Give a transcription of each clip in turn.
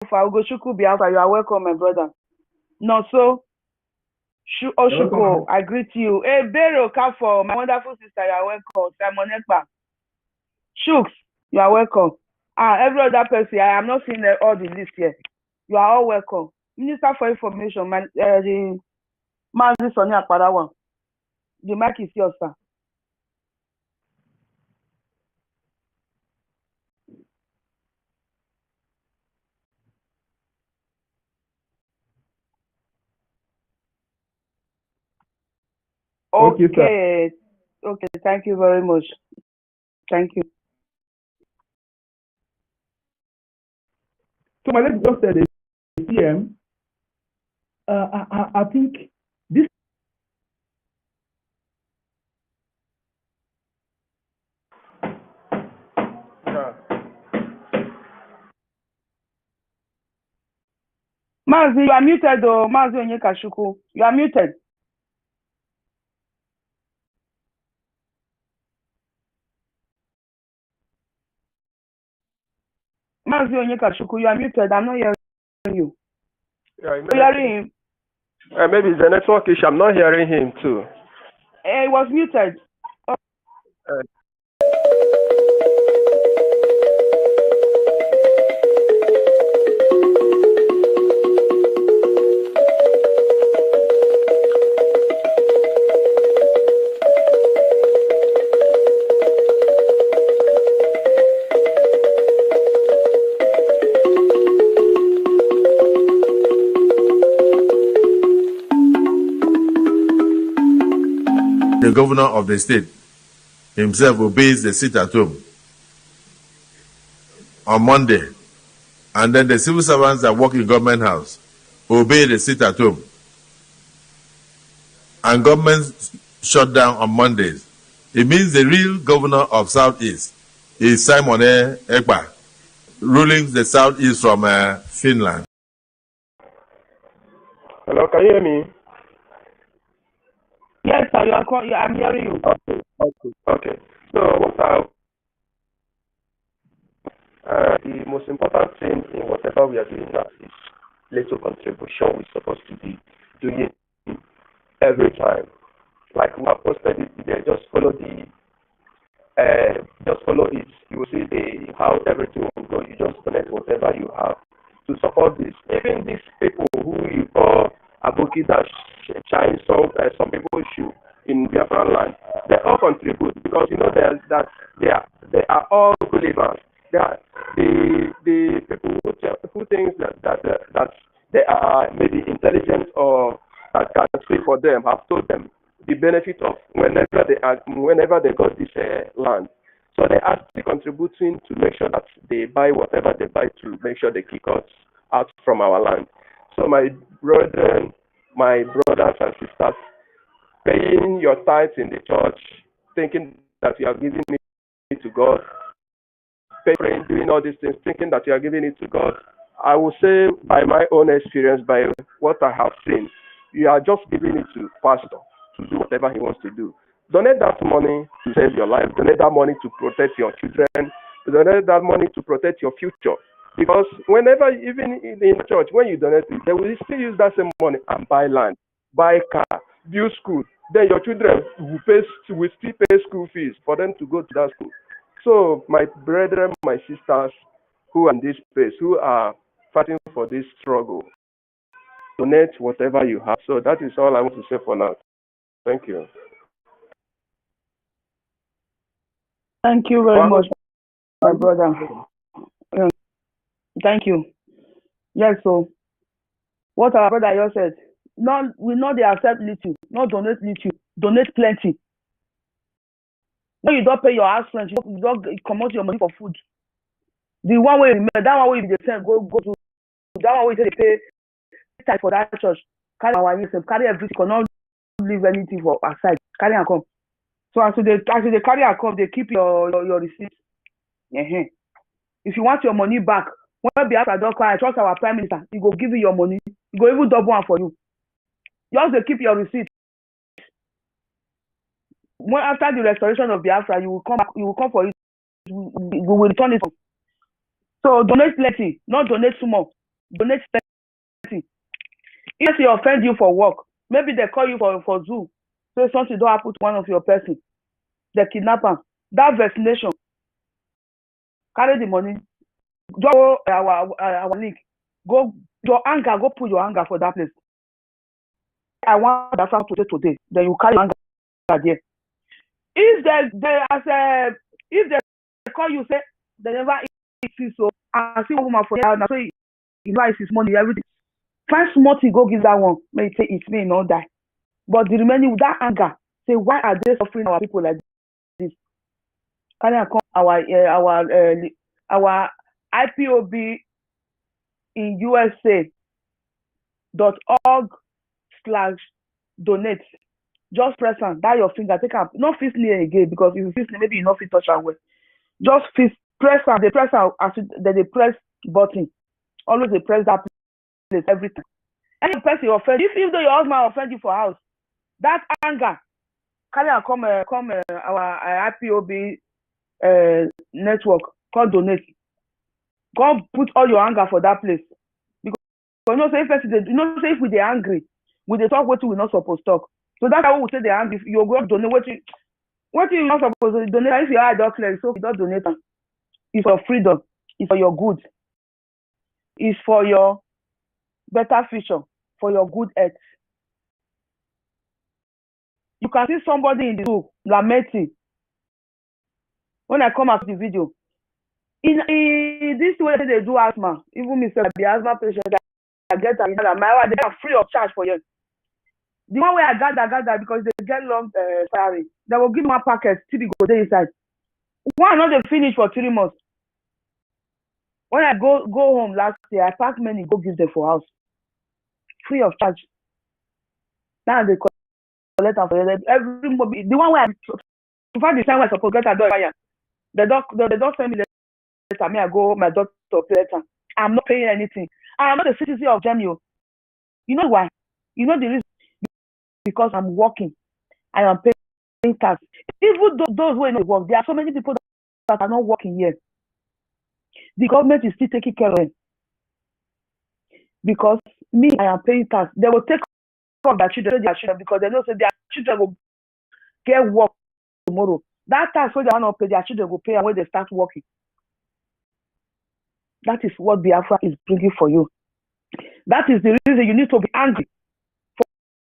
far. Ugochukwu Biafra, you are welcome, my brother. No, so Oshuko, I greet you. Hey, Bero Kafo, my wonderful sister, you are welcome. Simon Ekpa. Shooks, you are welcome. Every other person, I am not seeing all the list here. You are all welcome. Minister for Information, the Mazi Sonia Parawan. The mic is yours, sir. Okay. Okay, thank you very much. Thank you. So my let's just say the CM. I think this. Mazi, you are muted, though. Mazi Onyekashuku, you are muted. Mazi Onyekashuku, you are muted. I'm not hearing you. Yeah, Hearing him. Maybe it's a network issue. I'm not hearing him too. He was muted. The governor of the state himself obeys the sit at home on Monday, and then the civil servants that work in government house obey the sit at home, and government shut down on Mondays. It means the real governor of Southeast is Simon Ekpa, ruling the Southeast from Finland. Hello, can you hear me? Yes, sir, I'm hearing you. Okay. So what the most important thing in whatever we are doing now is little contribution we're supposed to be doing every time. Like we have posted it today, just follow it. You will see how everything will go. You just donate whatever you have to support this. Even these people who you call Aboki that shine some people shoe in Biafralands, they all contribute because you know that they are all believers. They are the people who think that they are maybe intelligent or that can speak for them have told them the benefit of whenever they got this land. So they are still contributing to make sure that they buy whatever they buy to make sure they kick us out from our land. So my brothers and sisters, paying your tithes in the church, thinking that you are giving it to God, paying, doing all these things, thinking that you are giving it to God. I will say by my own experience, by what I have seen, you are just giving it to pastor to do whatever he wants to do. Donate that money to save your life. Donate that money to protect your children. Donate that money to protect your future. Because whenever, even in church, when you donate it, they will still use that same money and buy land, buy car, build school. Then your children will still pay school fees for them to go to that school. So my brethren, my sisters who are in this space, who are fighting for this struggle, donate whatever you have. So that is all I want to say for now. Thank you. Thank you very much, my brother. Thank you. Yes, so what our brother just said, we know they accept little, not donate little, donate plenty. When you don't pay your house rent, you don't come out your money for food. The one way, that one way they send, go to that one way they pay time for that church. Carry our yourself, carry everything, cannot leave anything for aside. Carry and come. So as they carry and come, they keep your receipt. If you want your money back, when Biafra don't cry, I trust our prime minister, he go give you your money. He go even double one for you. You also keep your receipt. When after the restoration of Biafra, you will come for it. We will return it. So donate plenty, not donate too much. donate plenty. If they offend you for work, maybe they call you for zoo, so something don't happen to one of your person, they kidnap am. That vaccination, carry the money, go our link, go your anger, go put your anger for that place. I want that today. Then you carry your anger there. If if they call you, say they never eat so I see one woman for here now, so he buys his money, everything. Find small thing, go give that one. May say it's me, not die. But the remaining with that anger, say why are they suffering our people like this? Can I come our IPOB in USA.org/donate. Just press on that your finger, take up. Not fist near again, because if you fist maybe you not fit touch am well. Just press on, they press on as they press button. Always they press that place every time. Any person offend, if though your husband offend you for house, that anger, carry and come our IPOB network called donate. Go put all your anger for that place. Because you know say if we dey angry, we dey talk what we not supposed to talk. So that's how we say they angry. You go donate what you not supposed to donate. If your eye don't clear, so you don't donate. It's for freedom. It's for your good. It's for your better future, for your good health. You can see somebody in the zoo lamenting. When I come out the video, in this way they do asthma. Even me, the asthma patient, I get my they are free of charge for you. The one way I gather because they get long salary. They will give me one packet till go there inside. One not they finish for 3 months. When I go home last year, I pack many, go give them for house. Free of charge. Now they collect them for every the one way in fact the time when I supposed to get a door, they don't send me letter. Me, I go my doctor letter. I'm not paying anything. I am not a citizen of Germany. You know why? You know the reason? Because I'm working. I am paying tax. Even those who don't work, there are so many people that are not working here. The government is still taking care of them. Because me, I am paying tax. They will take care of their children because they know say their children will get work tomorrow. That tax when they want to pay, their children will pay when they start working. That is what Biafra is bringing for you. That is the reason you need to be angry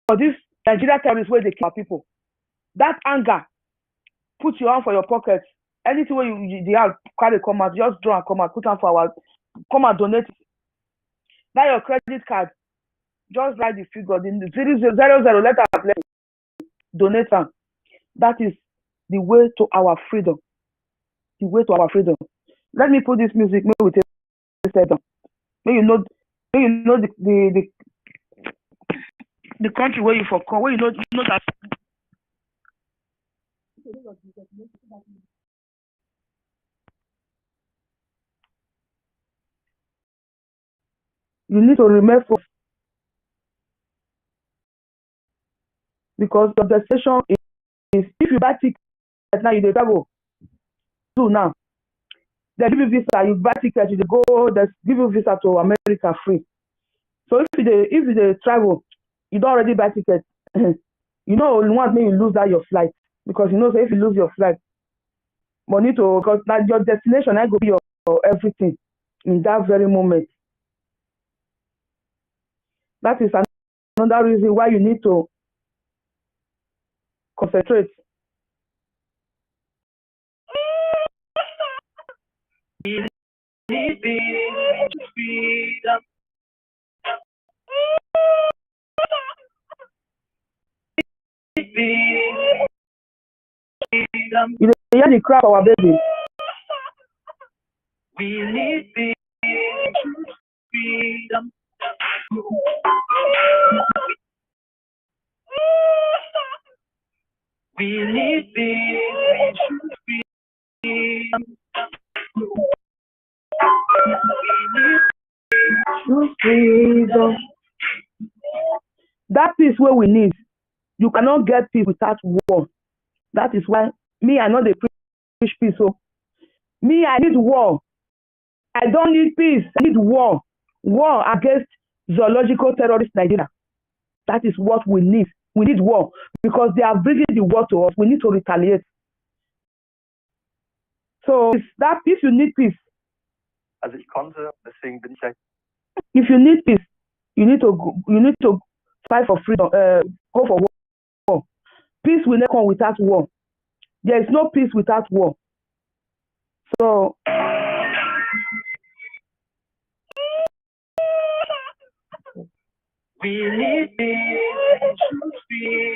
for this Nigeria terrorists where they kill people. That anger, put your hand for your pocket. Anything where you have carry come out, just draw and come out, put on for come and donate. That your credit card, just write the figure, the 000 letter, donate them. That is the way to our freedom. The way to our freedom. Let me put this music, maybe we take a step down. Maybe you know the country where you for come, where you know that you need to remember because the destination is if you buy ticket now you travel to now. They give you visa, you buy ticket, you go, they give you visa to America free. So if you travel, you don't already buy ticket. You know, once you lose that your flight. Because you know, so if you lose your flight, money to, because now your destination, I go be your everything in that very moment. That is another reason why you need to concentrate. You hear the cry for our baby. We need freedom. We need freedom. That is what we need. You cannot get peace without war. That is why me, I know they preach peace. So me, I need war. I don't need peace. I need war. War against zoological terrorist Nigeria. That is what we need. We need war because they are bringing the war to us. We need to retaliate. So that if you need peace, Also ich konnte, deswegen bin ich ja. if you need peace, you need to fight for freedom. Go for war. Peace will never come without war. There is no peace without war. So We need freedom.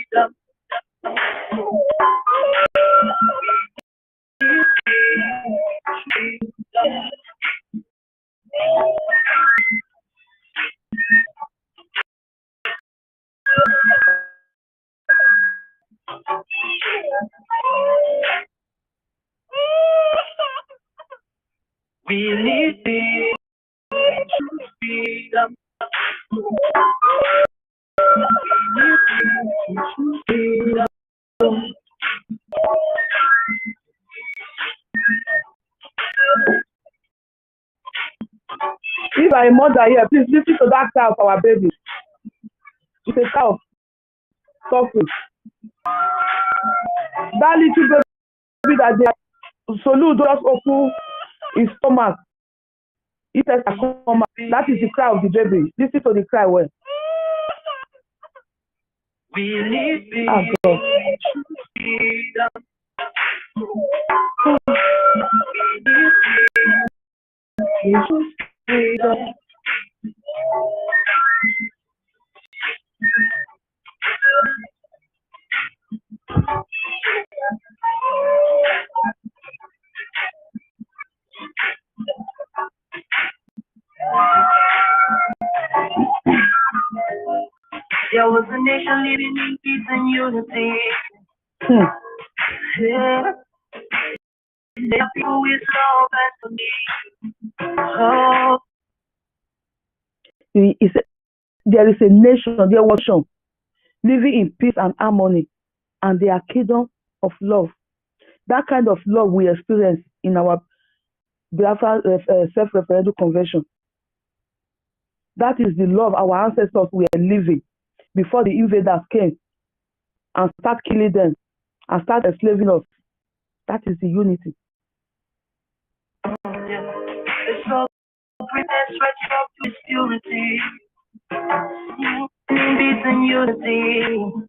We need freedom. if I'm a mother here, please listen to that cry of our baby. It's a cry of suffering. That little baby that they Solu just open his stomach. It has a come out. That is the cry of the baby. Listen to the cry well. We need God. freedom. Freedom. There was a nation living in peace and unity. Yeah. There are people with love and belief. Oh. There is a nation, there was some living in peace and harmony, and they are kingdom of love. That kind of love we experience in our Biafra self-referendum convention. That is the love our ancestors were living before the invaders came and start killing them and start enslaving us. That is the unity. It's all greatness right up to its purity. Peace and unity.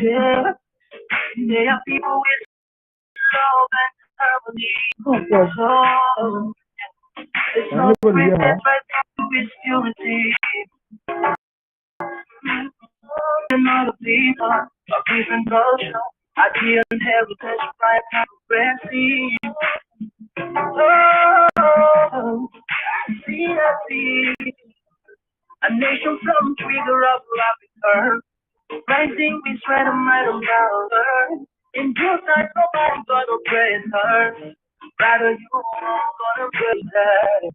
Yeah. There are people with love and harmony. Oh. It's all greatness right up to its purity. Another people of different culture, idea and heritage, pride and progressing. Oh, I see a nation from trigger of Africa, rising with strength and might of valor. In due time, nobody gonna praise her. Rather, you gonna praise her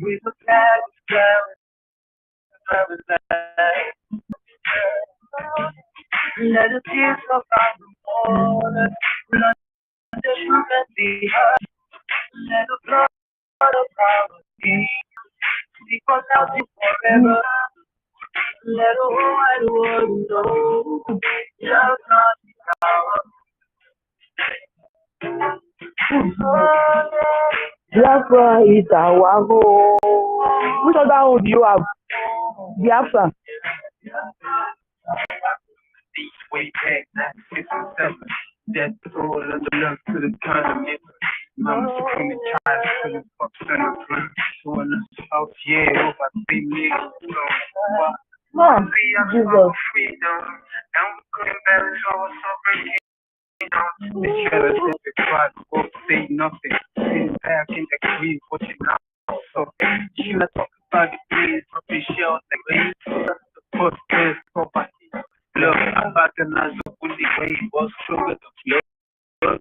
with a flag of let the tears of our water, let the truth be heard. Let the blood of our King speak us out forever. Let the whole wide world know just not Biafra is our home. Which other home do you have? Biafra. way back, 1967. That's all of the love to the continent. Mama supreme and child to the fucks and the front. Showing us out, yeah, over 3 million. Mom, Jesus. Freedom. And we're going back to our sovereignty. They try to take the pride, both say nothing. Sitting back in the grave, watching out. So, should I talk about the days of the shells and waves? The first best property. Look, I'm back and I look when the wave was stronger than blood.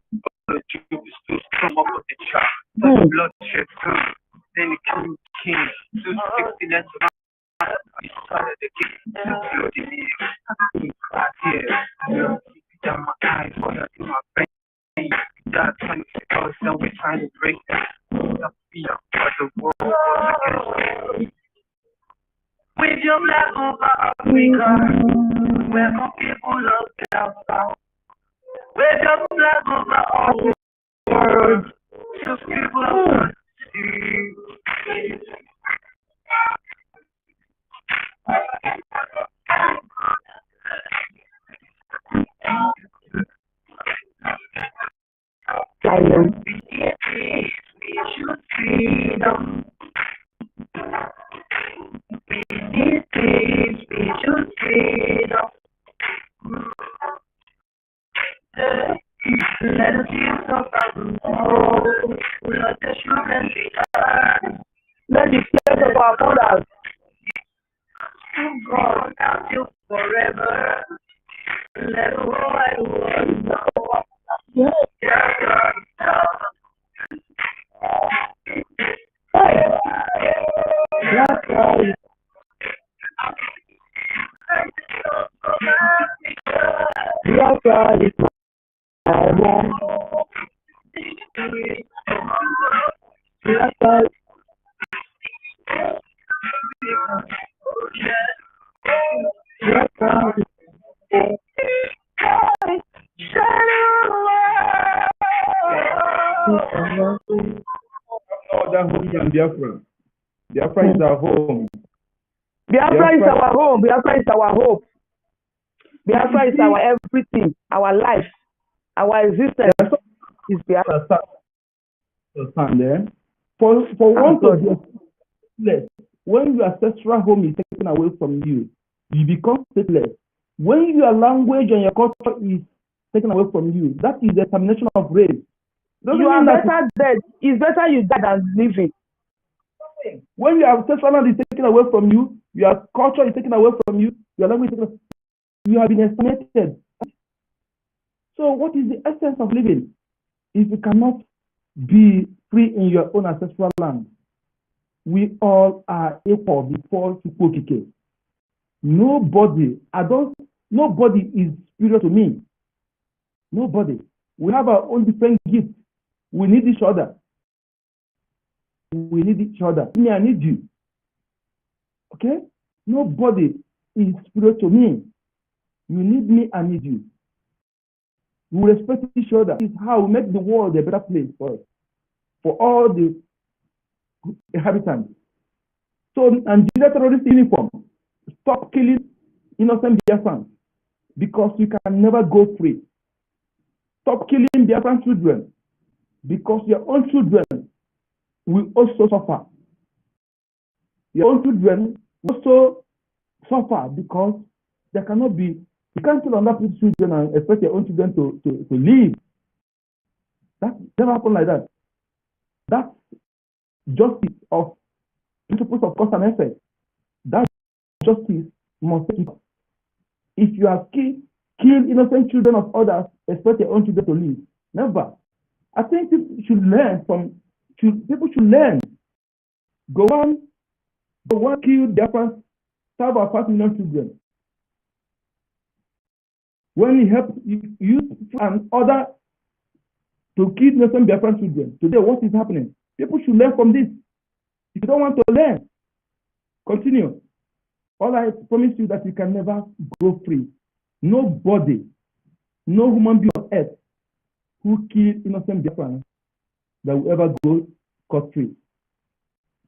The truth is too strong up with the chart. The bloodshed come. Then it came king. 260 that's right. He started the king. The blood in here. Here. Down my eyes, in my brain. That 26 hours, now we're trying to break that. With your flag over Africa, welcome people of Biafra. With your flag over all world, just people of we should freedom. We need peace, we should freedom. Let us hear some tomorrow. Let the children be heard. Let the tears of our mothers God until forever. Let the whole wide world know. Biafra. Biafra is our home. Biafra is our home. Biafra is our hope. Biafra is our everything, our life, our existence is Biafra. Understand, eh? For one to be stateless, when your ancestral home is taken away from you, you become stateless. When your language and your culture is taken away from you, that is the termination of race. You are better dead. It's better you die than living. When your ancestral land is taken away from you, your culture is taken away from you, your language is taken away, you have been exterminated. So what is the essence of living if you cannot be free in your own ancestral land? We all are equal before Chukwokike. Nobody is superior to me. Nobody. We have our own different gifts. We need each other. We need each other. Me, I need you. Okay? Nobody is superior to me. You need me, I need you. We respect each other. This is how we make the world a better place for us, for all the inhabitants. So, Nigeria terrorist uniform, stop killing innocent Biafrans because you can never go free. Stop killing Biafran children because your own children will also suffer. Your own children will also suffer because there cannot be, you can't kill another people's children and expect your own children to live. That never happen like that. That's justice of principles of cause and effect. That justice must take it. If you have killed innocent children of others, expect your own children to live. Never. I think people should learn. Go on, kill their parents, serve our 5 million children. When you help you and other to kill innocent Biafran children, today what is happening? People should learn from this. If you don't want to learn, continue. All I promise you that you can never go free. Nobody, no human being on earth who killed innocent Biafrans that will ever go scot-free.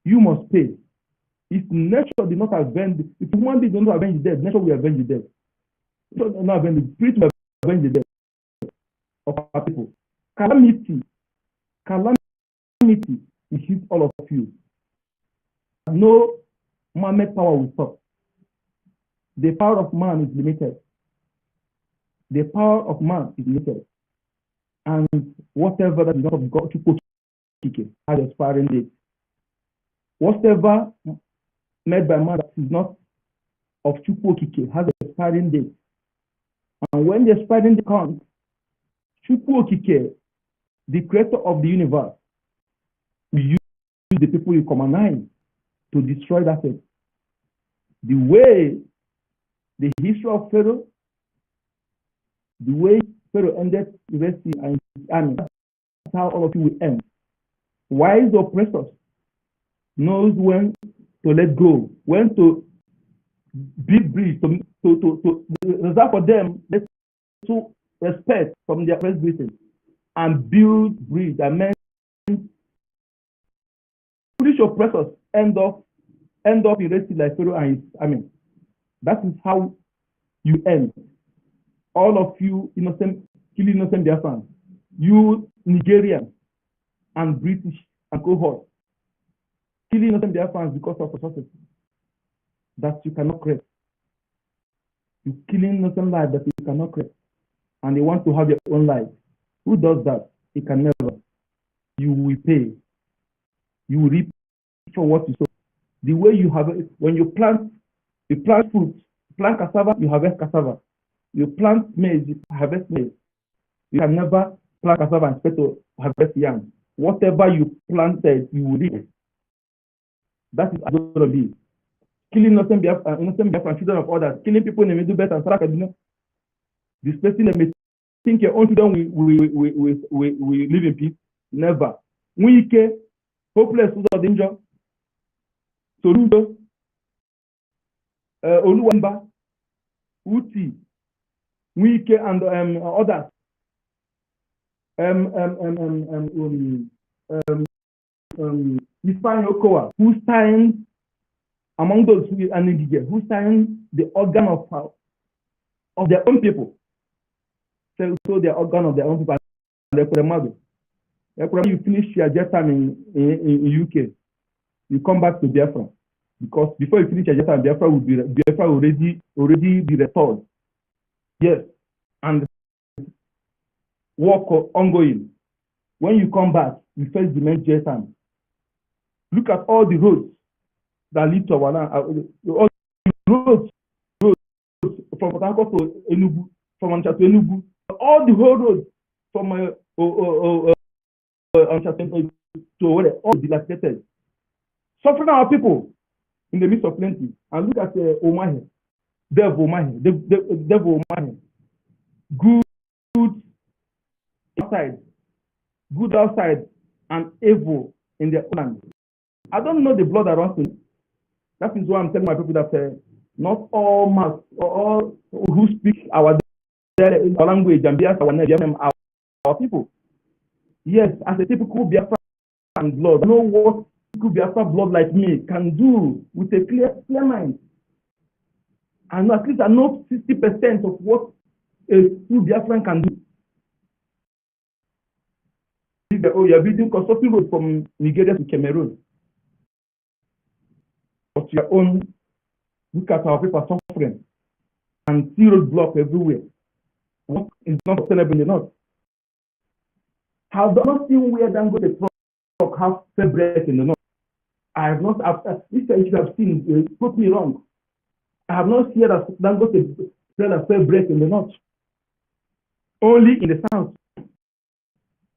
You must pay. If nature did not avenge, if human beings do not avenge the dead, nature will avenge the dead. Not avenge the spirit will avenge the dead of our people. Calamity will hit all of you. No man-made power will stop. The power of man is limited. The power of man is limited. And whatever that is not of God has expiring date. Whatever made by man that is not of Chukwokike has expiring date. And when the expiring date comes, Chukwokike, the creator of the universe, will use the people you command to destroy that thing. The way the history of Pharaoh, the way Pharaoh ended the Red Sea and his army, that's how all of you will end. Wise oppressors knows when to let go, when to build bridge, to reserve for them to respect from their president and build bridge and men. Foolish oppressors end up erasing like Pharaoh and his army. That is how you end. All of you killing innocent Biafrans, you Nigerians and British and cohort, killing innocent Biafrans because of resources that you cannot create. You killing innocent lives that you cannot create. And they want to have your own life. Who does that? It can never. You will pay. You will reap for what you sow. The way you have it, when you plant fruit, plant cassava, you harvest cassava. You plant maize, you harvest maize. You can never plant cassava and expect to harvest yam. Whatever you planted, you will reap. That is going to be. Killing innocent Biafran, children of others, killing people in the Middle Belt and South Kaduna, displacing them, may think your own children will live in peace. Never. Wike, hopeless without danger. Soludo, Oluwamba, Uti, Wike, and others. Ifeanyi Okowa, who signed among those who are Nigeria, who signed the organ of their own people. So the organ of their own people. And you finish your jet time in UK, you come back to Biafra. Because before you finish your jet time, Biafra already be restored. Yes. And work ongoing. When you come back, you face the main jet time. Look at all the roads that lead to our land. All the roads from Port Harcourt to Enugu, from Onitsha to Enugu, all the whole roads from Onitsha to where all dilapidated. Suffering our people in the midst of plenty. And look at Omahe, Devil Omahe. Good outside, and evil in their land. I don't know the blood that runs in it. That is why I'm telling my people that not all mass, or all who speak our language and our people. Yes, as a typical Biafra and blood, I know what typical Biafra blood like me can do with a clear mind. And at least I know 60% of what a true Biafran can do. Oh, you're building construction road from Nigeria to Cameroon. But your own, look at our people suffering and see roadblock everywhere. It's not sustainable in the north. Have not seen where Dangote truck have fair break in the north. I have not, if you have seen, put me wrong. I have not seen that Dangote sell a fair break in the north. Only in the south.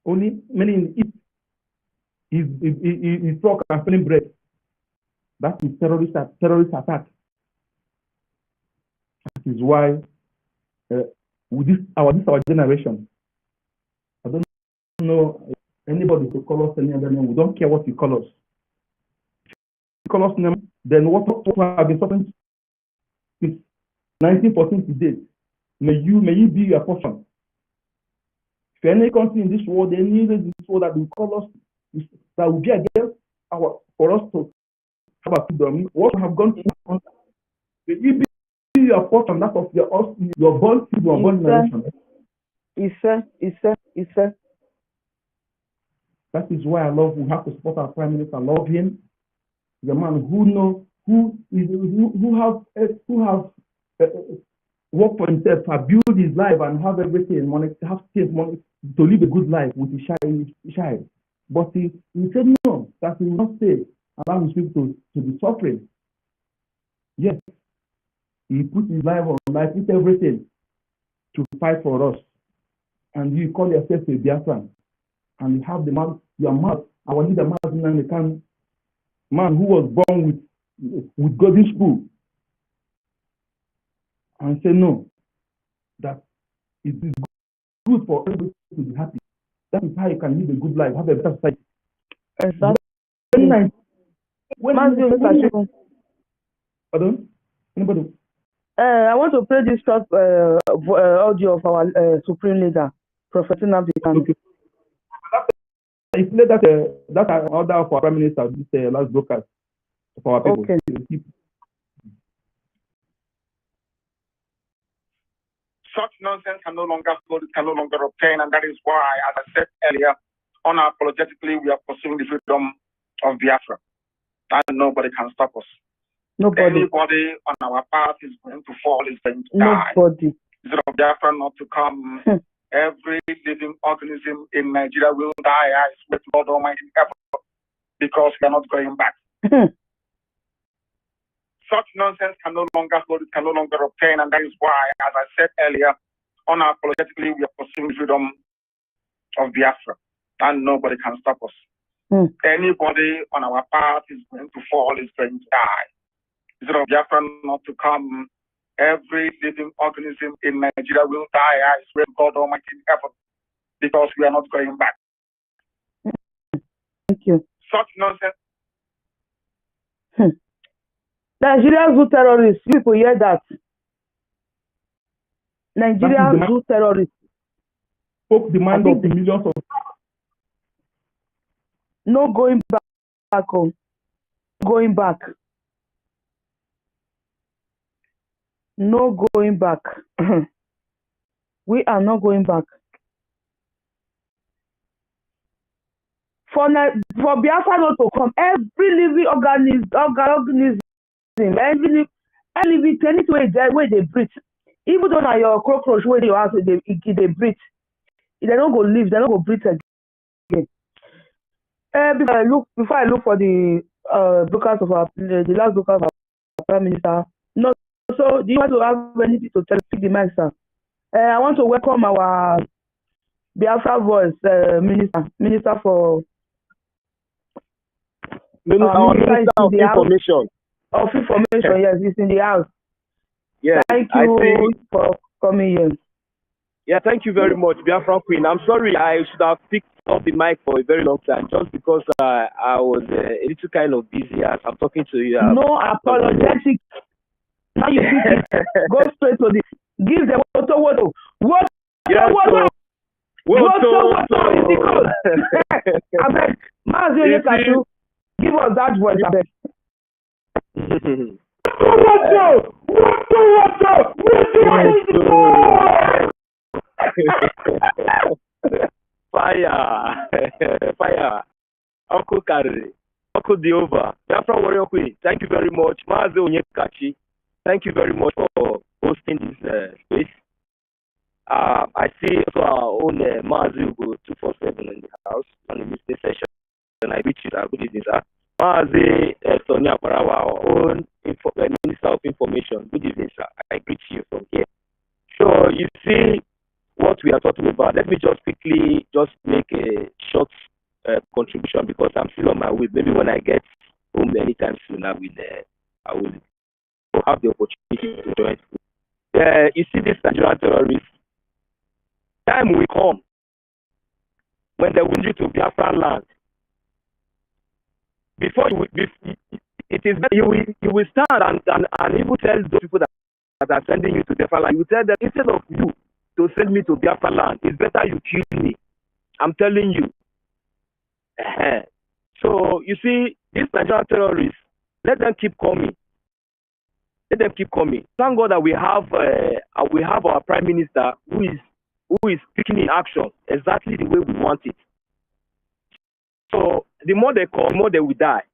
Only many in the east is truck and selling bread. That is terrorist attack. That is why with our generation, I don't know anybody to call us any other name. We don't care what you call us. If you call us name, then what have been suffering since 1914 to date? May you be your portion. If any country in this world, any in this world that will call us, that will be against for us to have a freedom, what have gone through, may you be your portion, that of your born seed, your born generation. That is why we have to support our Prime Minister. I love him. The man who have worked for himself, have built his life and have everything, money, have money to live a good life with his child. But he said no, that he will not stay, allow his people to be suffering. Yes, he put his life on life, with everything to fight for us. And you call yourself a Biafran, and you have your mouth, our leader, man who was born with golden spoon, and say no, that it is good for everybody to be happy. That is how you can live a good life, have a better society. Exactly. 2019, when, pardon? Anybody? I want to play this short audio of our supreme leader, Prophet Nnamdi Kanu. Okay. If you that order of our Prime Minister, this last broadcast for our people. Okay. Such nonsense can no longer hold, can no longer obtain, and that is why, as I said earlier, unapologetically we are pursuing the freedom of Biafra, and nobody can stop us. Nobody. Anybody on our path is going to fall, is going to die. Nobody. Instead of Biafra not to come, every living organism in Nigeria will die. I swear to God Almighty, ever, because we are not going back. Such nonsense can no longer hold, can no longer obtain, and that is why, as I said earlier, unapologetically we are pursuing the freedom of Biafra, and nobody can stop us. Anybody on our path is going to fall, is going to die. Instead of Biafra not to come, every living organism in Nigeria will die. I swear to God Almighty in heaven, because we are not going back. Thank you. Such nonsense. Nigerian zoo terrorists. You people hear that? Nigerian zoo terrorists. Spoke the mind of the millions of. No going back home. Going back. No going back. We are not going back. For Biafra not to come, every living organism, every living anything where they breathe, even though now your cockroach where you have they breathe, they don't go live, they don't go breathe again. Before I look for the broadcast of the last broadcast of our Prime Minister. No, so do you want to have anything to tell the man, sir? I want to welcome our Biafra voice minister for Minister of Information. Of information, yes, it's in the house. Yes, thank you for coming here. Yeah, thank you very much, Biafra Queen. I'm sorry, I should have picked up the mic for a very long time, just because I was a little kind of busy as I'm talking to you. No apologetic. Now you pick it. Go straight to the. Give them what. Yes, I beg, Mazi, give us that voice, I beg. Fire. Uncle Kari, Uncle Diova, Biafra Warrior Queen, thank you very much. Mazi Onyekachi, thank you very much for hosting this space. I see also our own Mazi Ugo 247 in the house on the listening session. And I reach you. Good evening, sir. Mazi Sonia Parawa, our own Minister of Information. Good evening, sir. I greet you from here. So you see what we are talking about. Let me just quickly make a short contribution, because I'm still on my way. Maybe when I get home anytime soon, I will have the opportunity to join. You see, this Nigerian terrorists, time will come when they will you to Biafralands. Before you will stand and even tell those people that are sending you to Biafraland, you tell them, instead of you to send me to Biafraland, it's better you kill me. I'm telling you. So you see, these Nigerian terrorists, let them keep coming. Let them keep coming. Thank God that we have our Prime Minister who is speaking in action exactly the way we want it. So the more they come, the more they will die.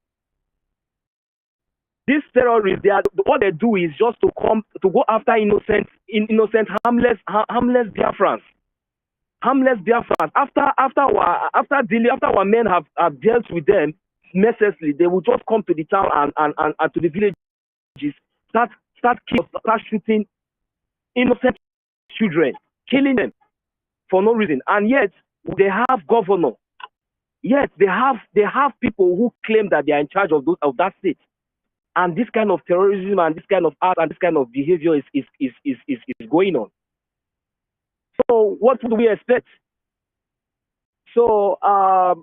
These terrorists, what they do is just to go after innocent, harmless Biafrans. Harmless Biafrans. After our men have dealt with them mercilessly, they will just come to the town and to the villages, start shooting innocent children, killing them for no reason. And yet they have governor. Yet they have people who claim that they are in charge of that state. And this kind of terrorism and this kind of art and this kind of behavior is going on. So what do we expect? So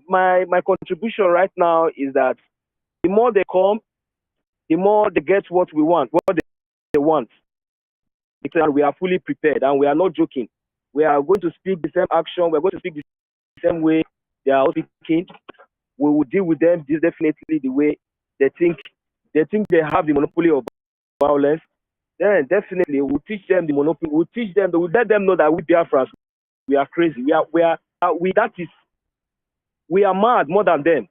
my contribution right now is that the more they come, the more they get what we want, what they want. And we are fully prepared, and we are not joking. We are going to speak the same action. We're going to speak the same way they are speaking. We will deal with them definitely the way they think they have the monopoly of violence. Then definitely we'll teach them the monopoly. We'll teach them. We'll let them know that we Biafrans, we are crazy. We are mad more than them.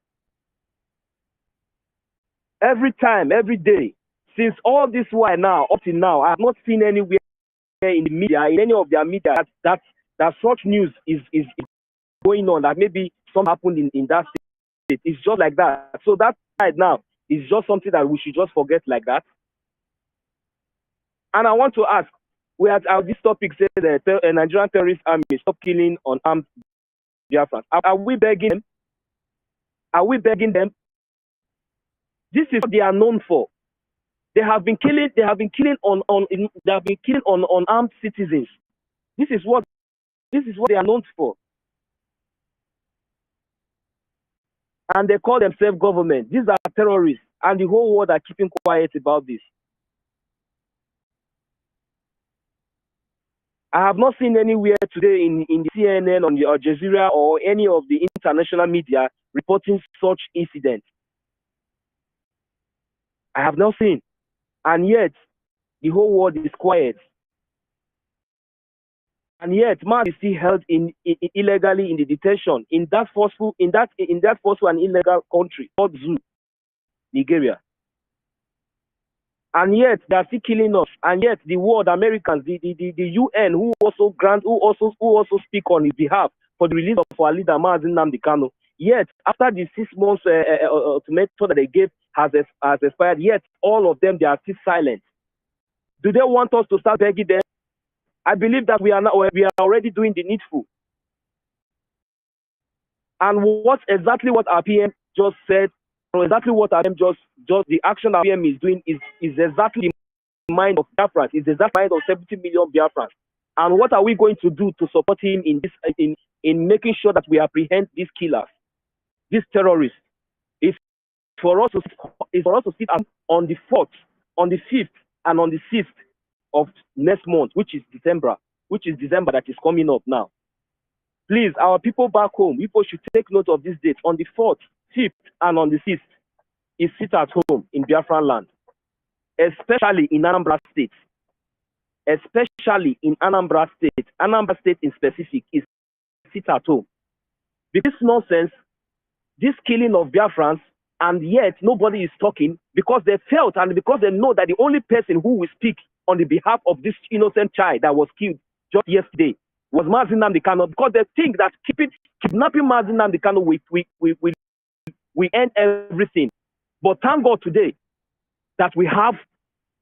Every time, every day, since all this while now, up to now, I have not seen anywhere in the media, in any of their media, that such news is going on, that maybe something happened in that state. It's just like that. So that side now is just something that we should just forget like that. And I want to ask, we had this topic said that a Nigerian terrorist army stop killing unarmed Biafrans. Are we begging them? Are we begging them? This is what they are known for. They have been killing unarmed citizens. This is what they are known for. And they call themselves government. These are terrorists, and the whole world are keeping quiet about this. I have not seen anywhere today in the CNN, on the Al Jazeera, or any of the international media reporting such incidents. I have not seen. And yet, the whole world is quiet. And yet, man is still held illegally in the detention in that forceful and illegal country called Zoo, Nigeria. And yet they are still killing us. And yet the world, Americans, the UN, who also speak on his behalf for the release of our leader Mazi Nnamdi Kanu. Yet after the 6 months ultimatum that they gave has expired, yet all of them, they are still silent. Do they want us to start begging them? I believe that we are already doing the needful. And what our PM just said, or exactly what our PM just the action our PM is doing is exactly the mind of Biafrans, is exactly the mind of 70 million Biafrans. And what are we going to do to support him in this in making sure that we apprehend these killers, these terrorists? It's for us to sit on the 4th, on the 5th, and on the 6th of next month, which is December that is coming up now. Please, our people back home, people should take note of this date. On the 4th, 5th, and on the 6th is sit at home in Biafralands, especially in Anambra State. Especially in Anambra State. Anambra State in specific is sit at home. Because nonsense, this killing of Biafrans, and yet nobody is talking because they felt and because they know that the only person who will speak on the behalf of this innocent child that was killed just yesterday was Mazi Nnamdi Kanu, because they think that kidnapping Mazi Nnamdi Kanu we end everything. But thank God today that we have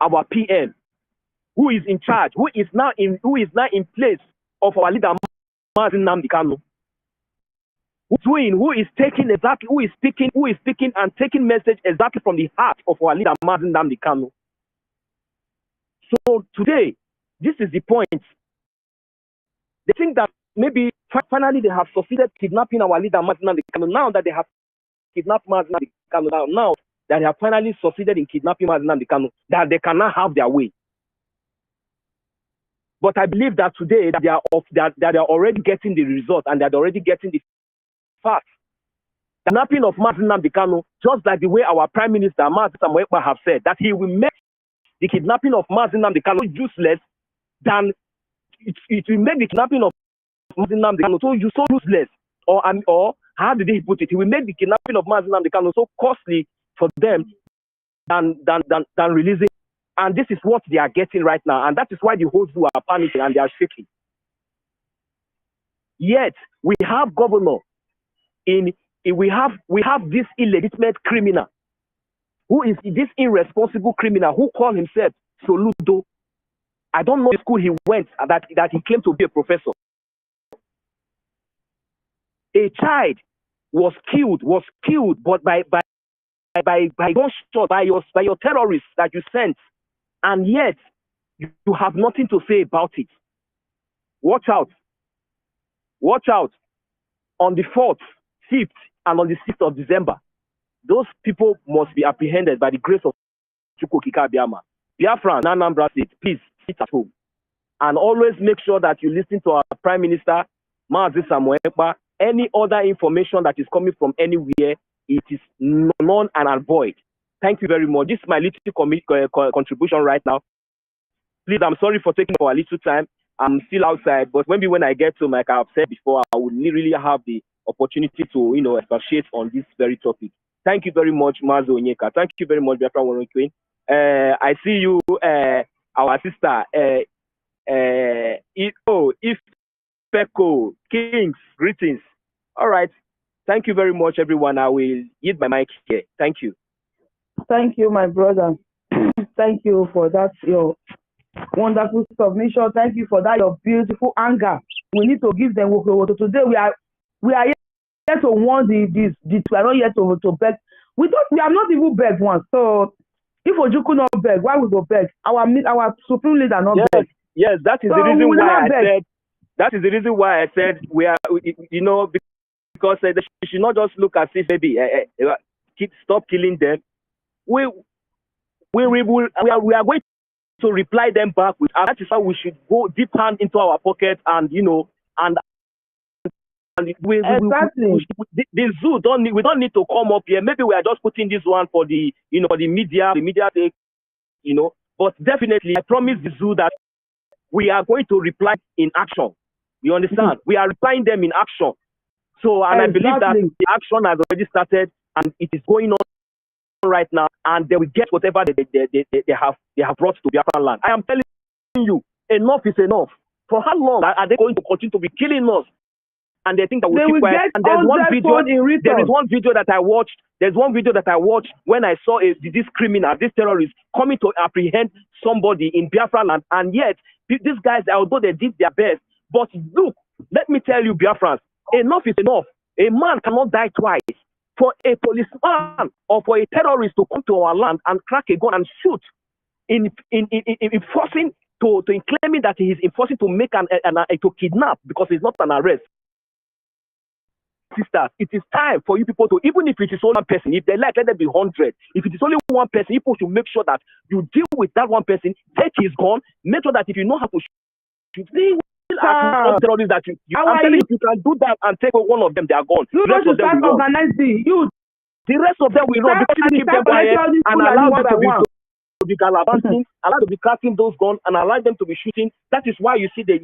our PM who is in charge, who is now in place of our leader Mazi Nnamdi Kanu, who is speaking and taking message exactly from the heart of our leader Mazi Nnamdi Kanu. So today, this is the point. They think that maybe finally they have succeeded kidnapping our leader Mazi Nnamdi Kanu. Now that they have kidnapped Mazi Nnamdi Kanu, now that they have finally succeeded in kidnapping Mazi Nnamdi Kanu, that they cannot have their way. But I believe that today that they are already getting the result, and they are already getting the facts. The kidnapping of Mazi Nnamdi Kanu, just like the way our Prime Minister Mazi Samuel Ekpa have said, that he will make the kidnapping of Mazi Nnamdi Kanu useless than it will make the kidnapping of Mazi Nnamdi Kanu so useless, or how did he put it? He will make the kidnapping of Mazi Nnamdi Kanu so costly for them than releasing. And this is what they are getting right now, and that is why the whole zoo are panicking and they are shaking. Yet we have governor we have this illegitimate criminal, who is this irresponsible criminal who called himself Soludo. I don't know the school he went that he claimed to be a professor. A child was killed, but by gunshot by your terrorists that you sent, and yet you have nothing to say about it. Watch out. Watch out. on the 4th, 5th, and on the 6th of December. Those people must be apprehended by the grace of Chukwukika Biama. Biafra, Anambra State, please sit at home. And always make sure that you listen to our Prime Minister, Mazi Samuel Ekpa. Any other information that is coming from anywhere, it is none and avoid. Thank you very much. This is my little contribution right now. Please, I'm sorry for taking for a little time. I'm still outside, but maybe when I get to, like I've said before, I will really have the opportunity to, expatiate on this very topic. Thank you very much, Mazi Onyeka. Thank you very much, Biafra Warren Queen. I see you, our sister, Ifeko, Kings, greetings. All right. Thank you very much, everyone. I will yield my mic here. Thank you. Thank you, my brother. Thank you for that, your wonderful submission. Thank you for that, your beautiful anger. We need to give them today. We are here to warn this. We are not here to beg. We are not even begged once. So if Ojukwu not beg, why we go beg? Our supreme leader not beg. Yes, that is the reason why I said. That is the reason why I said we are. Because they should not just look as if maybe stop killing them. We are going to reply them back with, and that is how we should go deep hand into our pocket and the zoo we don't need to come up here. Maybe we are just putting this one for the the media but definitely I promise the zoo that we are going to reply in action. You understand? We are replying them in action. So and I believe that the action has already started and it is going on right now, and they will get whatever they have brought to Biafraland. I am telling you, enough is enough. For how long are they going to continue to be killing us? And they think that we'll keep quiet. And there's one video. There is one video that I watched. There's one video that I watched when I saw this criminal, this terrorist, coming to apprehend somebody in Biafraland, and yet these guys, although they did their best, but look, let me tell you, Biafrans, enough is enough. A man cannot die twice. For a policeman or for a terrorist to come to our land and crack a gun and shoot, in enforcing to claiming that he is enforcing to make to kidnap because it's not an arrest. Sisters, it is time for you people to, even if it is only one person, if they like, let there be 100. If it is only one person, people should make sure that you deal with that one person, take his gun, make sure that if you know how to shoot, terrorists that I'm telling you, you can do that and take one of them, they are gone. You know to start organizing. The rest of them will run because you keep them quiet and allow them to be gallivanting, allow them to be cracking those guns and allow them to be shooting. That is why you see they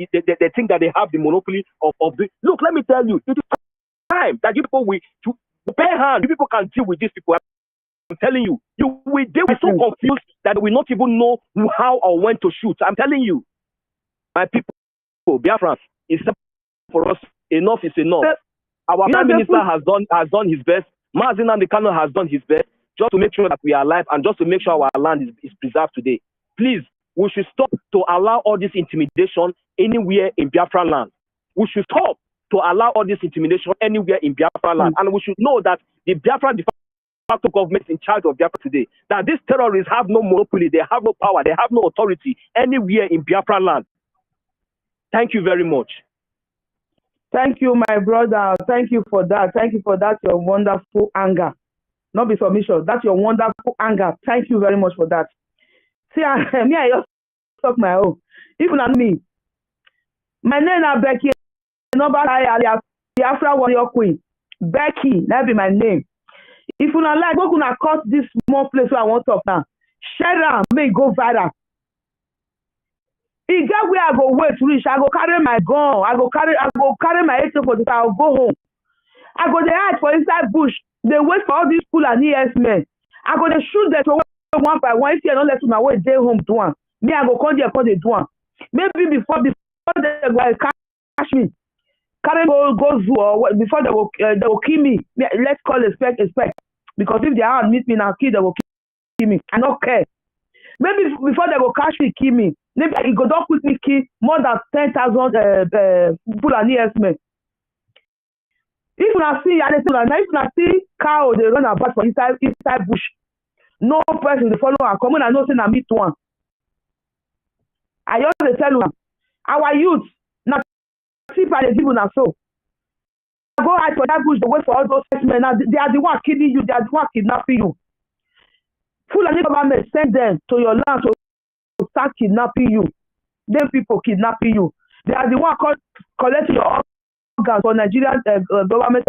think that they have the monopoly of the. Look, let me tell you, it is time that you people will to bare hand. You people can deal with these people. I'm telling you, they will be so confused that they will not even know how or when to shoot. I'm telling you, my people, Biafrans, it's for us. Enough is enough. Our Prime Minister has done his best. Mazi Nnamdi Kanu has done his best just to make sure that we are alive and just to make sure our land is preserved today. Please, we should stop to allow all this intimidation anywhere in Biafraland. We should stop to allow all this intimidation anywhere in Biafraland. And we should know that the Biafra de facto government in charge of Biafra today, that these terrorists have no monopoly, they have no power, they have no authority anywhere in Biafraland. Thank you very much. Thank you, my brother. Thank you for that. Thank you for that, your wonderful anger. Not be submission. That's your wonderful anger. Thank you very much for that. See, me, I just talk my own. Even not me. My name is Becky. Number alias Biafra Warrior Queen. Becky, that be my name. If you not like, we're gonna cut this small place where I want to talk now. Share am, make go viral. E get where I go wait reach. I go carry my gun. I go carry my AK-47. I will go home. I go dey hide for inside bush. They wait for all these school and ES men. I go dey shoot them one by one. If you don't let my way dey home do one. Me I go come there come dey do one. Maybe before they go catch me, carry go zoo or before they will kill me. Let's call expect because if they are meet me now kill, they will kill me. I don't care. Maybe before they go catch me, kill me. Maybe it go down quickly kill more than 10,000 people and ES men. If you see, if you see cow, they run about for inside bush. No person will follow her. Come on, I know say na meet one. I just tell you, our youth, not see by the people now so. go hide for that bush, they wait for all those men. Now they are the one killing you, they are the one kidnapping you. Fulani government send them to your land to start kidnapping you. Them people kidnapping you. They are the one collecting your organs for Nigerian government.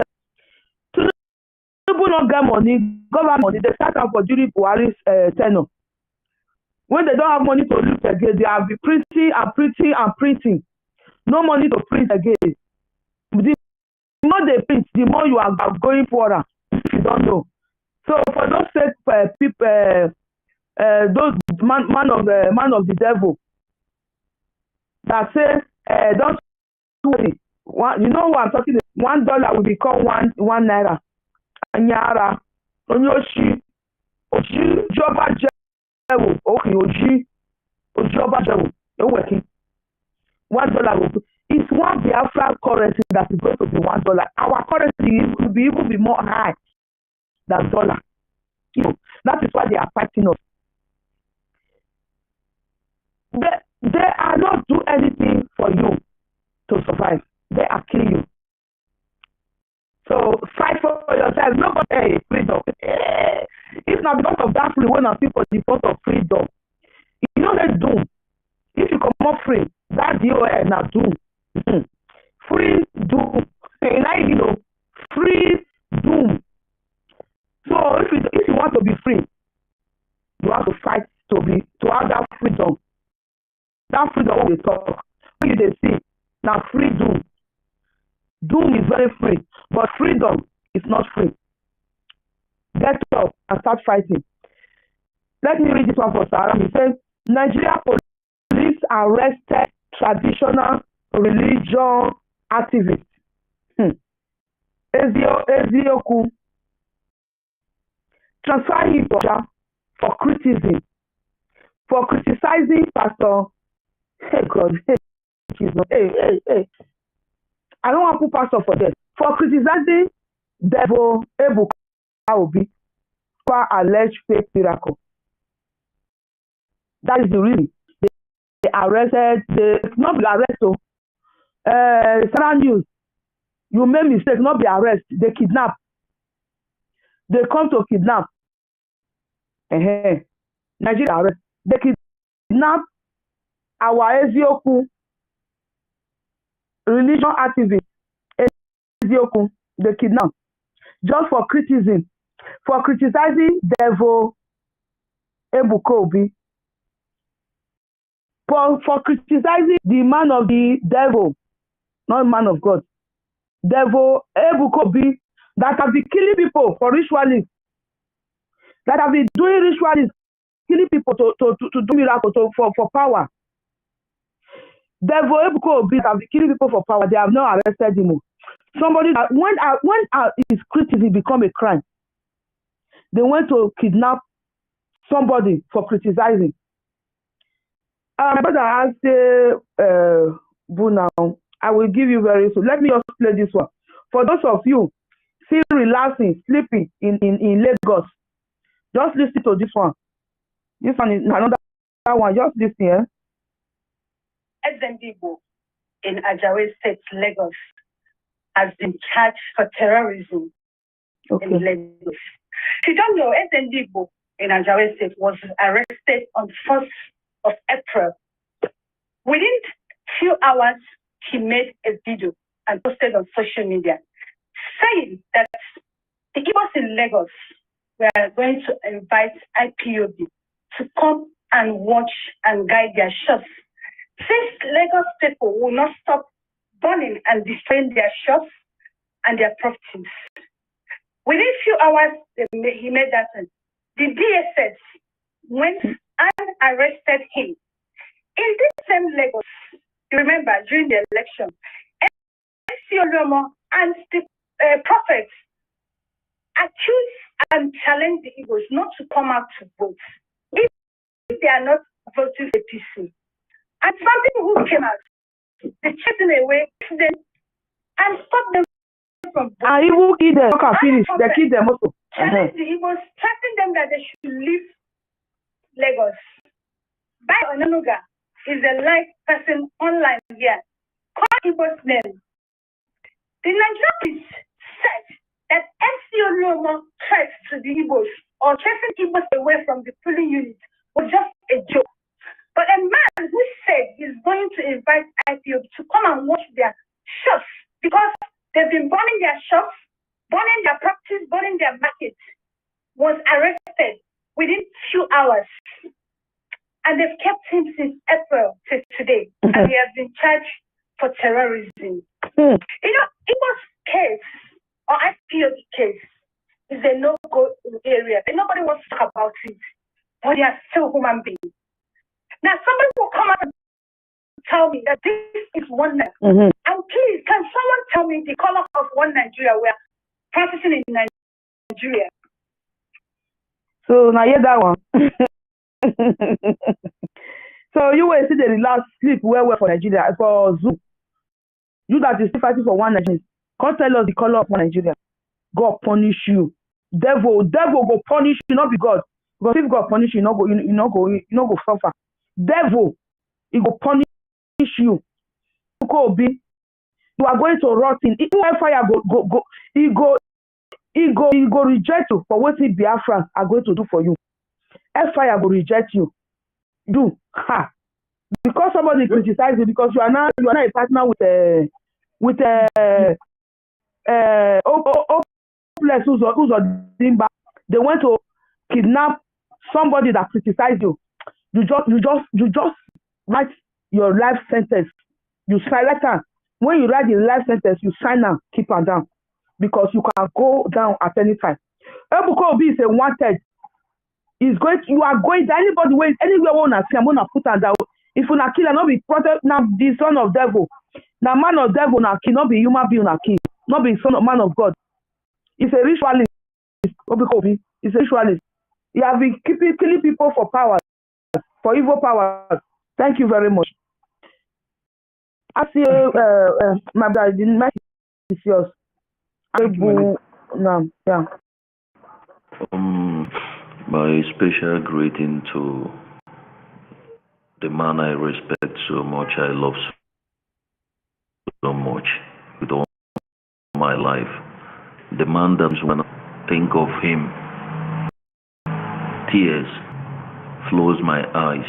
People don't get money, government money, they start out for during Buhari's tenure. When they don't have money to loot again, they have been printing and printing and printing. No money to print again. The more they print, the more you are going poorer. You don't know. So for those people, those man of the devil that say don't worry. You know what I'm talking about? $1 will become one naira. Anyara, onyoshi, oji, joba jewu, okay, oji, joba jewu, you're working. $1 will. It's one Biafra currency that is going to be $1. Our currency will be even be more high than dollar. You know, that is why they are fighting us. They are not do anything for you to survive. They are killing you. So fight for yourself. Nobody freedom. It's not because of that free when I people the front of freedom. You know they doom. If you come up free, that DOL now doom. Free doom. And you know, free doom. So if you want to be free, you have to fight to have that freedom. That freedom when they talk, when they see, now free doom. Doom is very free, but freedom is not free. Get up and start fighting. Let me read this one for Sarah. He says, Nigeria police arrested traditional religion activists. Ezioku transfer him for criticism, for criticizing Pastor. Hey God, hey Jesus, hey. I don't want to put pastor for this. For criticizing Devil Ebuka Obi for alleged fake miracle. That is the reason they arrested. They not be arrested. Sarah News, you made mistake, not be arrested. They kidnap. They come to kidnap. Nigeria arrest. They kidnap our Ezioku religion activist. Ezioku, they kidnap just for criticism, for criticizing Devil Ebuka Obi, for criticizing the man of the devil, not man of God, Devil Ebuka Obi, that have been killing people for ritualists, that have been doing ritualists, killing people to do miracles for power. Devil Ebuka Obi have been killing people for power. They have not arrested him. Somebody that when his criticism become a crime, they went to kidnap somebody for criticizing. My brother asked Boo now. I will give you very soon. Let me just play this one. For those of you still relaxing, sleeping in Lagos, just listen to this one. This one is another one. Just listen here. Ezendebo in Ajawe State, Lagos, has been charged for terrorism in Lagos. If you don't know, Ezendebo in Ajawe State was arrested on 1st of April. Within few hours, he made a video and posted on social media saying that the Igbos in Lagos were going to invite IPOB to come and watch and guide their shops. Since Lagos people will not stop burning and destroying their shops and their properties. Within few hours, he made that. The DSS went and arrested him. In this same Lagos, you remember, during the election, MC Oluomo and the prophets accused and challenged the Igbos not to come out to vote if they are not voting for APC. And some people who came out, they chased them away them and stopped them from voting. And even kill them. Finish. They kill them also. Challenged the Igbos, threatening them that they should leave Lagos. By Onanuga is a live person online here. Call Igbo's name. The Nigerians said that MCO no more threat to the Igbos or chasing Igbos away from the polling unit was just a joke. But a man who said he's going to invite IPOB to come and watch their shops because they've been burning their shops, burning their properties, burning their markets, was arrested within 2 hours. And they've kept him since April to today. And he has been charged for terrorism. You know, Igbo's case or IPOB case is a no-go area. And nobody wants to talk about it. But they are still human beings. Now, somebody will come up and tell me that this is oneness. And please, can someone tell me the color of one Nigeria we are practicing in Nigeria? So, now hear that one. So, you will see the relax, sleep well for Nigeria, for Zoo. You that is still fighting for one Nigeria, can't tell us the color of one Nigeria. God punish you. Devil go punish you, not be God. Because if God punish you, you not go suffer. Devil, he go punish you. You are going to rot in. Even fire he go reject you for what the Biafrans are going to do for you. Fire will reject you. Because somebody criticizes you because you are not a partner with hopeless who's Dimba. They want to kidnap somebody that criticized you. You just write your life sentence. You sign letter. When you write the life sentence, you sign and keep her down because you can go down at any time. Ebuka Obi is a wanted. You are going to anybody when anywhere wanna see, I'm gonna put her down. If you not kill her, not be protect now the son of devil. Now man of devil na kill, not be human being na kill, not be son of man of God. It's a ritualist. Ebuka Obi is a ritualist. He have been killing people for power. For evil powers. Thank you very much. I see my brother, the mic is yours. Yeah. My special greeting to the man I respect so much, I love so much with all my life. The man that when I think of him, tears flows my eyes.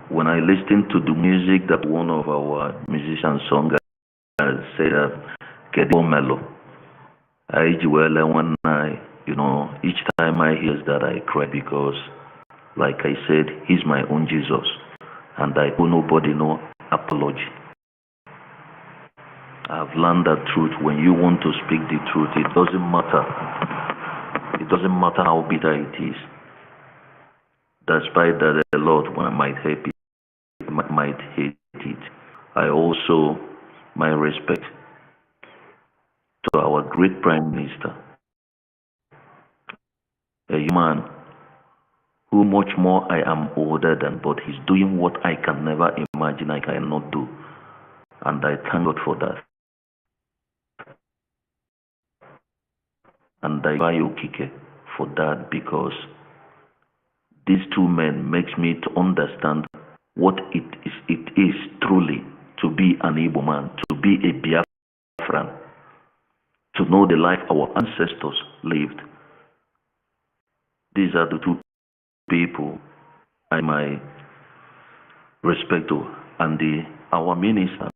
When I listen to the music that one of our musicians sung, I say that get mellow. One night, each time I hear that I cry because, like I said, he's my own Jesus, and I owe nobody no apology. I've learned that truth. When you want to speak the truth, it doesn't matter. It doesn't matter how bitter it is. Despite that, a lot might hate it. I also, my respect to our great Prime Minister, a man who much more I am older than, but he's doing what I can never imagine I cannot do. And I thank God for that. And I buy Okike for that, because these two men makes me to understand what it is truly to be an Igbo man, to be a Biafran, to know the life our ancestors lived. These are the two people I my respect to, and our ministers,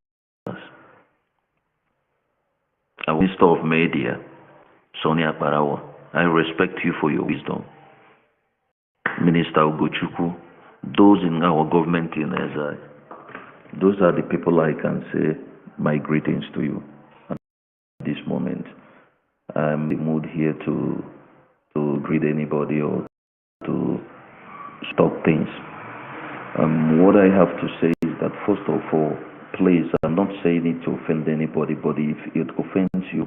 our Minister of Media, Sonia Parawa. I respect you for your wisdom. Minister Ugochukwu, those in our government in exile, those are the people I can say my greetings to you at this moment. I'm in the mood here to greet anybody or to stop things. What I have to say is that, first of all, please, I'm not saying it to offend anybody, but if it offends you,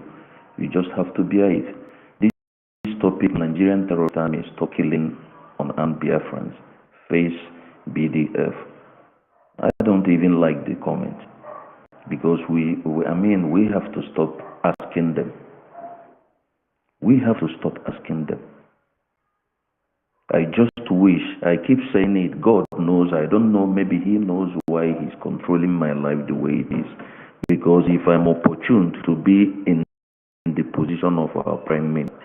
you just have to bear it. This topic, Nigerian terrorist army, stop killing unarmed Biafrans, face BDF. I don't even like the comment, because we have to stop asking them. We have to stop asking them. I just wish, I keep saying it, God knows, I don't know, maybe He knows why He's controlling my life the way it is. Because if I'm opportune to be in the position of our prime minister,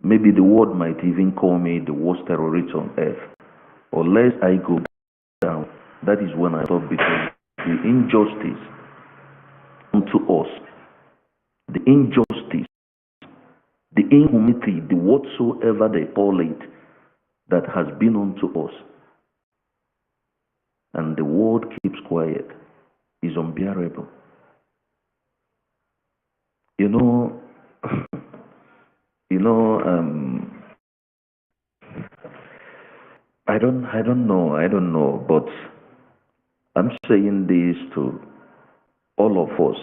maybe the world might even call me the worst terrorist on earth. Unless I go down, that is when I stop because the injustice unto us, the injustice, the inhumanity, the whatsoever they call it, that has been unto us, and the world keeps quiet, is unbearable. You know, I don't know, but I'm saying this to all of us.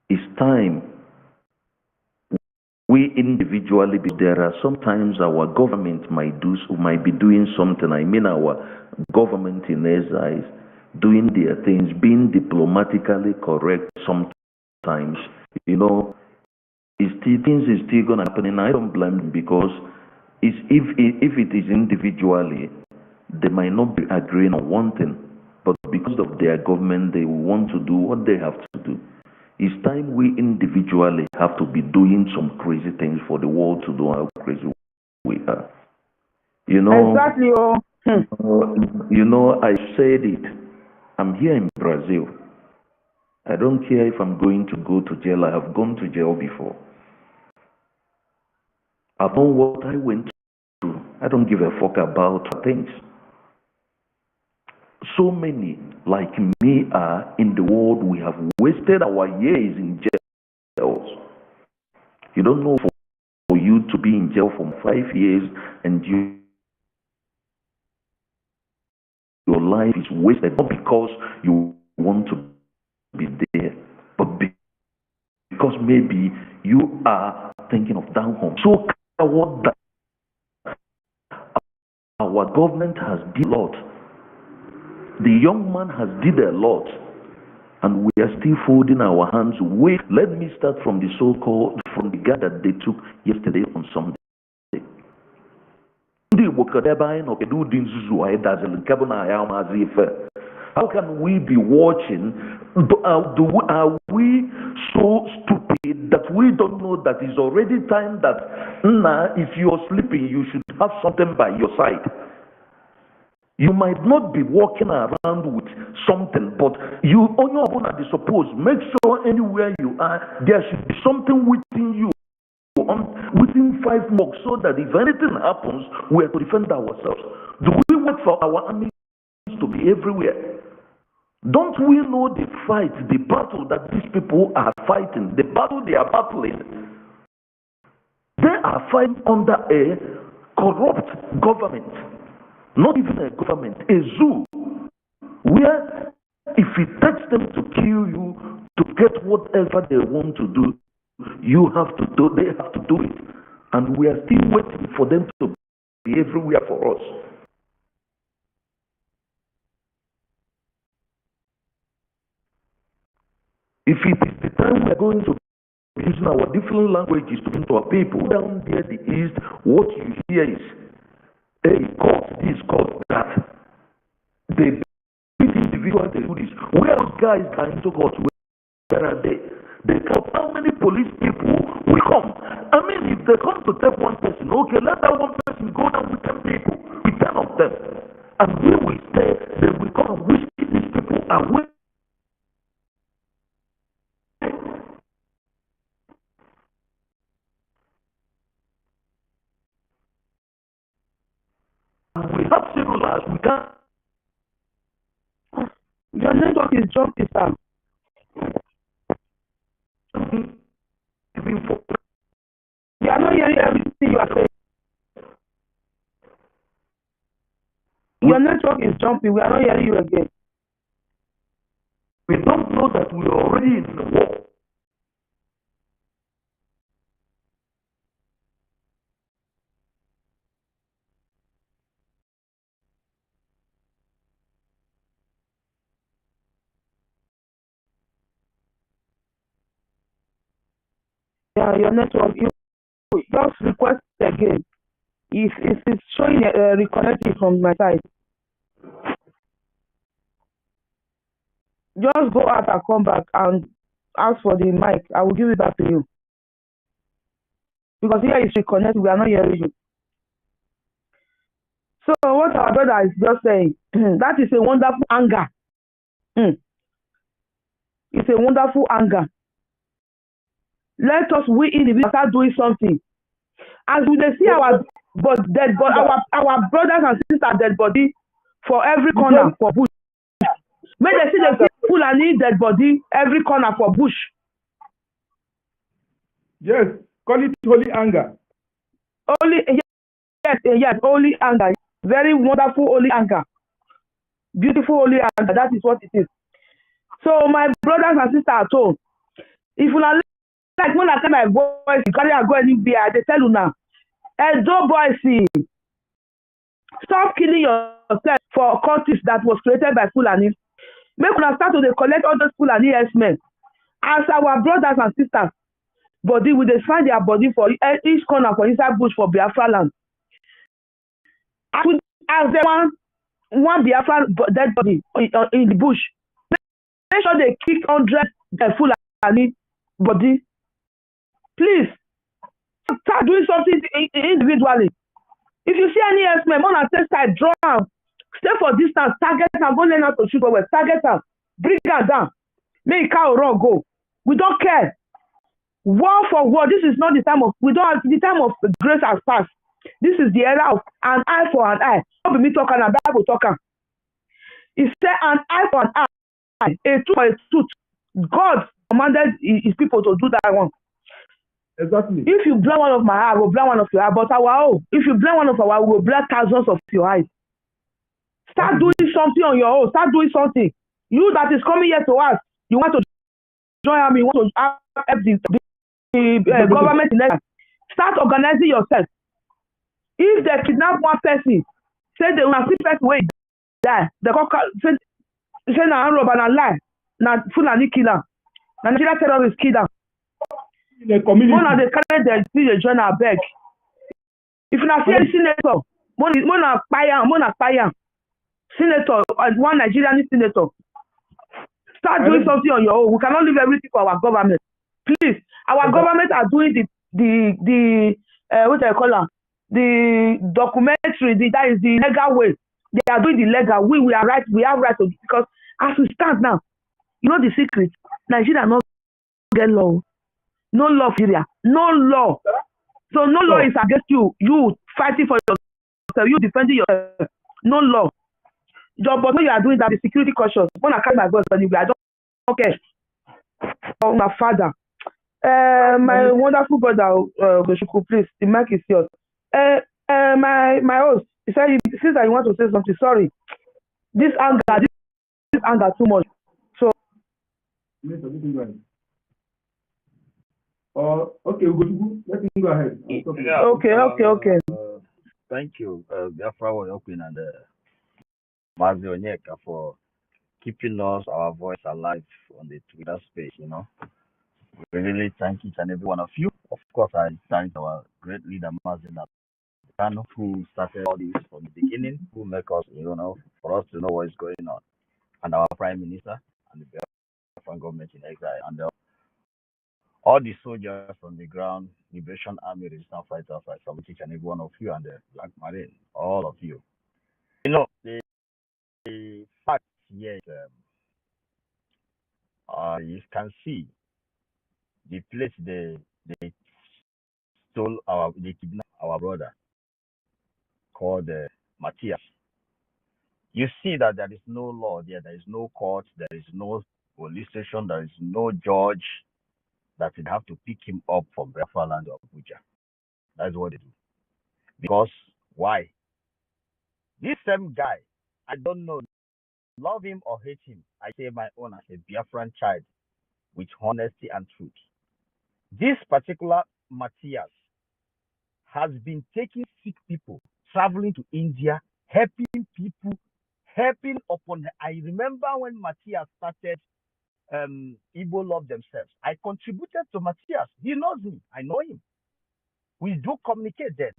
It's time we individually, there are sometimes our government might be doing something. I mean, our government in exile doing their things, being diplomatically correct sometimes, things is still gonna happen, and I don't blame them because if it is individually, they might not be agreeing on one thing, but because of their government, they will want to do what they have to do. It's time we individually have to be doing some crazy things for the world to know how crazy we are. Exactly. I said it. I'm here in Brazil. I don't care if I'm going to go to jail. I have gone to jail before. Upon what I went through, I don't give a fuck about things. So many like me are in the world. We have wasted our years in jails. You don't know for you to be in jail for 5 years and your life is wasted, not because you want to be there, but because maybe you are thinking of down home. So what that our government has did a lot. The young man has did a lot, and we are still folding our hands. Wait, let me start from the so-called, from the guy that they took yesterday on Sunday. How can we be watching? Are we so stupid that we don't know that it's already time that if you're sleeping, you should have something by your side? You might not be walking around with something, but you only want to suppose. Make sure anywhere you are, there should be something within you, within 5 months, so that if anything happens, we are to defend ourselves. Do we wait for our armies to be everywhere? Don't we know the fight, the battle that these people are fighting, the battle they are battling? They are fighting under a corrupt government. Not even a government, a zoo, where if it takes them to kill you to get whatever they want to do, they have to do it. And we are still waiting for them to be everywhere for us. If it is the time we are going to be using our different languages to talk to our people down there, the east, what you hear is, hey, cause this, cause that. They beat individuals, they do this. Where those guys are into court, where are they? They count how many police people will come. I mean, if they come to take one person, okay, let that one person go down with 10 people, with 10 of them. And we will stay, they will come and wish these people away. We have civilians, we can't. Your network is jumping, Sam. You are not hearing everything you are saying. Your network is jumping. We are not hearing you again. We don't know that we are already in the war. Yeah, your network. You just request again. It's showing reconnecting from my side. Just go out and come back and ask for the mic. I will give it back to you. Because here is reconnect, we are not hearing you. So what our brother is just saying, that is a wonderful anger. It's a wonderful anger. Let us, we individuals, start doing something. As we see our dead body, our brothers and sisters dead body for every corner for bush. May they see the Fulani dead body every corner for bush. Yes, call it holy anger. Yes, holy anger. Very wonderful holy anger. Beautiful holy anger. That is what it is. So my brothers and sisters at home, if you are like when I tell my boys, you carry and go anywhere, they tell you now, Edo boys, stop killing yourself for cultists that was created by Fulani. Make una start to collect all those Fulani S-men as our brothers and sisters. Body, we dey find their body for each corner for inside bush for Biafralands. As they one Biafra dead body in the bush, make sure they kick 100 Fulani body. Please start doing something individually. If you see any S-men, on a test side, draw am, stay for distance, target am, go learn how to shoot well, target am, bring am down, make cow run go. We don't care. War for war. This is not the time of, we don't have the time of grace has passed. This is the era of an eye for an eye. Not be me talking and Bible talking. It said an eye for an eye, a tooth for a tooth. God commanded his people to do that one. Exactly. If you blind one of my eye, I will blind one of your eye. But our own, if you blind one of our eye, we will blind thousands of your eyes. Start doing something on your own. Start doing something. You that is coming here to us, you want to join army, you want to help the government in Nigeria. Start organizing yourself. If they kidnap one person, say they will see person wey die, they go say na rob and na lie, na Fulani kill am, na Nigerian terrorists kill am. The community. Mona dey carry dem see dey join abeg. If na fear senator, mona kpai am. Senator, one Nigerian senator. Start doing something on your own. We cannot leave everything for our government. Please, our government are doing the what do I call am? The documentary. That is the legal way. They are doing the legal. We are right. We have right to, because as we stand now, you know the secret. Nigeria not get law. No law, Nigeria. No law. So no law is against you. You fighting for yourself. You defending yourself. No law. But what you are doing that the security cautious. When I carry my voice anyway, I don't care. Oh, my father. My wonderful brother, Goshuku, please, the mic is yours. My host, he said, since I want to say something, sorry. This anger too much. So. Okay, Goshuku, let me go ahead. Yeah, okay. Thank you, Biafra Open and Mazi Onyeka for keeping our voice alive on the Twitter space, you know. We really thank each and every one of you. Of course, I thank our great leader, Mazi Onyeka, who started all this from the beginning, who make us, for us to know what is going on. And our Prime Minister and the Biafran government in exile. And all the soldiers on the ground, Liberation Army, Resistance Fighters, I salute each and every one of you, and the Black Marine, all of you. You know, the fact here is, you can see the place they kidnapped our brother called Matthias. You see that there is no law there, there is no court, there is no police station, there is no judge that would have to pick him up from Biafralands or Abuja. That's what they do. Because why? This same guy, I don't know, love him or hate him, I say my own as a Biafran child with honesty and truth. This particular Matthias has been taking sick people, traveling to India, helping people, helping upon. I remember when Matthias started Igbo Love Themselves. I contributed to Matthias. He knows me. I know him. We do communicate then.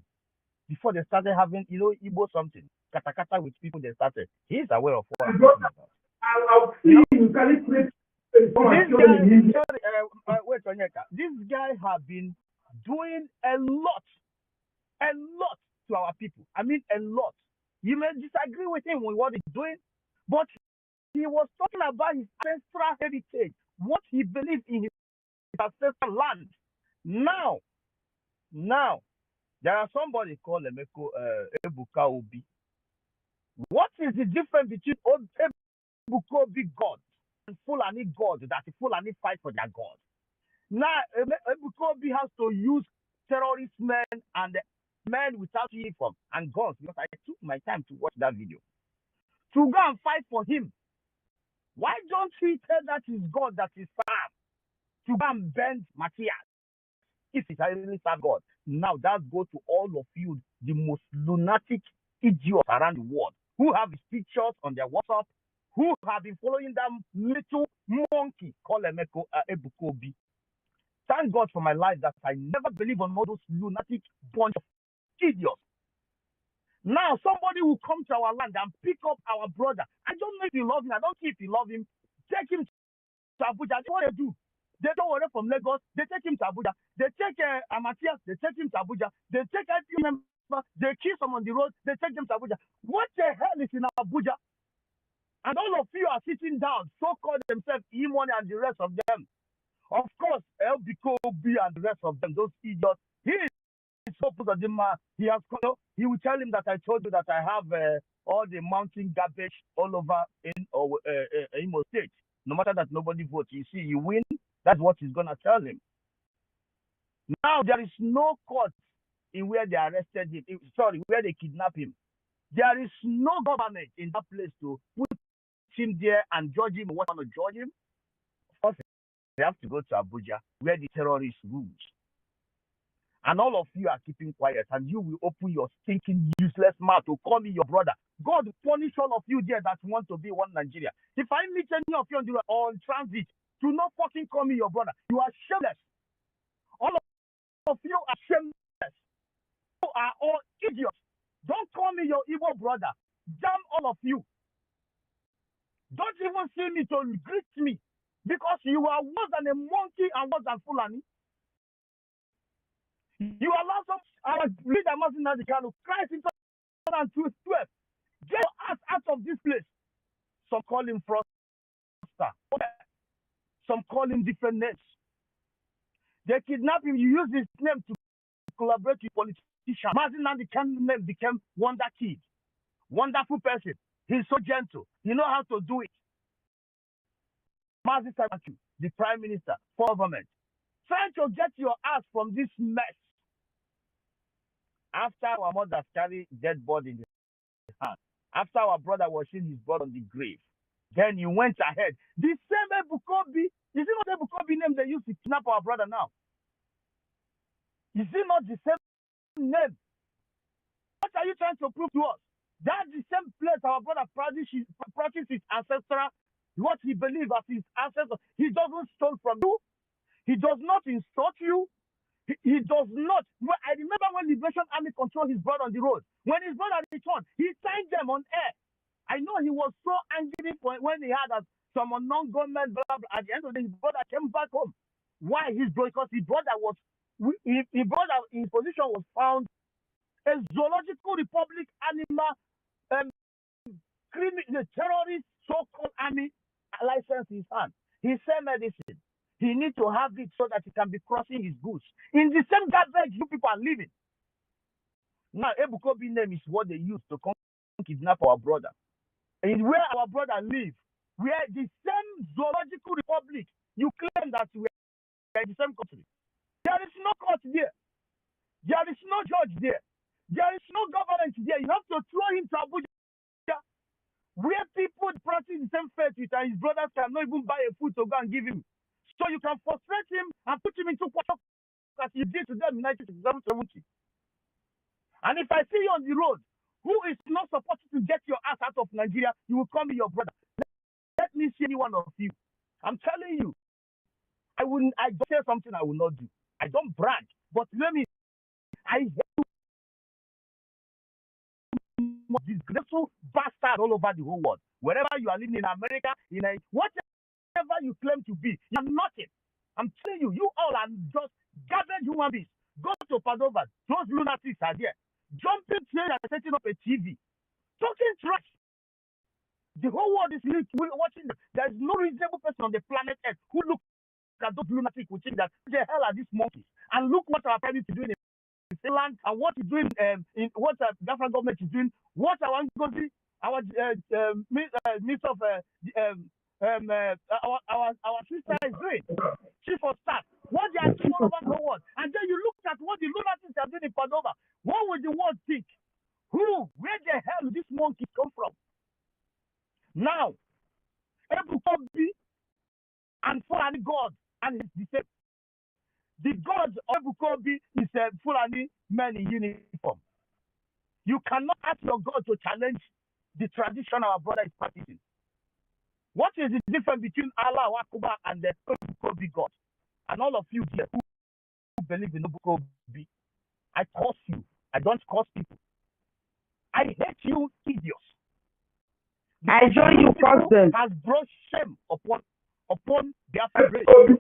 Before they started having, Igbo something, kata with people they started. He's aware of what I'm talking about. I'll see you can create. This guy, wait, Onyeka. This guy have been doing a lot to our people. I mean, a lot. You may disagree with him with what he's doing, but he was talking about his ancestral heritage, what he believed in his ancestral land. Now, there are somebody called Ebuka Obi. What is the difference between Ebuka Obi God and Fulani God that the Fulani fight for their God? Now, Ebuka Obi has to use terrorist men and men without uniform and guns, because I took my time to watch that video, to go and fight for him. Why don't he tell that his God that is farm to go and bend Matthias if he really serve God? Now that goes to all of you, the most lunatic idiots around the world, who have his pictures on their WhatsApp, who have been following that little monkey called Ebuka Obi. Thank God for my life that I never believe on all those lunatic bunch of idiots. Now somebody will come to our land and pick up our brother. I don't know if you love him. I don't care if you love him. Take him to Abuja. That's what they do. They don't worry from Lagos. They take him to Abuja. They take Matthias. They take him to Abuja. They take a few members. They kill some on the road. They take them to Abuja. What the hell is in Abuja? And all of you are sitting down, so-called themselves, Imoni and the rest of them. Of course, Ebuka Obi and the rest of them, those idiots. He is so put on him. He will tell him that I told you that I have all the mountain garbage all over in Imo State. No matter that nobody votes, you see, you win. That's what he's gonna tell him. Now there is no court in where they arrested him. Where they kidnapped him. There is no government in that place to put him there and judge him. What want to judge him? Of course, they have to go to Abuja, where the terrorist rules. And all of you are keeping quiet, and you will open your stinking, useless mouth to call me your brother. God punish all of you there that want to be one Nigeria. If I meet any of you on the road or on transit, do not fucking call me your brother. You are shameless. All of you are shameless. You are all idiots. Don't call me your evil brother. Damn all of you. Don't even see me to greet me, because you are worse than a monkey and worse than Fulani. You allow our leader Massacre to Christ in 2012. Get your ass out of this place. Some call him fraudster. Some call him different names. They kidnap him. You use his name to collaborate with politicians. Massacre name became Wonder Kid. Wonderful person. He's so gentle. He knows how to do it. Massacre, the Prime Minister, for government, trying to get your ass from this mess. After our mother carried dead body in his hand, after our brother was seeing his blood on the grave, then you went ahead. The same Ebuka Obi, is it not Ebuka Obi name they used to kidnap our brother now? Is it not the same name? What are you trying to prove to us? That's the same place our brother practices his ancestral, what he believes as his ancestors. He doesn't steal from you. He does not insult you. He does not. I remember when Liberation Army controlled his brother on the road. When his brother returned, he signed them on air. I know he was so angry when he had some unknown gunmen, blah, blah. At the end of the day, his brother came back home. Why? Because his brother his position was found a zoological republic animal, the terrorist so-called army license in his hand. He said medicine. He needs to have it so that he can be crossing his goods. In the same garbage you people are living. Now, Ebuka Obi name is what they use to kidnap our brother. And where our brother lives, where the same zoological republic, you claim that we are in the same country. There is no court there. There is no judge there. There is no government there. You have to throw him to Abuja, where people practice the same faith with, and his brothers cannot even buy a food to go and give him. So you can frustrate him and put him into quarter as you did to them in 1970. And if I see you on the road, who is not supposed to get your ass out of Nigeria, you will call me your brother. Let me see any one of you. I'm telling you, I don't say something I will not do. I don't brag, but I hate disgraceful bastard all over the whole world. Wherever you are living in America, whatever you claim to be, you are nothing. I'm telling you, you all are just gathered human beings. Go to Padova. Those lunatics are there. Jumping train and setting up a TV. Talking trash. The whole world is watching them. There is no reasonable person on the planet Earth who looks at those lunatics who think that the hell are these monkeys? And look what our prime minister is doing in Finland and what he's doing in what the Biafra government is doing. What our minister of our sister is doing, chief of staff. What they are doing all over the whole world. And then you look at what the lunatics are doing in Padova. What would the world think? Where the hell did this monkey come from? Now, Ebukobi and Fulani God and his disciples. The God of Ebukobi is a Fulani man in uniform. You cannot ask your God to challenge the tradition our brother is practicing. What is the difference between Allah Wakuba and the Ebukobi God? And all of you here who believe in Ebukobi, I curse you. I don't curse people. I hate you, idiots. I join you, curse them. Has brought shame upon Biafra race. You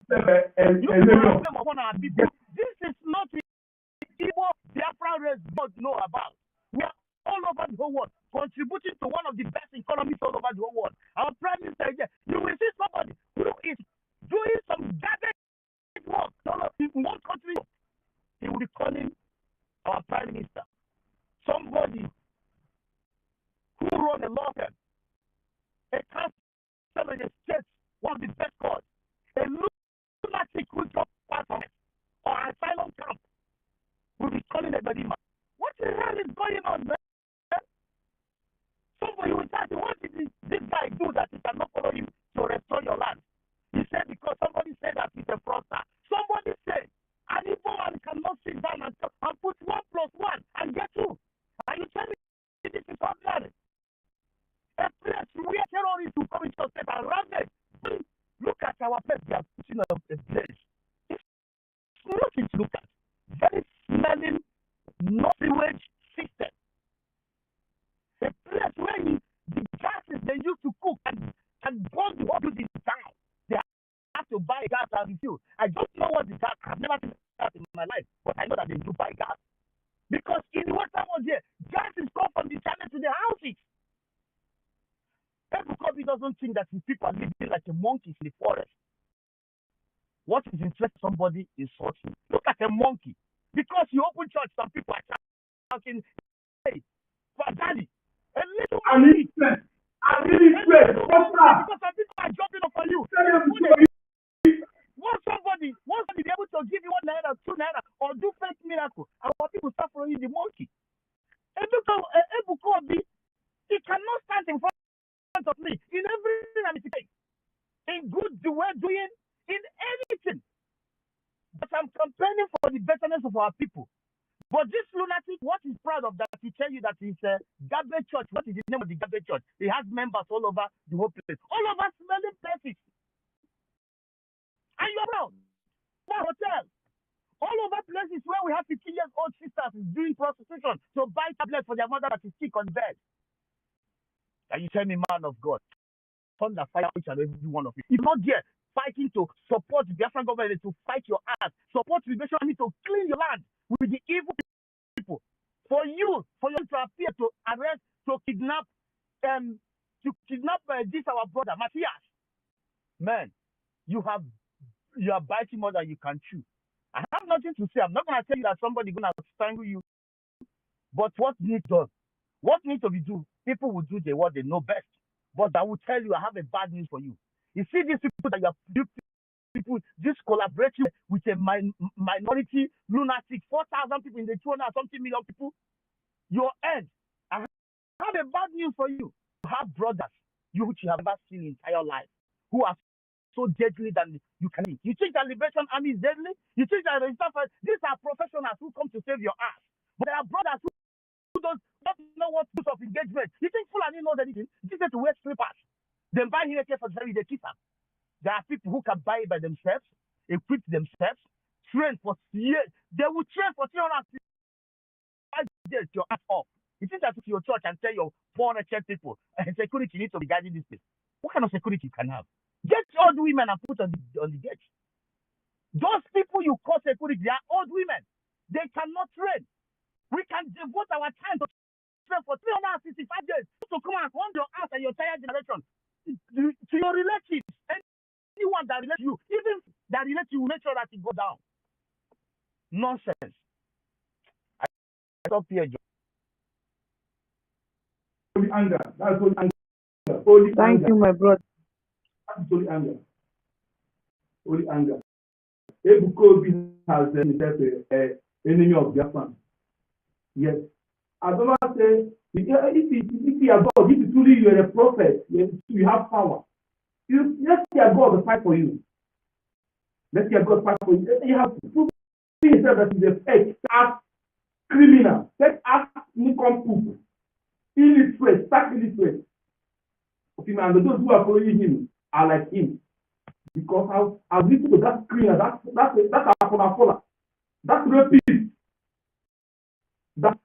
shame upon our people. This is not the evil Biafra race God know about. We are all over the whole world, contributing to one of the best economies all over the whole world. Our prime minister, you will see somebody who is doing some garbage work in one country. He will be calling our prime minister somebody who wrote a law firm, a council in the state, one of the best courts, a lunatic who dropped part of it, or an asylum camp, will be calling a body man. What the hell is going on, man? Somebody will ask you, what did this guy do that he cannot follow you to restore your land? He said because somebody said that he's a fraudster. Somebody said an evil man cannot sit down and put 1 + 1 and get 2. And you tell me this is ordinary. A place where terrorists will come into the state and ravage. Look at our place. They are putting up a place. It's nothing to look at. Very smelling, no sewage system. A place where the gases they used to cook and burn the whole building down. They have to buy gas and refuel. I don't know what the gas. I've never seen that in my life, but I know that they do buy gas. Because in the Western world here, gas is come from the channel to the houses. Everybody doesn't think that his people are living like a monkey in the forest. What is interesting somebody is sorting. Look at a monkey. Because you open church, some people are shouting, hey, Daddy, a little monkey. Because some people are jumping up on you. Once somebody be able to give you 1 naira, 2 naira, or do fake miracle, our people start following the monkey. Ebukobi, he cannot stand in front of me in everything I'm saying. In good we're doing, in anything. But I'm campaigning for the betterness of our people. But this lunatic, what is proud of that? He tell you that it's a garbage church. What is the name of the garbage church? He has members all over the whole place. All over smelling places. And you're proud. One hotel. All over places where we have 15-year-old sisters doing prostitution to buy tablets for their mother that is sick on bed. And you tell me, man of God, thunder fire each and every one of you. If not there, fighting to support the Biafran government to fight your ass, support the Liberation Army to clean your land with the evil people. For you to appear to arrest, to kidnap this our brother Matthias. Man, you are biting more than you can chew. I have nothing to say. I'm not gonna tell you that somebody's gonna strangle you. But what needs done? What needs to be done? People will do what they know best. But I will tell you, I have a bad news for you. You see these people that you are people, this collaborating with a minority lunatic, 4,000 people in the 200-something million people, your end. I have a bad news for you. You have brothers, which you have never seen in entire life, who are so deadly than you can eat. You think that Liberation Army is deadly? You think that these are professionals who come to save your ass. But there are brothers who don't know what to do of engagement. You think Fulani knows anything? You think to wear slippers. Then buy here for the kiss. There are people who can buy it by themselves, equip themselves, train for years. They will train for 365 days your ass off. You think that to your church and tell your 400 church people security needs to be guarding this place. What kind of security you can have? Get old women and put on the gate. Those people you call security, they are old women. They cannot train. We can devote our time to train for 365 days to come and hold your ass and your entire generation to your relatives. Anyone that relates to you, even that relates to you, make sure that it go down. Nonsense. I stop here, John. Holy anger. That's holy anger. Holy Thank anger. you, my brother. That's holy anger. Holy anger. Ebukobi has himself an enemy of Biafra. Yes. As I say, if you are God, if truly you are a prophet, you have power. Let your God fight for you. Let your God fight for you. You have to prove yourself that is a fake act criminal, fake act nincompoop, illiterate, stark illiterate. Okay, and those who are following him are like him. Because I've listened to that criminal, that's our follower, that's rapist, that's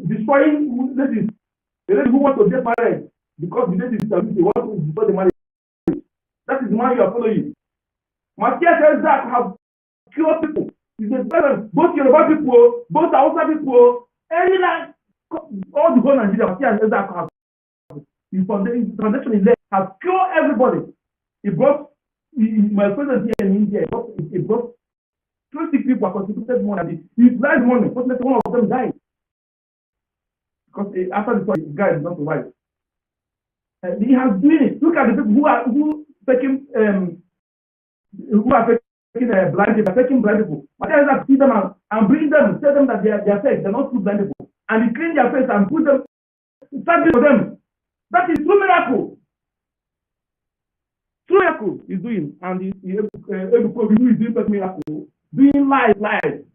destroying ladies, the lady who wants to get married because the lady is they want to destroy the marriage. That is the man you are following. Matthias says that have cured people. He's a parent, both Yoruba people, both Hausa people, any land, all the whole Nigeria. Matthias says that have his foundation is there, have cured everybody. He brought my presence here in India. He brought 20 people are contributed more than this. He died money. Fortunately, one of them died because after the guy is not survived. He has doing it. Look at the people who are taking blind people, taking blind people. But there is that see them and bring them, tell them that they are fake. They're not true blind people, and he clean their face and put them, start for them. That is true miracle. True miracle is doing, and he is doing that miracle, doing lies.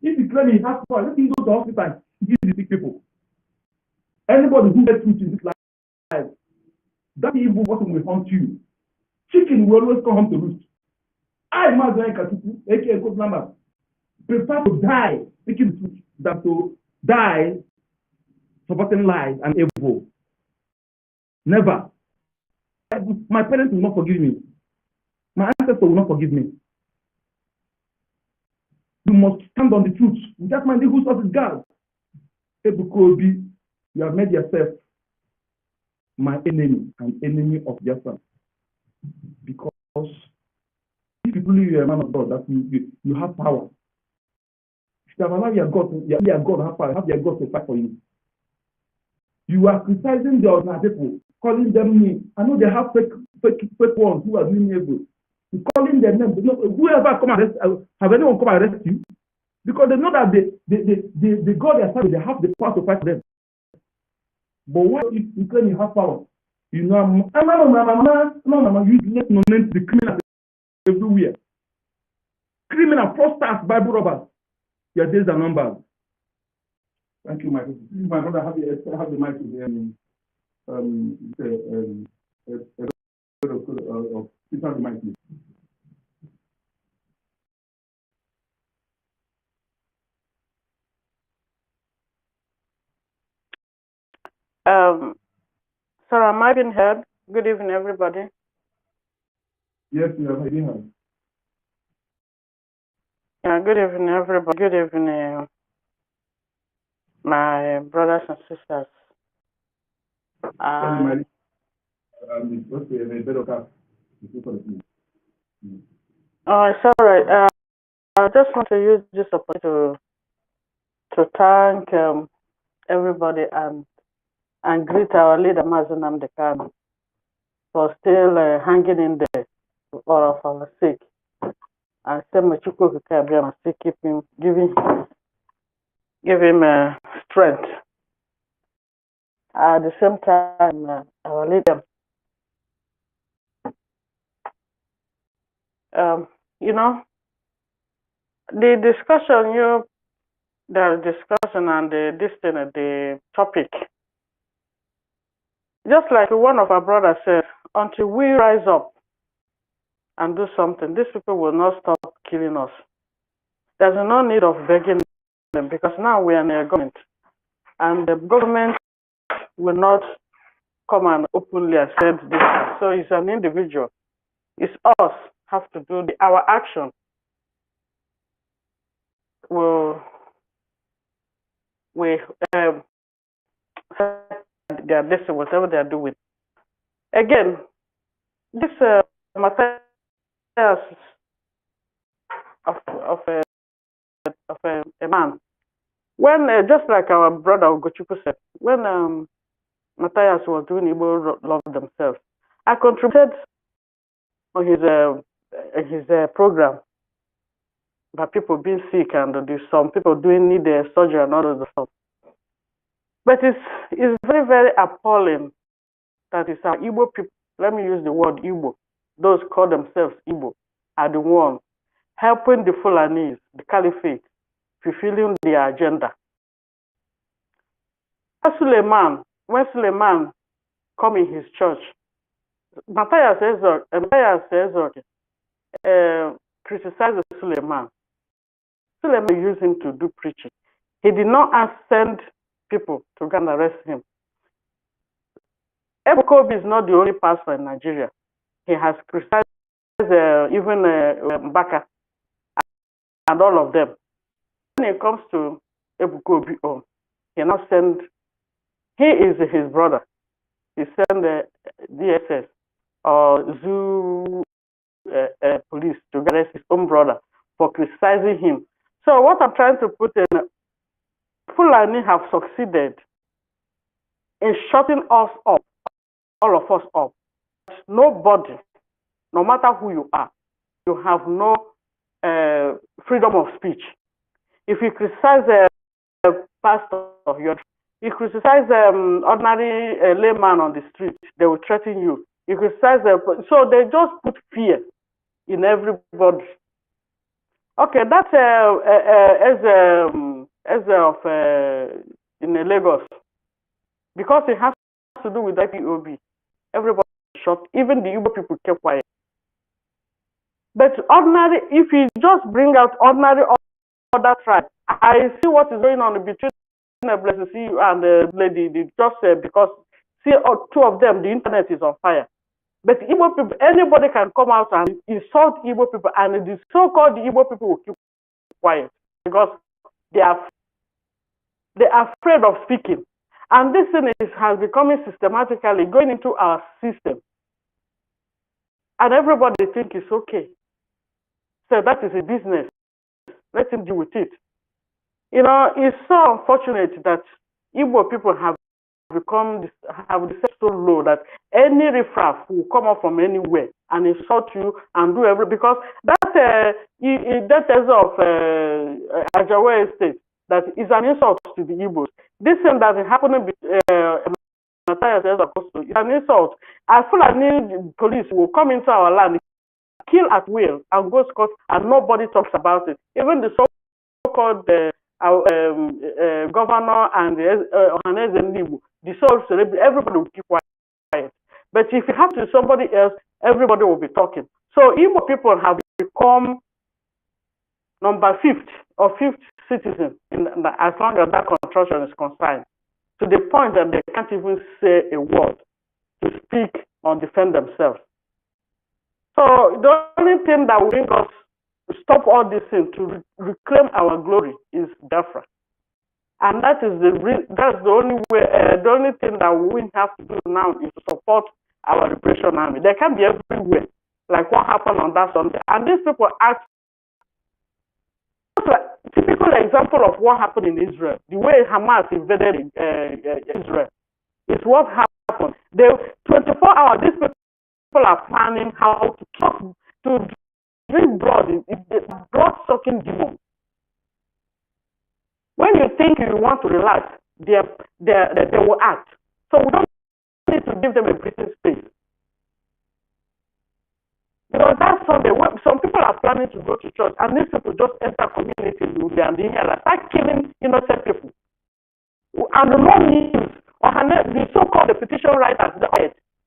If he claims he has power, let him go to the hospital and give the sick people. Anybody who gets truth in this life, that evil person will haunt you. Chicken will always come home to roost. I, Mazan Katuku, aka Good Number, prefer to die speaking the truth than to die supporting lies and evil. Never. My parents will not forgive me. My ancestors will not forgive me. You must stand on the truth. Without minding whose source is God. Ebukobi, you have made yourself my enemy, an enemy of Biafra. Because if you believe you're a man of God, that you have power. If you have allowed your God to have power, have your God to fight for you. You are criticizing the ordinary people, calling them me. I know they have fake ones who are doing evil. You're calling them names. Whoever come arrest, have anyone come arrest you? Because they know that the God they are serving, they have the power to fight for them. But what if you claim you have power? You know, you let no name the criminal everywhere. Criminal, fraudsters, Bible robbers. Your days are numbered. Thank you, my brother. My brother, have the mic to the the mic, please. Sorry, am I being heard? Good evening, everybody. Yes, you are being heard. Yeah, good evening, everybody. Good evening, my brothers and sisters. Oh, it's all right. I just want to use this opportunity to thank everybody and greet our leader, Mazi Nnamdi Kanu, for still hanging in there for all of our sake. And say Machukwu Kikabia must still keep him, give him strength. At the same time, our leader, you know, the discussion, the discussion and the topic, just like one of our brothers said, until we rise up and do something, these people will not stop killing us. There's no need of begging them because now we are in a government. and the government will not come and openly accept this. So it's an individual. It's us have to do our action will their destiny, whatever they are doing. Again, this Matthias of a man, when just like our brother Ugochukwu said, when Matthias was doing Igbo Love Themselves, I contributed on his program by people being sick and some people need surgery and all of the stuff. But it's very, very appalling that it's our Igbo people, let me use the word Igbo, those call themselves Igbo, are the ones helping the Fulanis, the Caliphate, fulfilling their agenda. When Suleiman come in his church, Matthias criticized Suleiman. Suleiman used him to do preaching. He did not send people to go and arrest him. Ebukobi is not the only pastor in Nigeria. He has criticized even Mbaka and all of them. When it comes to Ebukobi, he is his brother. He sent the DSS or zoo police to arrest his own brother for criticizing him. So what I'm trying to put in, Fulani have succeeded in shutting us up, all of us up. Nobody, no matter who you are, you have no freedom of speech. If you criticize a pastor, you criticize ordinary layman on the street, they will threaten you. You criticize so they just put fear in everybody. Okay, that's in Lagos, because it has to do with IPOB. Everybody shot, even the Igbo people kept quiet. But ordinary, if you just bring out ordinary other tribes, I see what is going on between Blessed you and the lady. Just because see two of them, the internet is on fire. But Igbo people, anybody can come out and insult Igbo people, and the so-called Igbo people will keep quiet because they are afraid of speaking. And this thing has becoming systematically going into our system. And everybody thinks it's okay. So that is a business. Let him deal with it. You know, it's so unfortunate that Igbo people have the set so low that any riffraff will come up from anywhere and insult you and do everything, because that is of Ajawa Estate, that is an insult to the Igbos. This thing that is happening Matthias is an insult. As Fulani police will come into our land, kill at will, and go scot, and nobody talks about it. Even the so-called governor and the soul celebrity, everybody will keep quiet. But if it happens to somebody else, everybody will be talking. So Igbo people have become number 5th or 5th citizen as long as that construction is concerned, to the point that they can't even say a word to speak or defend themselves. So the only thing that will bring us to stop all this thing, to reclaim our glory, is Biafra. And that is that's the only way, the only thing that we have to do now is to support our Liberation Army. They can be everywhere, like what happened on that Sunday. And these people act like typical example of what happened in Israel. The way Hamas invaded Israel is what happened. They 24 hours. These people are planning how to drink blood, blood-sucking demons. When you think you want to relax, they will act. So we don't need to give them a breathing space. Because that's Sunday, some people are planning to go to church, and these people just enter communities and they start killing innocent people. And no news, or the so-called petition writers,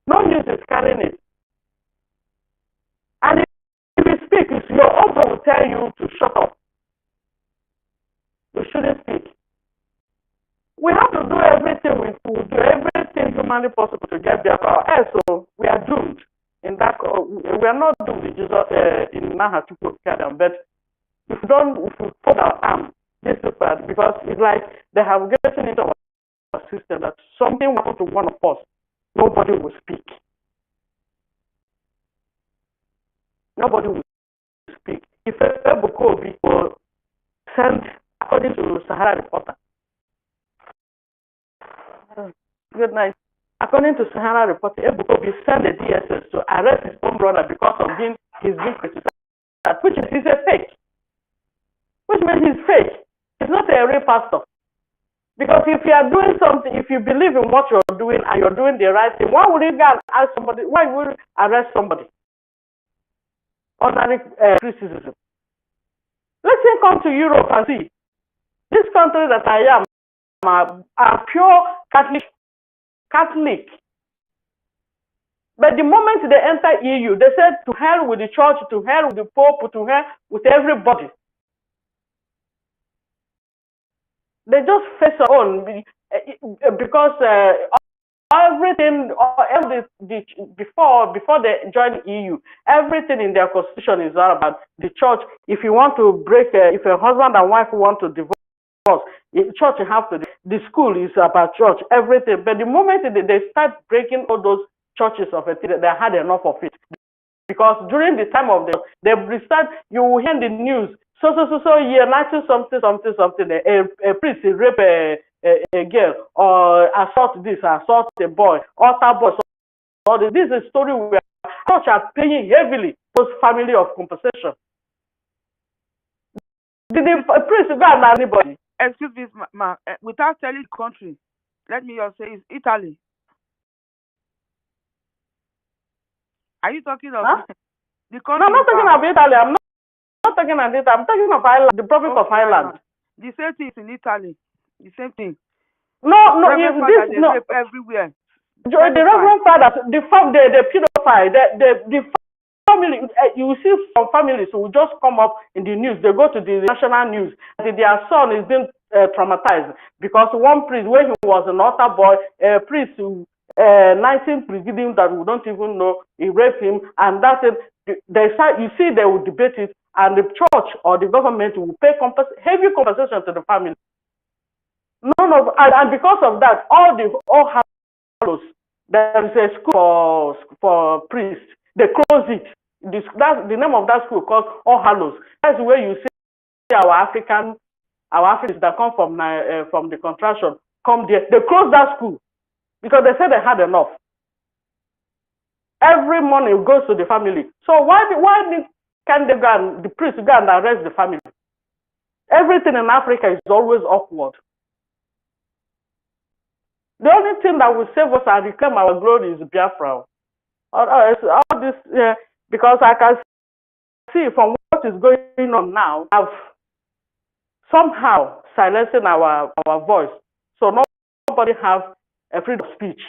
no news is carrying it. And if you speak, your uncle will tell you to shut up. You shouldn't speak. we have to do everything we do everything humanly possible to get Biafra. So we are doomed. In that, we are not doomed in Jesus in Mahatuku Kadam, but if we put our arm, this is bad because it's like they have gotten into our system that something will happen to one of us, nobody will speak. Nobody will speak. If Bukobi will send, according to Sahara Reporter, good night. According to Sahara Reporter, Bukobi sent the DSS to arrest his own brother because of he's being criticized, which is a fake. Which means he's fake. He's not a real pastor. Because if you are doing something, if you believe in what you're doing and you're doing the right thing, why would you go and ask somebody? Why would you arrest somebody? Ordinary criticism. Let's say come to Europe and see. This country that I am are pure Catholic. But the moment they enter EU, they said to hell with the church, to hell with the Pope, to hell with everybody. They just face on because everything, before they join EU, everything in their constitution is all about the church. If you want to break, if a husband and wife want to divorce, the church have to. The school is about church, everything. But the moment they start breaking all those churches of it, they had enough of it. Because during the time of they start, you will hear the news. So year 19 something, a priest rape a girl, or assault this, assault a boy, altar boy. So this is a story where church are paying heavily those family of compensation. Did the priest go and anybody? Excuse me, without telling the country, let me just say it's Italy. Are you talking of the country? No, I'm not talking about Italy. I'm not talking about it. I'm talking of Ireland, the province of Ireland. The same thing is in Italy. The same thing. No, rape everywhere. The Reverend Father, the pedophile, the family. You see some families who just come up in the news. They go to the national news. Their son is being traumatized because one priest, when he was an altar boy, a priest who 19 presidium that we don't even know, he raped him, and that's it. You see, they will debate it, and the church or the government will pay heavy compensation to the family. And because of that, all Hallows, there is a school for priests. They close it. The name of that school called All Hallows. That's where you see our Africans that come from the contraction come there. They close that school because they said they had enough. Every money goes to the family. So why can they go and the priest go and arrest the family? Everything in Africa is always awkward. The only thing that will save us and reclaim our glory is Biafra. All this, because I can see from what is going on now, I've somehow silencing our voice. So nobody have a freedom of speech.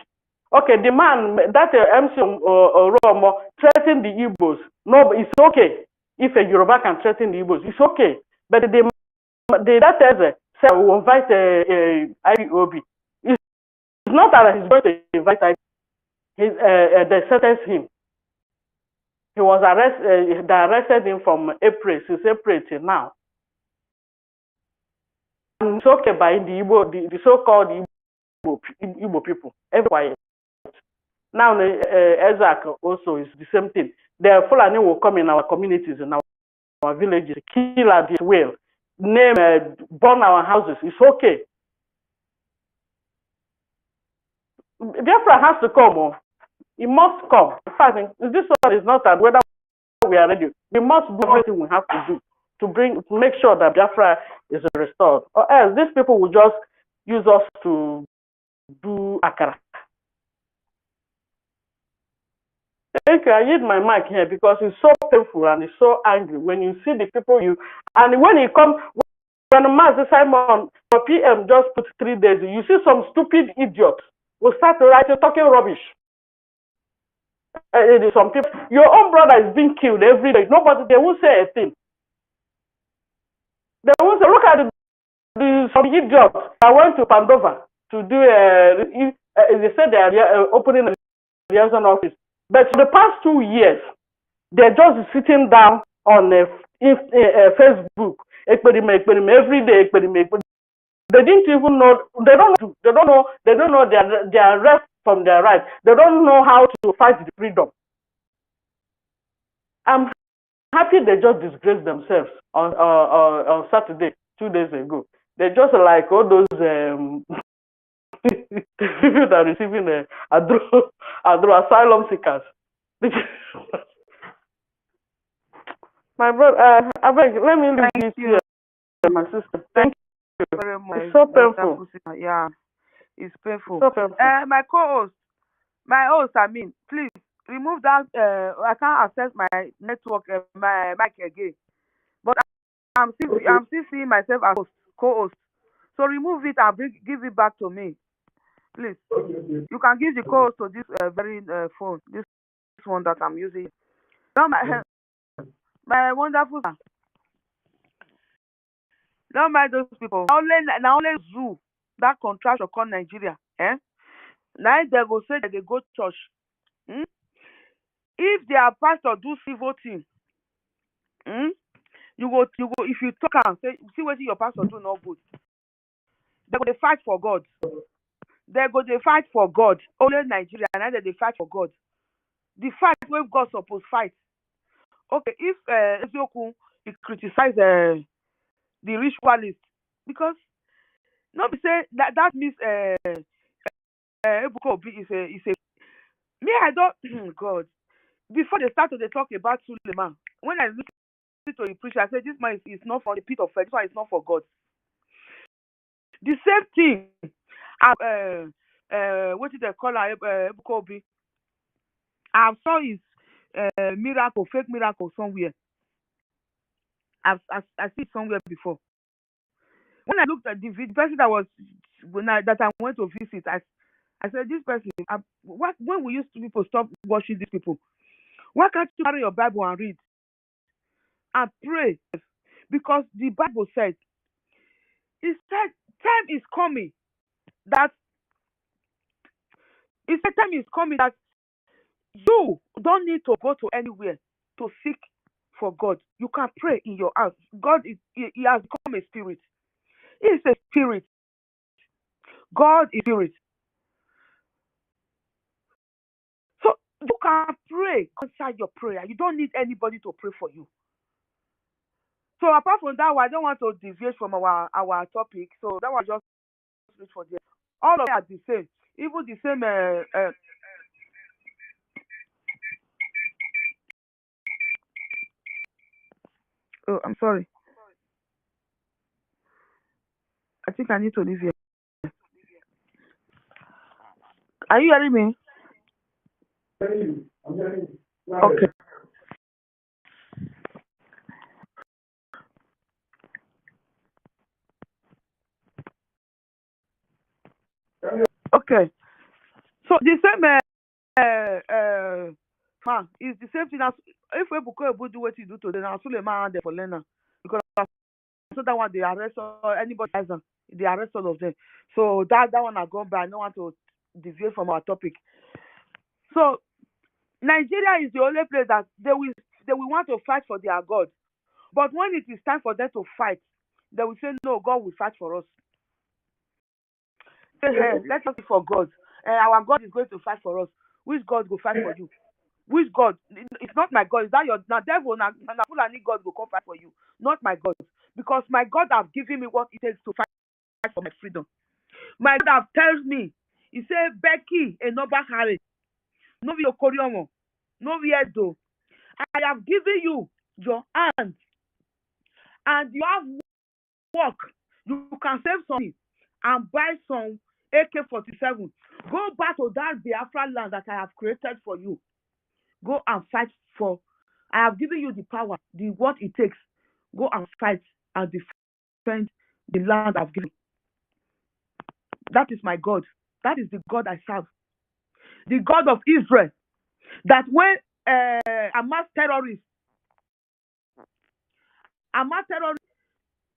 Okay, the man, that MC Oromo threatened the Igbos. No, it's okay. If a Yoruba can threaten the Igbos, it's okay. But that said, we will invite IPOB. It's not that he's going to invite they sentenced him. He was arrested. They arrested him from April, since April till now. And it's okay by the so-called Igbo people. Everywhere. Now Isaac also is the same thing. The Fulani will come in our communities, in our villages, kill at this will, name, burn our houses. It's okay. Biafra has to come. It must come. In fact, this one is not that whether we are ready. We must do everything we have to do to make sure that Biafra is restored. Or else these people will just use us to do akara. Thank you. I hit my mic here because it's so painful and it's so angry when you see the people and when it comes, when Master Simon or PM just put 3 days, you see some stupid idiots will start writing, talking rubbish. Some people, your own brother is being killed every day. Nobody, they won't say a thing. They won't say, look at some idiots that went to Pandova to do they said they are opening a liaison office. But for the past 2 years, they're just sitting down on Facebook, experiment every day, experiment. They didn't even know. They don't know their left from their right. They don't know how to fight the freedom. I'm happy they just disgraced themselves on Saturday, 2 days ago. They just like all those people that are receiving asylum seekers. My brother, I beg, let me leave this here, my sister. Thank you very much. It's so painful. Yeah, it's painful. So painful. My co-host, I mean, please remove that. I can't access my network, my mic again. But I'm still seeing myself as co-host. So remove it and give it back to me, please. You can give the co-host to this very phone, this one that I'm using. Now my wonderful. Don't mind those people. Now only zoo that contract come Nigeria. Now they go say that they go church. If their pastor do civil thing, you go if you talk and say see what your pastor do not good. They go they fight for God. They go they fight for God. Only Nigeria and they fight for God. The fight where God supposed fight. Okay, if Ezioku he criticize the ritualist because not be say that means Ebuka Obi is a me I don't God before they start to talk about Suleiman when I listen to the preacher I said this man is not for the pit of hell, this one is not for God. The same thing what did they call Ebuka Obi? I saw his miracle, fake miracle somewhere. I see it somewhere before. When I looked at the person that I went to visit, I said, this person, when we used to people stop watching these people? Why can't you carry your Bible and read and pray? Because the Bible said, it said time is coming that you don't need to go to anywhere to seek for God. You can pray in your house. God he has become a spirit. He is a spirit. God is spirit. So you can pray inside your prayer. You don't need anybody to pray for you. So apart from that, I don't want to deviate from our topic. So that was just for them. All of them are the same. Even the same. Oh, I'm sorry. I think I need to leave here. Are you hearing me? I'm hearing you. Okay. Okay. So the same is the same thing as if Ebuka Ebu do what you do today now Suleiman there for learner because so that one they arrest anybody else they arrest all of them. So that one I gone by. I don't want to deviate from our topic. So Nigeria is the only place that they will want to fight for their God. But when it is time for them to fight, they will say, no, God will fight for us. Say, hey, let's fight for God. Our God is going to fight for us. Which God will fight for you? Which God? It's not my God. Is that your devil? Now Fulani God will come fight for you. Not my God. Because my God have given me what it takes to fight for my freedom. My God have tells me, he said, Becky, Enoba Harry, no be Okoriomo, no be Edo. I have given you your hand and you have work. You can save something and buy some AK-47. Go back to that Biafra land that I have created for you. Go and fight for. I have given you the power, what it takes. Go and fight and defend the land I've given. That is my God. That is the God I serve. The God of Israel. That when Hamas terrorists,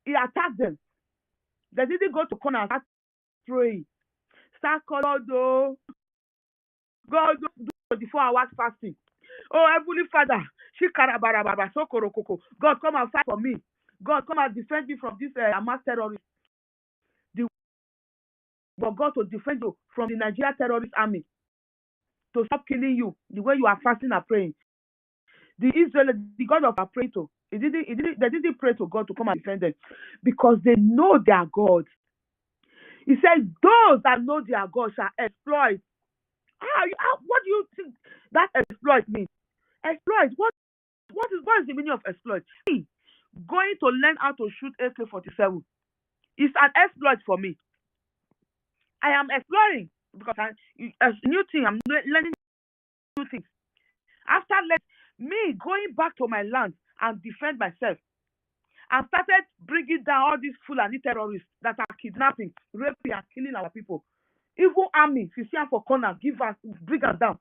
he attacked them. They didn't go to corner and start praying. Start calling, though. God do 24 hours fasting. Oh, Heavenly Father, God, come and fight for me. God, come and defend me from this Hamas terrorist. But God to defend you from the Nigeria terrorist army to stop killing you the way you are fasting and praying. The Israel, the God of our prayer to, they didn't pray to God to come and defend them because they know their God. He said, those that know their God shall exploit. What do you think that exploit means? Exploit, what is the meaning of exploit? Going to learn how to shoot AK-47 is an exploit for me. I am exploring because a new thing, I'm learning new things. After me going back to my land and defend myself, and started bringing down all these Fulani terrorists that are kidnapping, raping, and killing our people. Even army, if you see them for corner, bring us down.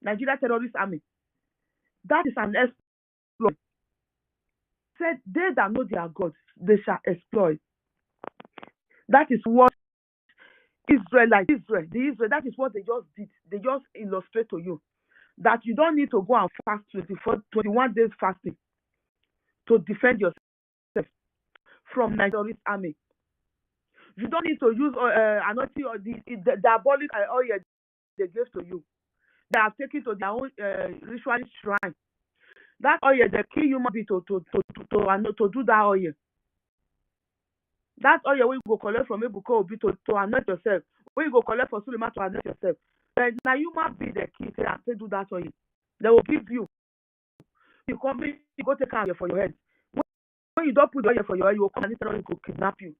Nigeria terrorist army. That is an exploit. Said they that know their God, they shall exploit. That is what Israel, that is what they just did. They just illustrate to you that you don't need to go and fast 21 days fasting to defend yourself from Nigerian army. You don't need to use anointing or the diabolic oil they gave to you. They have taken to their own ritualist shrine. That oil, they kill human being to do that oil. That oil when you go collect from Ebuka Obi to anoint yourself. When you go collect for Suleiman to anoint yourself. But now human being the key and do that oil. They will give you. You come in, you go take oil for your head. When you don't put the oil for your head, you will come and literally go kidnap you.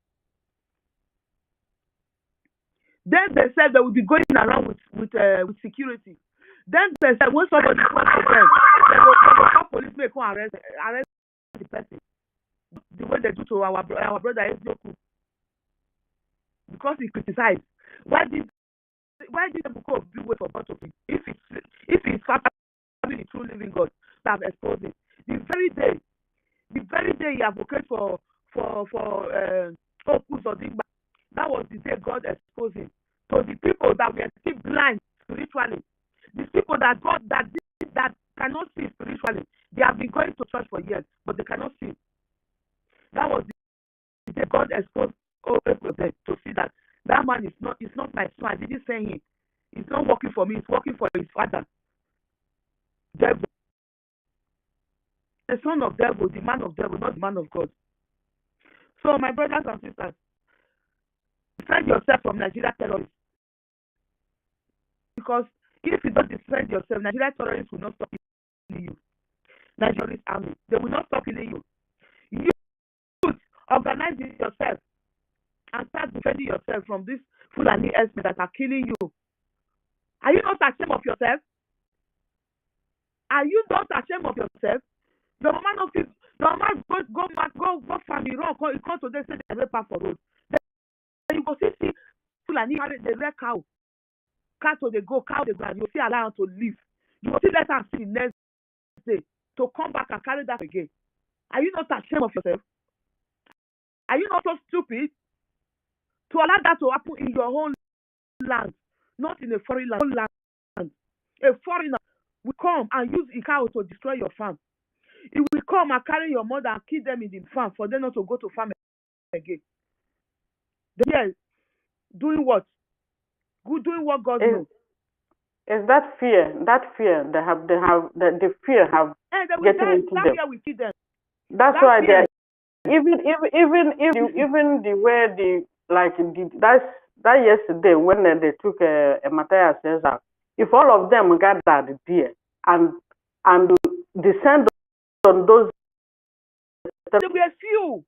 Then they said they will be going around with security. Then they said when somebody comes to them, they will call police may come arrest the person. The way they do to our brother Ezioku. Because he criticized. Why did Ebuka be wait for God to be? If it's having the true living God that have exposed it. The very day he advocated for Opus or Dimba, that was the day God exposed him. So the people that were still blind spiritually, the people that God that cannot see spiritually, they have been going to church for years, but they cannot see. That was the day God exposed all of them to see that man is not my son. I didn't say him. He's not working for me, he's working for his father. Devil. The son of devil, the man of devil, not the man of God. So my brothers and sisters, defend yourself from Nigeria terrorists. Because if you don't defend yourself, Nigeria terrorists will not stop killing you. Nigerian army, they will not stop killing you. You organize yourself and start defending yourself from these Fulani herdsmen that are killing you. Are you not ashamed of yourself? Are you not ashamed of yourself? Your mama no fit. Your mama go family run. You come today say they rape her for road. Then you go see Fulani they rear cow. Cow they go, and you see allow to leave. You will see let her see next day to come back and carry that again. Are you not ashamed of yourself? Are you not so stupid to allow that to happen in your own land, not in a foreign land? A foreigner will come and use a cow to destroy your farm. It will come and carry your mother and kill them in the farm for them not to go to farm again. They're doing what? Doing what God knows. Is that fear? That fear the fear have getting into them. Fear will kill them. That's that why they even the way that yesterday when they took Matthias says out. If all of them gathered there and descend on those, there were few.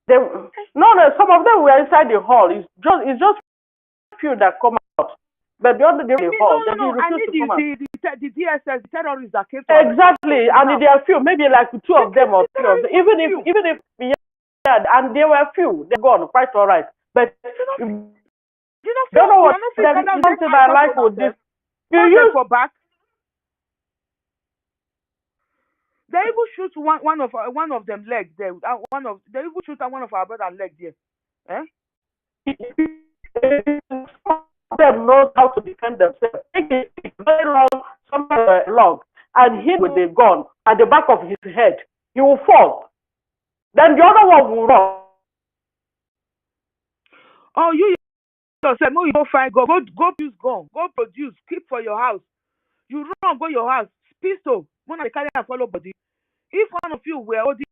Some of them were inside the hall. It's just few that come out. But the other the hall. No. I need the DSS, the terrorists that came. Exactly, and there are few, maybe like two of them or three of them. Even if and there were few, they're gone, quite all right. But you don't know what something I like with this. You use for back. They even shoot one of them leg there. They even shoot one of our brother's leg there. Eh? them knows how to defend themselves. Take a very long, somewhere long, and hit with a gun at the back of his head. He will fall. Then the other one will run. Oh, you yourself, no, you go find go use gun, go produce, keep for your house. You run, go your house, pistol, when they carry and follow body. If one of you were holding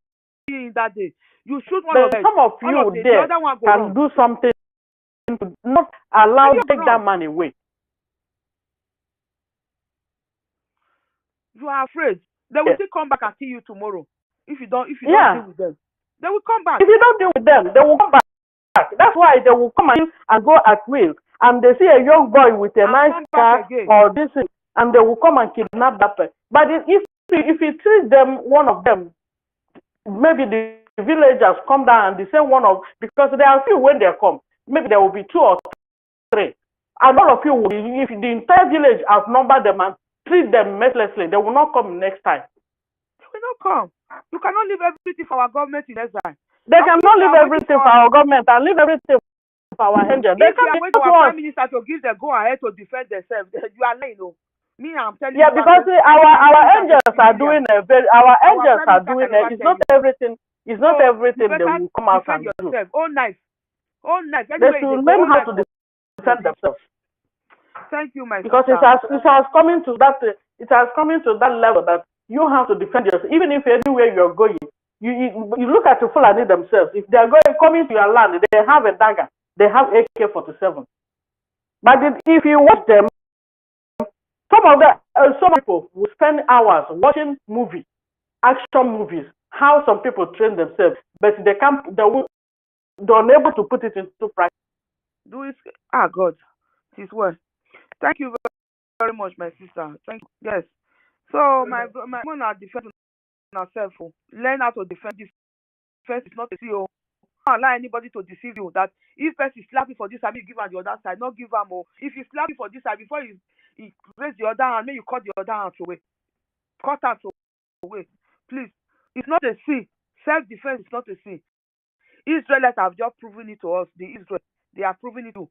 in that day, you shoot one of them. Some of you there the other one go can run. do something to not allow to take that man away. You are afraid. They will still come back and kill you tomorrow. If you don't deal with them. They will come back. If you don't deal with them, they will come back. That's why they will come and go at will. And they see a young boy with a nice car or this, and they will come and kidnap that person. But if you treat them, one of them, maybe the villagers come down and they say one of, because there are few when they come, maybe there will be 2 or 3. And all of you will, if the entire village outnumber them and treat them mercilessly, they will not come next time. They will not come. You cannot leave everything for our government in exile. They cannot leave everything for our government and leave everything for our angels. They can wait for our prime minister to give them go ahead to defend themselves. You are lying, no. Me, I'm telling you. Yeah, because our angels are doing it's not everything. It's not everything they will come out and do. Own knife. They should learn how to defend themselves. Thank you, my because sister. it has coming to that level that you have to defend yourself. Even if anywhere you're going, you look at the Fulani themselves. If they are coming to your land, they have a dagger. They have AK-47. But if you watch them, some people will spend hours watching action movies, how some people train themselves, but they're unable to put it into practice. Do it. God. It is well. Thank you very much, my sister. Thank you. Yes. So my mother defend herself. Learn how to defend this. First is not to see you. Don't allow anybody to deceive you. That if first is slapping for this side, you give on the other side. Not give her more. If you slap for this side before he raise the other hand, maybe you cut the other hand away. Cut out away. Please. It's not a sin. Self-defense is not a sin. Israelites have just proven it to us. They are proving it too.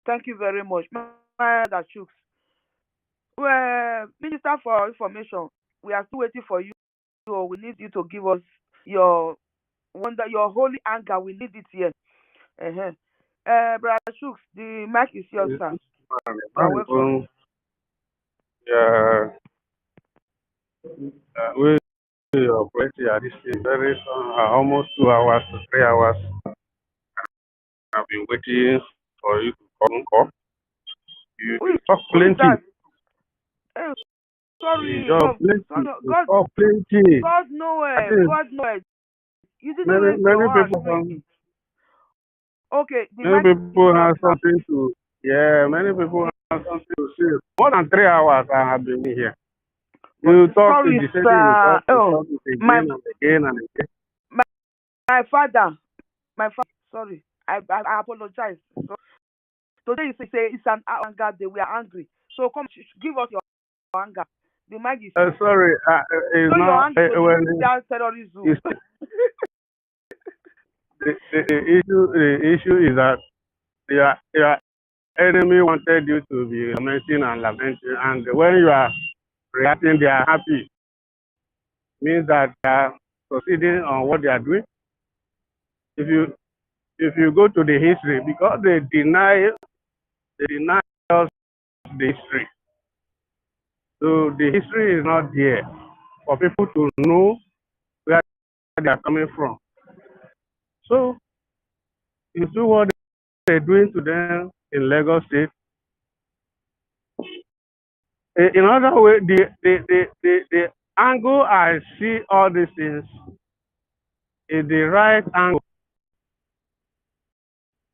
Thank you very much. That shooks. Well, Minister for Information, we are still waiting for you. So we need you to give us your holy anger. We need it here. Brother Shooks, the mic is yours, sir. Welcome. Yeah. We operate at this very almost 2 hours to 3 hours. I've been waiting for you to come. You talk plenty. Sorry, God, plenty. God knows. You didn't raise your hand. Okay. Many people have something to. Yeah, many people have something to say. More than 3 hours I have been here. You talk to the same thing, again and again. My father. Sorry, I apologize. So today it's an anger day. We are angry. So come, give us your anger. The mic is. Sorry, it's not. Terrorism. The issue is that your enemy wanted you to be lamenting, and when you are reacting, they are happy. Means that they are proceeding on what they are doing. If you go to the history, because they deny us the history. So the history is not there for people to know where they are coming from. So you see what they're doing to them in Lagos State. In other way, the angle I see all these things is the right angle.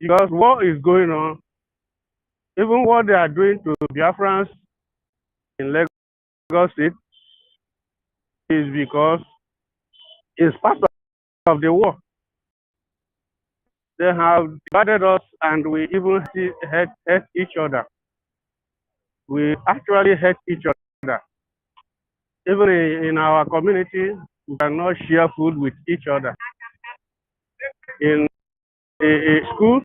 Because what is going on, even what they are doing to Biafrans in Lagos State, is because it's part of the war. They have divided us, and we even hate each other. We actually hate each other. Even in our community, we cannot share food with each other. In a school,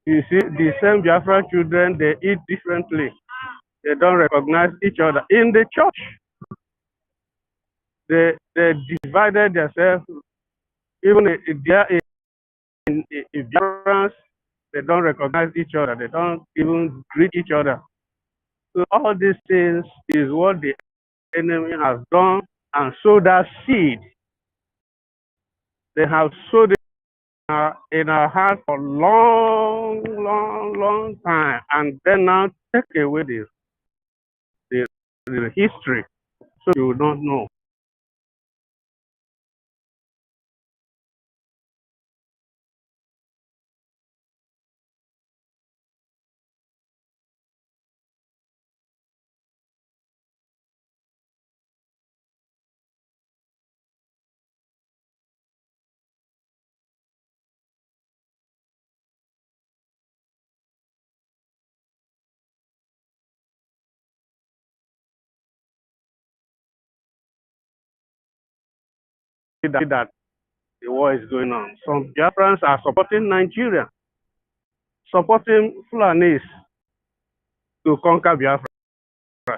You see, the same Biafra children, they eat differently. They don't recognize each other. In the church, they divided themselves. Even if they are in Biafrans, they don't recognize each other. They don't even greet each other. So all these things is what the enemy has done and sowed that seed. They have sowed it in our heart for long, long, long time, and then now take away the history, so you don't know. That the war is going on. Some Biafrans are supporting Nigeria, supporting Fulanis to conquer Biafra.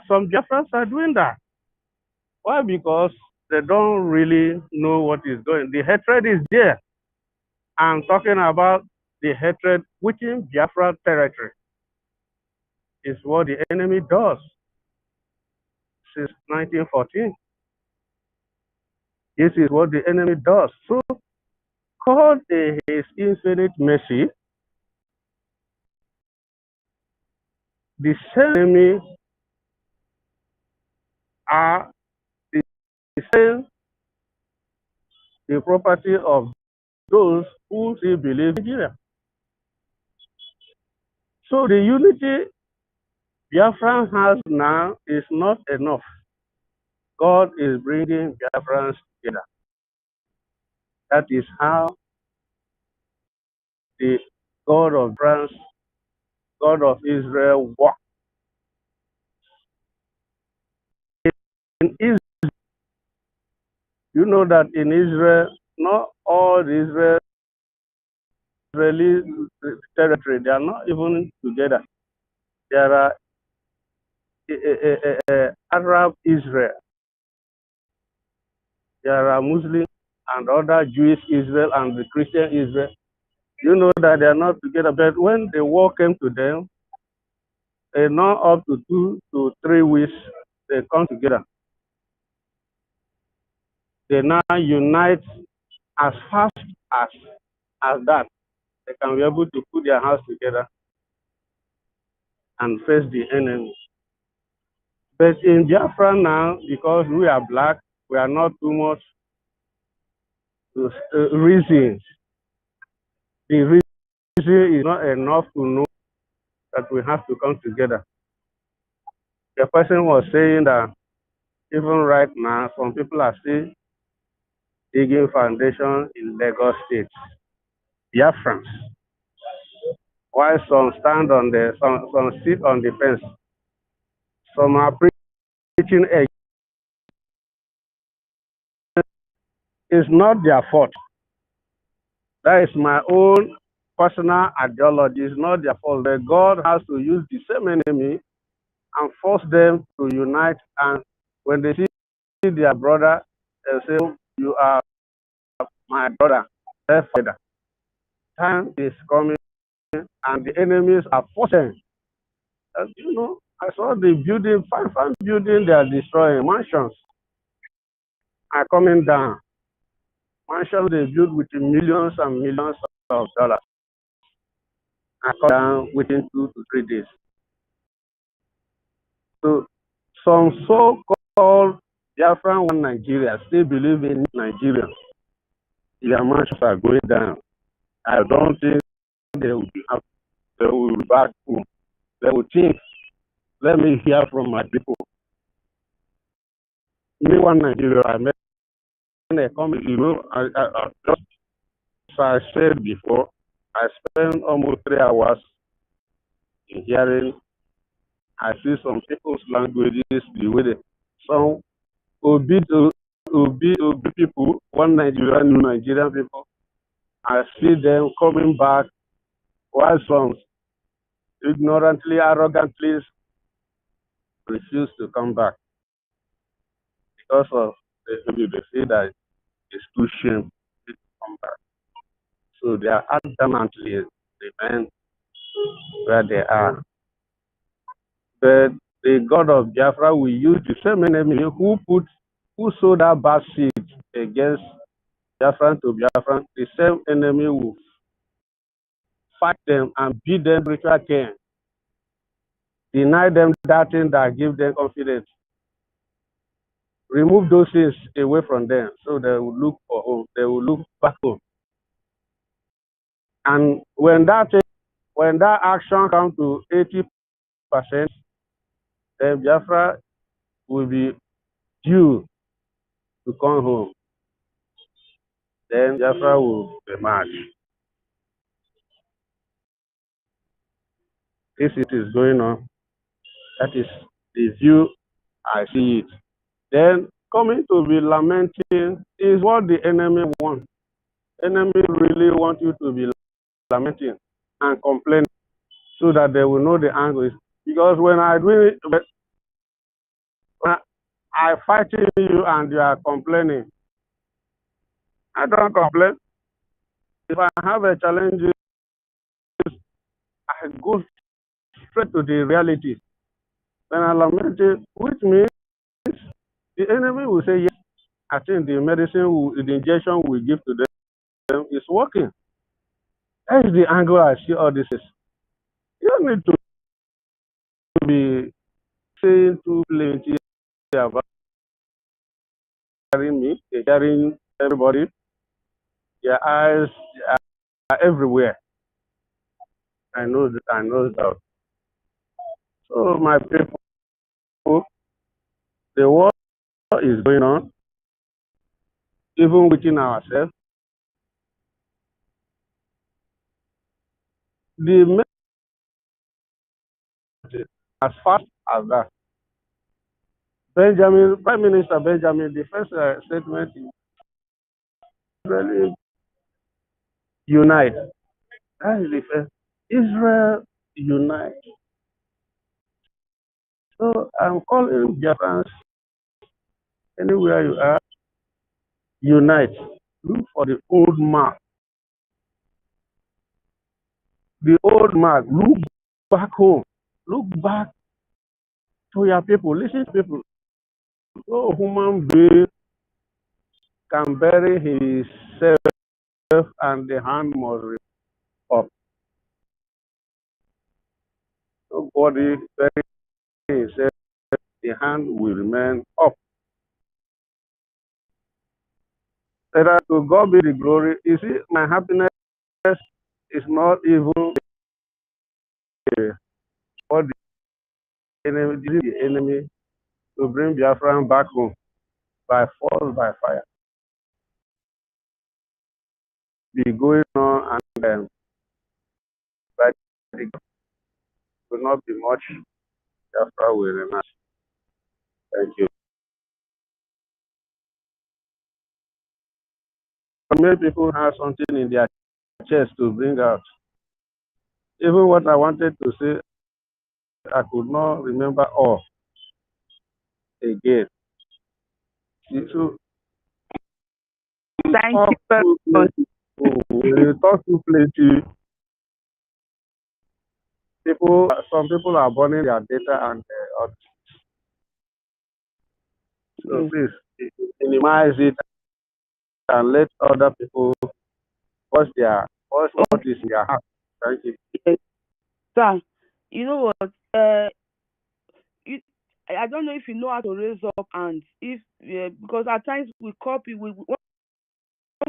Some Biafrans are doing that. Why? Because they don't really know what is going. The hatred is there. I'm talking about the hatred within Biafra territory. Is what the enemy does since 1914. This is what the enemy does. So, God in His infinite mercy, the same enemy are the same the property of those who still believe in Nigeria. So the unity Biafra has now is not enough. God is bringing Biafrans together. That is how the God of France, God of Israel works. In Israel, you know that in Israel, not all the Israeli territory, they are not even together. There are Arab Israel, there are Muslim and other Jewish Israel and the Christian Israel. You know that they are not together, but when the war came to them, not up to 2 to 3 weeks, they come together. They now unite as fast as that. They can be able to put their hands together and face the enemy. But in Biafra now, because we are black, we are not too much reasons. The reason is not enough to know that we have to come together. The person was saying that even right now, some people are still digging foundation in Lagos State, Biafrans, while some stand on some sit on the fence. Some are preaching a. It's not their fault. That is my own personal ideology. It's not their fault. But God has to use the same enemy and force them to unite. And when they see their brother, they say, "You are my brother." Therefore, time is coming, and the enemies are forcing. You know, I saw the building, fine building they are destroying. Mansions are coming down. Mansions they build with millions and millions of dollars are coming down within 2 to 3 days. So some so-called Biafran one Nigeria still believe in Nigeria. Their mansions are going down. I don't think they will be happy. They will be back home. They will think, let me hear from my people. Me one Nigeria, I met a comment, you know, I just as I said before, I spent almost 3 hours in hearing. I see some people's languages, the way they some Obi people, one Nigerian, new Nigerian people. I see them coming back while some ignorantly, arrogantly refuse to come back because of maybe they feel that it's too shameful to come back. So they are adamantly remain where they are. But the God of Biafra will use the same enemy who sowed that bad seed against Biafran to Biafran. The same enemy will fight them and beat them spiritual care, deny them that thing that gives them confidence, remove those things away from them, so they will look for home. They will look back home. And when that action comes to 80%, then Biafra will be due to come home. Then Biafra will emerge. If it is going on, that is the view I see it. Then coming to be lamenting is what the enemy wants. Enemy really want you to be lamenting and complaining so that they will know the angle. Because when I do it, when I fighting you and you are complaining, I don't complain. If I have a challenge, I go straight to the reality. When I lament it, which means the enemy will say, yes, I think the the injection we give to them is working. That is the angle I see all this is. You don't need to be saying too plenty about carrying me, carrying everybody. Your eyes are everywhere. I know that. So my people, the war is going on, even within ourselves. The message as fast as that. Prime Minister Benjamin, the first statement is Israel unite. That is the first. Israel unite. So I'm calling Biafrans, anywhere you are, unite. Look for the old mark. The old mark. Look back home. Look back to your people. Listen to people. No human being can bury himself and the hand must be up. Nobody bury himself, the hand will remain up. That to God be the glory. You see, my happiness is not even for the enemy to bring Biafran back home by force, by fire. Be going on and by the will not be much. Biafra will remain. Thank you. Many people have something in their chest to bring out. Even what I wanted to say, I could not remember all again. So, Thank you very much. when you talk to plenty, some people are burning their data and so please minimize it and let other people what is in their heart. Thank you. Yes. Sir, you know what? I don't know if you know how to raise up hands. Because at times we copy, when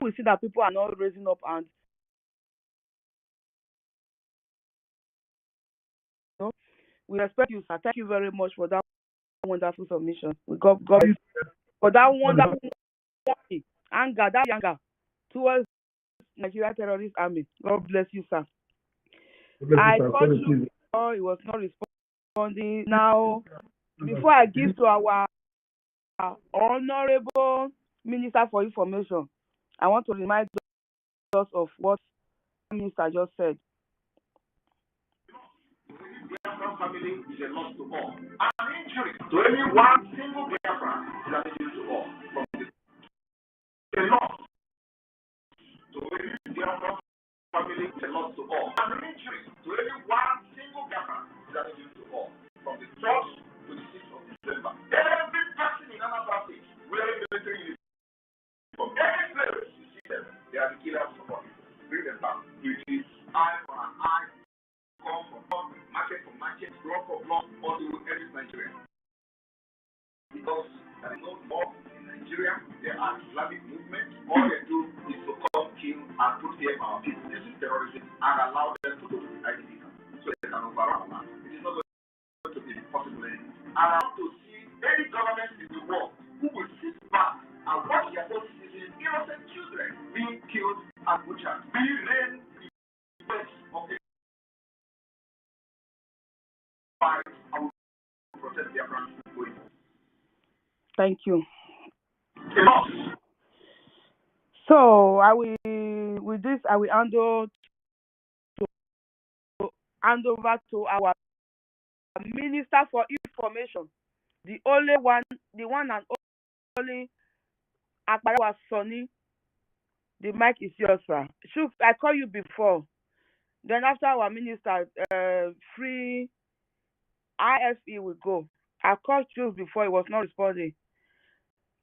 we see that people are not raising up hands, you know, we respect you, sir. Thank you very much for that wonderful submission. We got for that wonderful anger towards Nigeria terrorist army. God bless you, sir. I called you before, it was not responding. Now, before I give to our honorable Minister for Information, I want to remind us of what the Minister just said. family is a loss to all. An injury to any one single Biafra is an injury to all. From this. A loss to any Biafra family is a loss to all. An injury to any one single Biafra is an injury to all. From the 1st to the 6th of December. Every person in Anambra State wearing military uniform, any place you see them, they are the killers of all people. Bring them back. It is eye for an eye, gun for gun, market for market, blood for blood, all the every Nigeria. Because there is no law in Nigeria, there are Islamic movements. All they do is to come, kill, and put fear on our people. This is terrorism and allow them to go to the IDP so they can overrun our land. It is not going to be possible anymore. And I want to see any government in the world who will sit back and watch their own citizens, innocent children, being killed and butchered. We reign the best of the fight and will protect their France going forward. Thank you. Enough. So I will hand over to our Minister for Information, the one and only Akbarawa Sonny. The mic is yours, sir. Shuk, I called you before. Then after our minister, free IFE will go. I called Shuk before, he was not responding.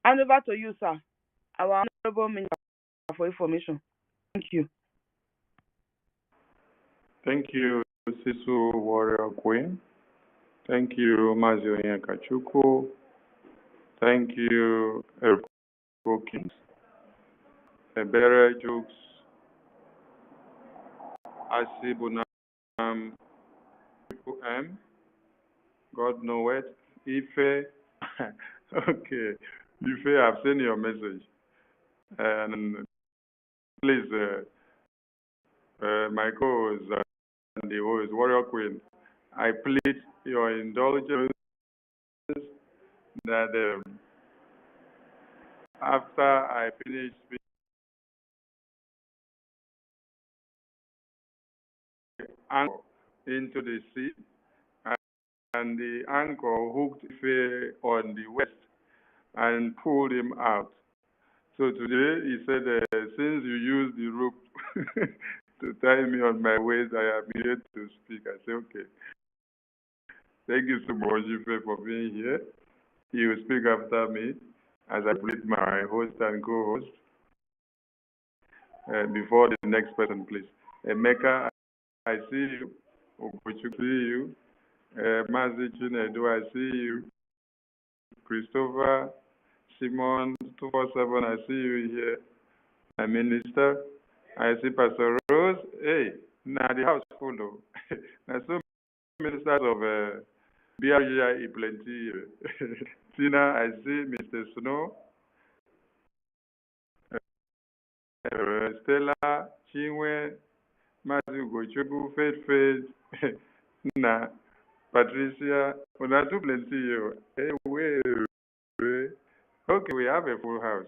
Hand over to you, sir. Our honorable Minister for Information. Thank you. Thank you, Sisu Warrior Queen. Thank you, Mazio Kachuku. Thank you, Kings. Ebere Jukes. Asibunam M. God know it. Ife. Okay. Ife, I've seen your message. And please, my co-host and the host, Warrior Queen, I plead your indulgence that after I finish speaking, anchor into the sea, and the anchor hooked Ife on the west and pulled him out. So today he said, since you used the rope to tie me on my waist, I am here to speak. I said, okay. Thank you so much, Ife, for being here. You will speak after me as I greet my host and co-host. Before the next person, please. Emeka, I see you. Obuchu, see you. Mazi Chinedu, I see you. Christopher, Simon, 247, I see you here. My minister, I see Pastor Rose. Hey, now the house full though. There's so many ministers of BRGI plenty. Tina, I see Mr. Snow. Stella, Chinwe, Matthew Gochugu, Faith, Na, Patricia, una too plenty. Hey, wait. Okay, we have a full house.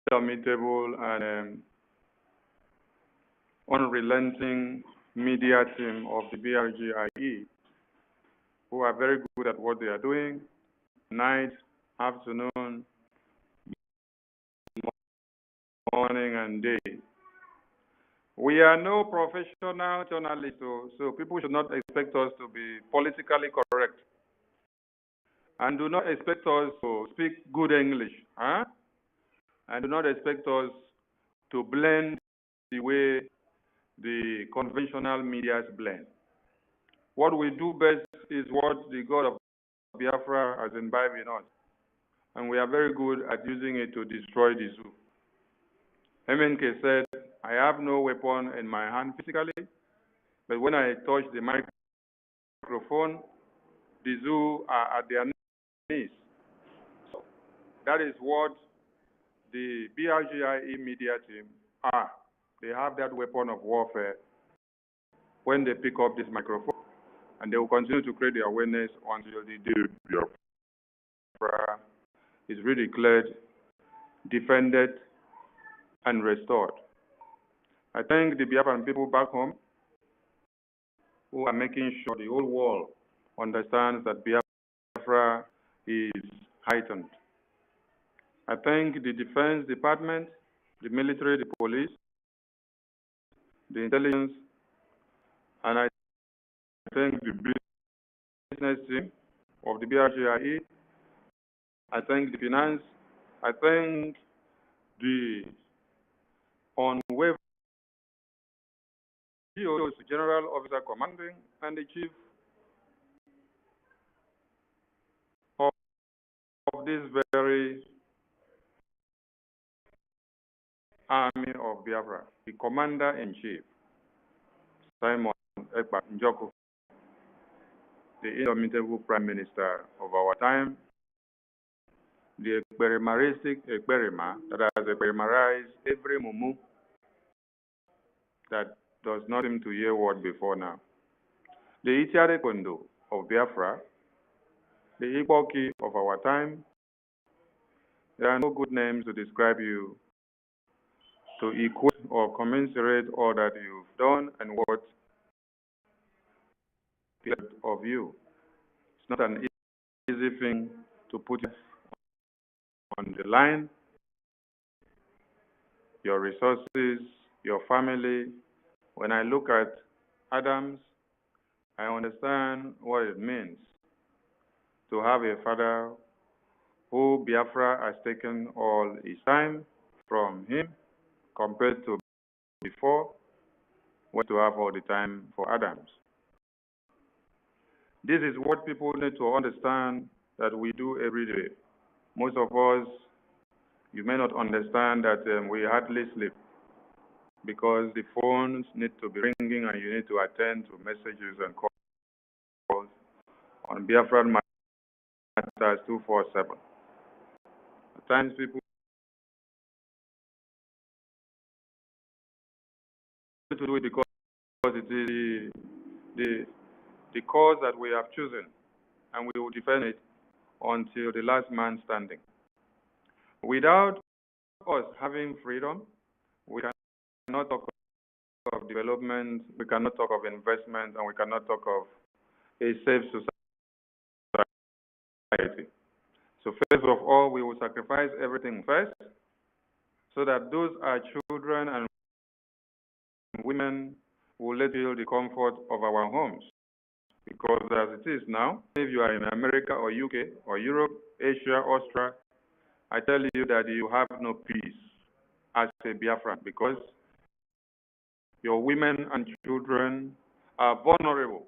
Formidable and unrelenting media team of the BRGIE, who are very good at what they are doing, night, afternoon, morning, and day. We are no professional journalists, so people should not expect us to be politically correct. And do not expect us to speak good English, huh? And do not expect us to blend the way the conventional medias blend. What we do best is what the God of Biafra has imbibed in us. And we are very good at using it to destroy the zoo. MNK said, I have no weapon in my hand physically, but when I touch the microphone, the zoo are at their knees. So that is what the BRGIE media team are. They have that weapon of warfare when they pick up this microphone, and they will continue to create the awareness until the day Biafra is redeclared, defended, and restored. I thank the Biafran people back home who are making sure the whole world understands that Biafra is heightened. I thank the Defense Department, the military, the police, the intelligence, and I thank the business team of the BRGIE. I thank the finance. I thank the unwavering General Officer Commanding and the Chief of this very Army of Biafra, the Commander-in-Chief, Simon Ekpa Njoku, the indomitable Prime Minister of our time, the Ekperimaristic Ekperima that has Ekperimarized every mumu that does not seem to hear word before now, the Itiare Kondo of Biafra, the Igboki of our time. There are no good names to describe you, to equate or commensurate all that you've done and what of you. It's not an easy thing to put on the line. Your resources, your family. When I look at Adams, I understand what it means to have a father who Biafra has taken all his time from him compared to before, what to have all the time for Adams. This is what people need to understand that we do every day. Most of us, you may not understand that we hardly sleep because the phones need to be ringing and you need to attend to messages and calls on Biafran Matters 247. At times people to do it because it is the cause that we have chosen, and we will defend it until the last man standing. Without us having freedom, we cannot talk of development, we cannot talk of investment, and we cannot talk of a safe society. So first of all, we will sacrifice everything first, so that those are children and women will let feel the comfort of our homes. Because as it is now, if you are in America or UK or Europe, Asia, Australia, I tell you that you have no peace as a Biafran because your women and children are vulnerable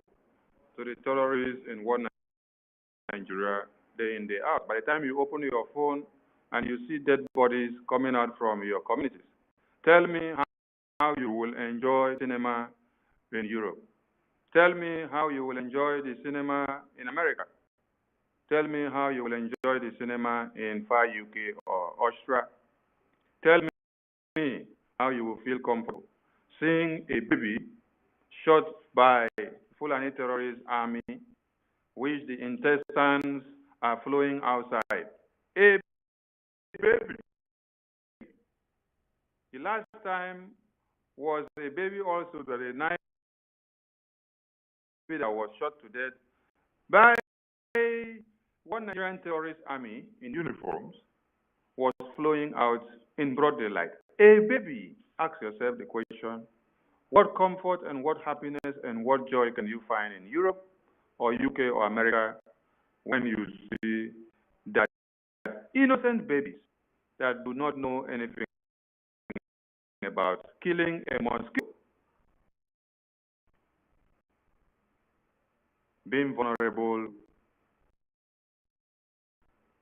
to the terrorists in one Nigeria day in, day out. By the time you open your phone and you see dead bodies coming out from your communities, tell me how you will enjoy cinema in Europe. Tell me how you will enjoy the cinema in America. Tell me how you will enjoy the cinema in far UK or Australia. Tell me how you will feel comfortable seeing a baby shot by Fulani terrorist army, which the intestines are flowing outside. A baby. The last time was a baby also that a night that was shot to death by one Nigerian terrorist army in uniforms was flowing out in broad daylight. A baby. Ask yourself the question, what comfort and what happiness and what joy can you find in Europe or UK or America when you see that innocent babies that do not know anything about killing a mosquito, being vulnerable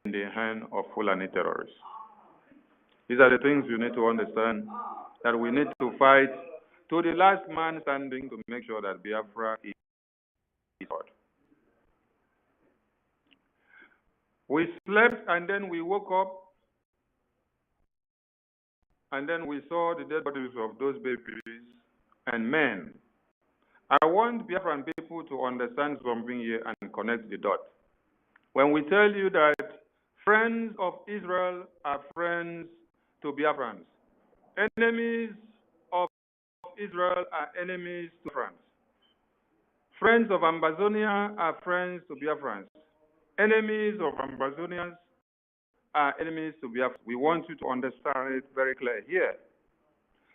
in the hand of Fulani terrorists. These are the things you need to understand, that we need to fight to the last man standing to make sure that Biafra is fought. We slept and then we woke up and then we saw the dead bodies of those babies and men. I want Biafran people to understand something here and connect the dots. When we tell you that friends of Israel are friends to Biafrans, enemies of Israel are enemies to France. Friends of Ambazonia are friends to Biafrans. Enemies of Ambazonians are enemies to Biafra. We want you to understand it very clear here.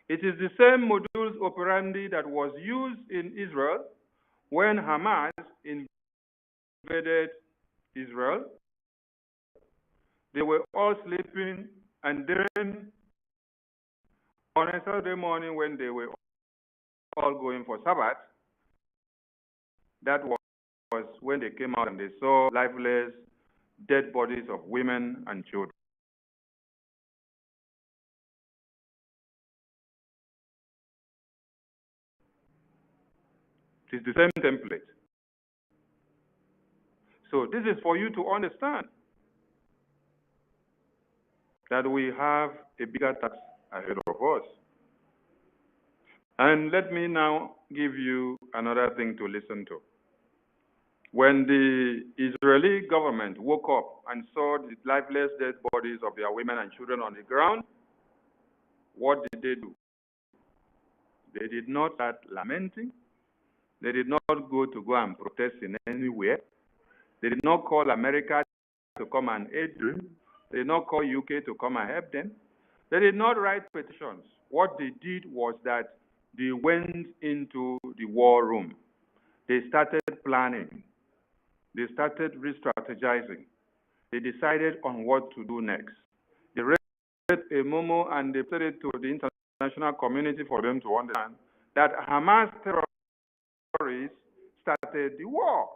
It is the same modus operandi that was used in Israel when Hamas invaded Israel. They were all sleeping, and then on a Saturday morning when they were all going for Sabbath, that was when they came out and they saw lifeless, dead bodies of women and children. It is the same template. So this is for you to understand that we have a bigger task ahead of us. And let me now give you another thing to listen to. When the Israeli government woke up and saw the lifeless dead bodies of their women and children on the ground, what did they do? They did not start lamenting. They did not go and protest in anywhere. They did not call America to come and aid them. They did not call UK to come and help them. They did not write petitions. What they did was that they went into the war room. They started planning. They started re-strategizing. They decided on what to do next. They read a memo and they put it to the international community for them to understand that Hamas terrorists started the war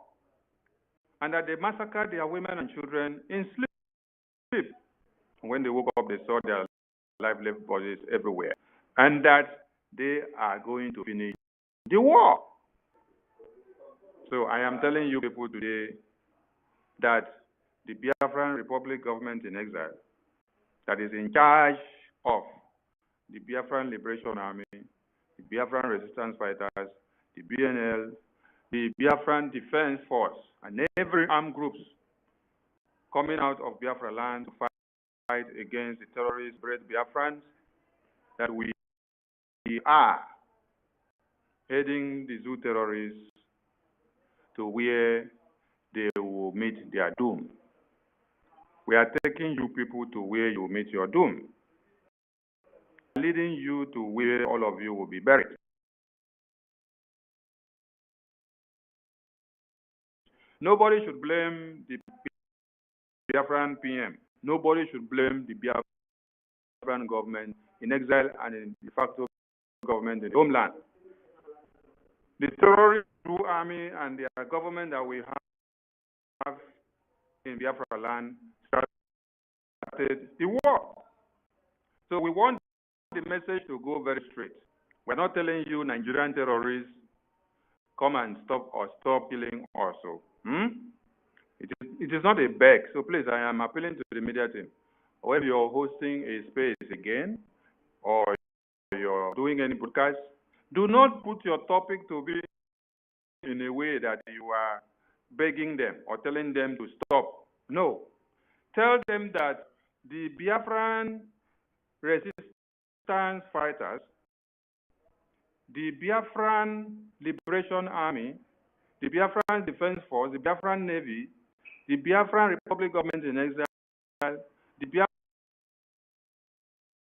and that they massacred their women and children in sleep. When they woke up, they saw their lifeless bodies everywhere, and that they are going to finish the war. So I am telling you people today that the Biafran Republic government in exile that is in charge of the Biafran Liberation Army, the Biafran Resistance Fighters, the BNL, the Biafran Defense Force, and every armed groups coming out of Biafralands to fight against the terrorist brave Biafrans, that we are heading the zoo terrorists to where they will meet their doom. We are taking you people to where you will meet your doom, leading you to where all of you will be buried. Nobody should blame the Biafran PM. Nobody should blame the Biafran government in exile and in de facto government in the homeland. The terrorist army and their government that we have in Biafraland started the war. So we want the message to go very straight. We're not telling you Nigerian terrorists come and stop killing also. It is not a beg. So please, I am appealing to the media team. Whether you're hosting a space again or you're doing any broadcast, do not put your topic to be in a way that you are begging them or telling them to stop. No. Tell them that the Biafran resistance fighters, the Biafran Liberation Army, the Biafran Defense Force, the Biafran Navy, the Biafran Republic government in exile, the Biafran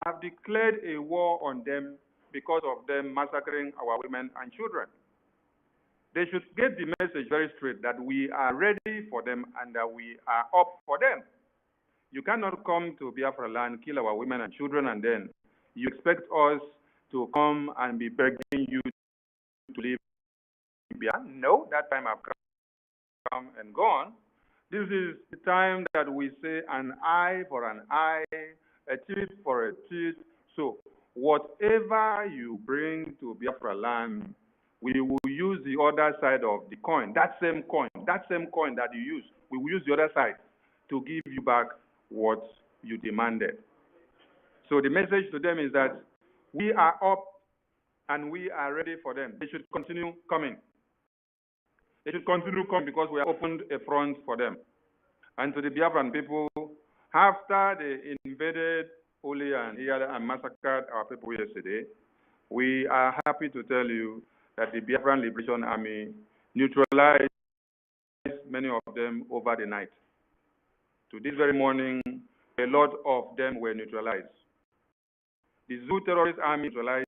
have declared a war on them because of them massacring our women and children. They should get the message very straight that we are ready for them and that we are up for them. You cannot come to Biafra land, kill our women and children, and then you expect us to come and be begging you to leave Biafra. No, that time has come and gone. This is the time that we say an eye for an eye, a teeth for a teeth. So whatever you bring to Biafra land, we will use the other side of the coin, that same coin that you use. We will use the other side to give you back what you demanded. So the message to them is that we are up and we are ready for them. They should continue coming. They should continue coming because we have opened a front for them. And to the Biafran people, after they invaded Oli and Iyala and massacred our people yesterday, we are happy to tell you that the Biafran Liberation Army neutralized many of them over the night. To this very morning, a lot of them were neutralized. The Zoo terrorist army neutralized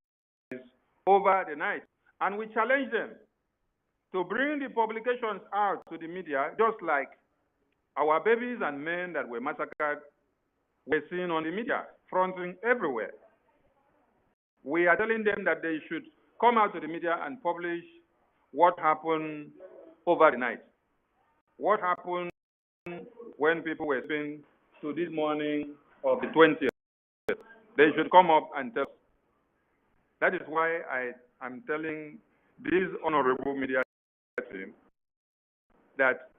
over the night. And we challenged them to bring the publications out to the media, just like our babies and men that were massacred were seen on the media, fronting everywhere. We are telling them that they should come out to the media and publish what happened over the night. What happened when people were sleeping to this morning of the 20th. They should come up and tell us. That is why I am telling this honorable media team that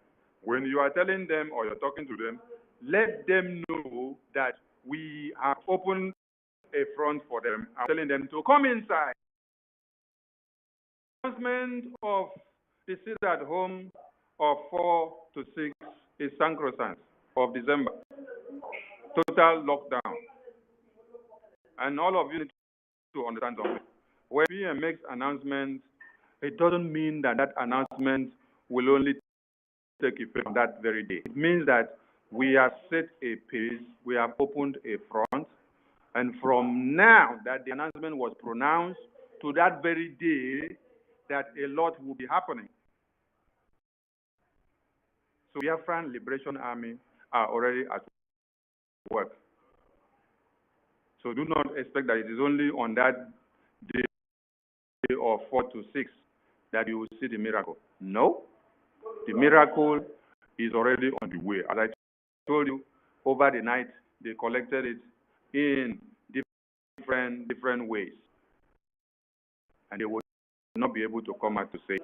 when you are telling them or you're talking to them, let them know that we have opened a front for them. I'm telling them to come inside. Announcement of the sit at home of 4 to 6 is sacrosanct of December. Total lockdown. And all of you need to understand something. When PM makes announcements, it doesn't mean that that announcement will only take effect on that very day. It means that we have set a pace, we have opened a front, and from now that the announcement was pronounced to that very day, that a lot will be happening. So Biafran Liberation Army are already at work. So do not expect that it is only on that day of 4 to 6 that you will see the miracle. No, the miracle is already on the way. As I told you, over the night, they collected it in different ways. And they will not be able to come out to say it.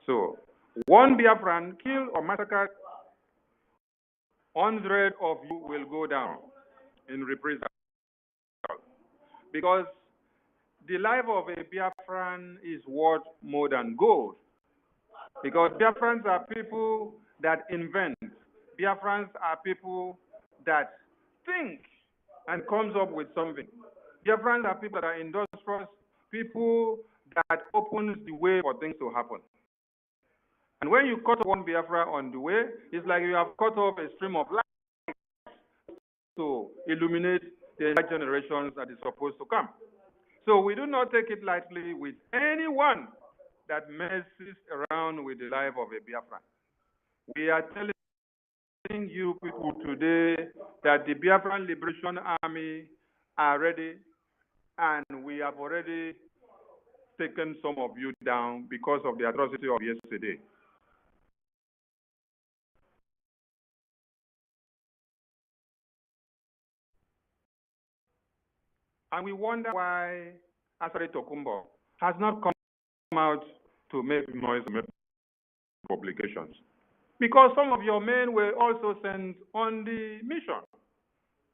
So, one Biafran killed or massacred, 100 of you will go down in reprisal. Because the life of a Biafran is worth more than gold. Because Biafrans are people that invent. Biafrans are people that think and comes up with something. Biafrans are people that are industrious, people that opens the way for things to happen. And when you cut off one Biafra on the way, it's like you have cut off a stream of light to illuminate the entire generations that is supposed to come. So we do not take it lightly with anyone that messes around with the life of a Biafran. We are telling you people today that the Biafran Liberation Army are ready, and we have already taken some of you down because of the atrocity of yesterday. And we wonder why Asari Tokumbo has not come out to make noise and make publications. Because some of your men were also sent on the mission.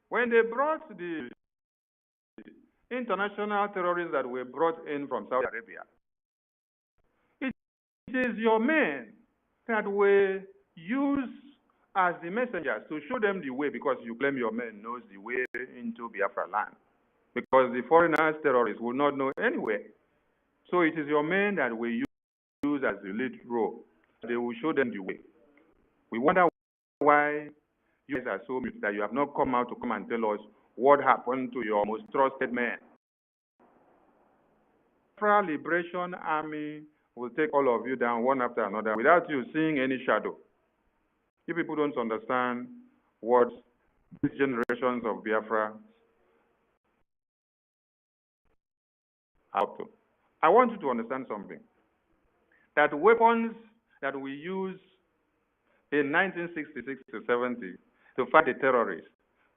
When they brought the international terrorists that were brought in from Saudi Arabia, it is your men that were used as the messengers to show them the way, because you claim your men knows the way into Biafraland. Because the foreigners, terrorists, will not know anywhere. So it is your men that we use as the lead role. They will show them the way. We wonder why you guys are so mute that you have not come out to come and tell us what happened to your most trusted men. The Liberation Army will take all of you down one after another without you seeing any shadow. You people don't understand what these generations of Biafra up to. I want you to understand something. That weapons that we use in 1966 to 70 to fight the terrorists,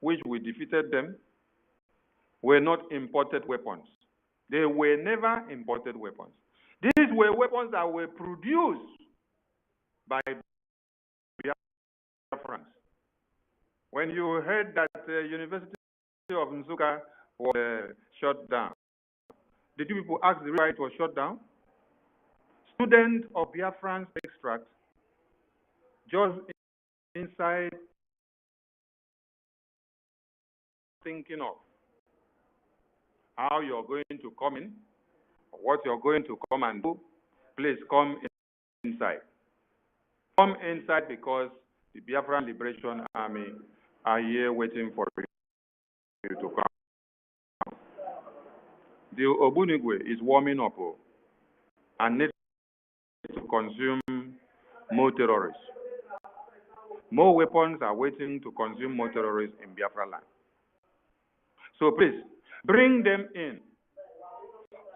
which we defeated them, were not imported weapons. They were never imported weapons. These were weapons that were produced by Biafrans. When you heard that the University of Nsukka was shut down, did you people ask the reason why it was shut down? Students of Biafran's extract, just inside thinking of how you're going to come in, or what you're going to come and do, please come inside. Come inside because the Biafran Liberation Army are here waiting for you to come. The Obunigwe is warming up and needs to consume more terrorists. More weapons are waiting to consume more terrorists in Biafraland. So please, bring them in.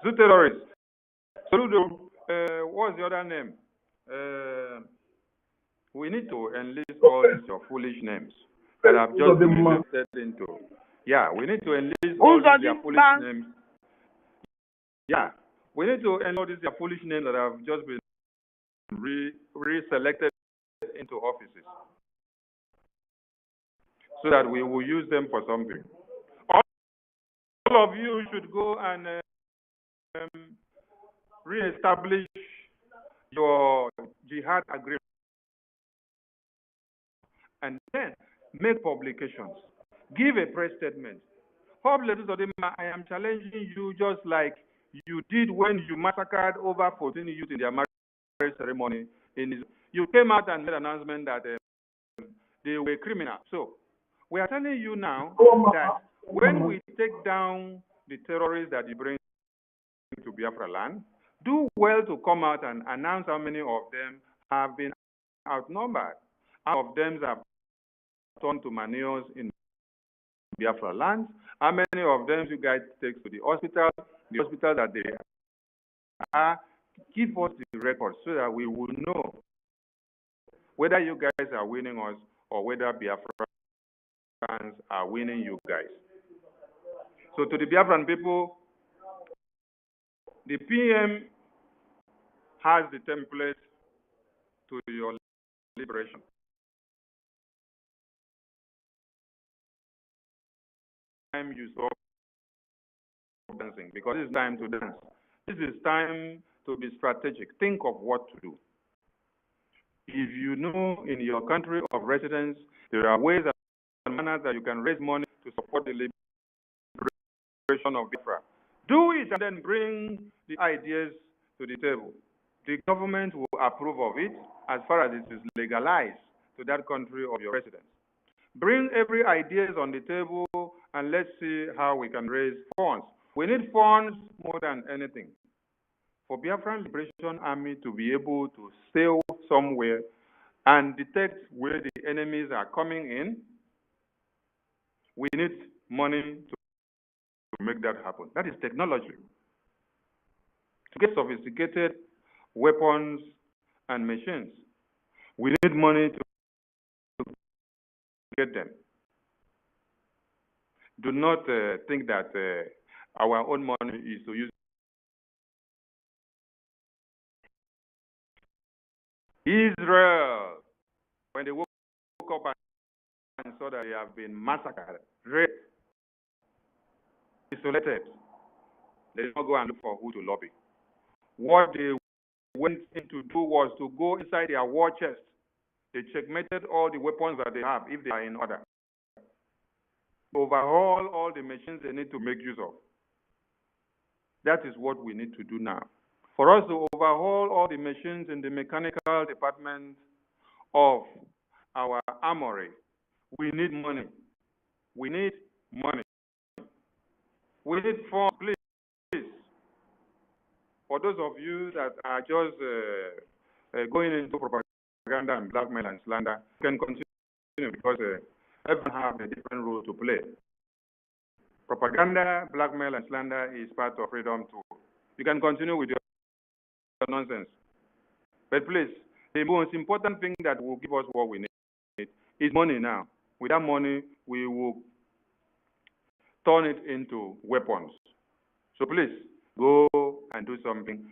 The terrorists. Soludo, what's the other name? We need to enlist all these your foolish names that have just been enlisted into. Yeah, we need to enlist all these their foolish names. Yeah, we need to enlist all these their foolish names that have just been re-selected into offices, so that we will use them for something. All of you should go and re-establish your jihad agreement and then make publications. Give a press statement. I am challenging you just like you did when you massacred over 14 youth in their marriage ceremony. You came out and made an announcement that they were criminals. So we are telling you now that when we take down the terrorists that you bring to Biafraland, do well to come out and announce how many of them have been outnumbered. How many of them have turned to manures in Biafralands? How many of them you guys take to the hospital that they are? Give us the records so that we will know whether you guys are winning us or whether Biafrans are winning you guys. So to the Biafran people, the PM has the template to your liberation. Time you stop dancing, because it's time to dance. This is time to be strategic. Think of what to do. If you know in your country of residence, there are ways and manners that you can raise money to support the liberation of Biafra. Do it and then bring the ideas to the table. The government will approve of it as far as it is legalized to that country of your residence. Bring every ideas on the table and let's see how we can raise funds. We need funds more than anything. For Biafran Liberation Army to be able to sail somewhere and detect where the enemies are coming in, we need money to make that happen. That is technology. To get sophisticated weapons and machines, we need money to get them. Do not think that our own money is to use. Israel, when they woke up and saw that they have been massacred, raped, isolated, they did not go and look for who to lobby. What they went in to do was to go inside their war chest. They checkmated all the weapons that they have, if they are in order. Overhaul all the machines they need to make use of. That is what we need to do now. For us to overhaul all the machines in the mechanical department of our armory, we need money. We need money. We need funds, please. For those of you that are just going into propaganda and blackmail and slander, you can continue because everyone has a different role to play. Propaganda, blackmail, and slander is part of freedom too. You can continue with your nonsense. But please, the most important thing that will give us what we need is money now. With that money, we will turn it into weapons. So please, go and do something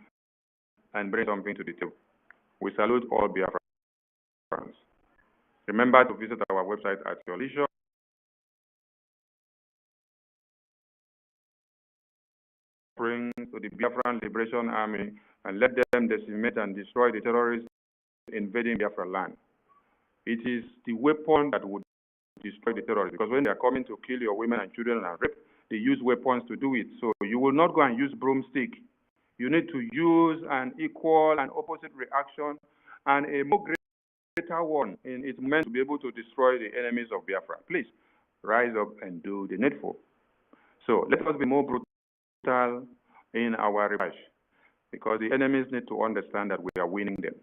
and bring something to the table. We salute all Biafrans. Remember to visit our website at your leisure. Bring to the Biafran Liberation Army and let them decimate and destroy the terrorists invading Biafra land. It is the weapon that would destroy the terrorists, because when they are coming to kill your women and children and rape, they use weapons to do it. So you will not go and use broomstick. You need to use an equal and opposite reaction and a more greater one in its meant to be able to destroy the enemies of Biafra. Please rise up and do the needful. So let us be more brutal in our revanche, because the enemies need to understand that we are winning them.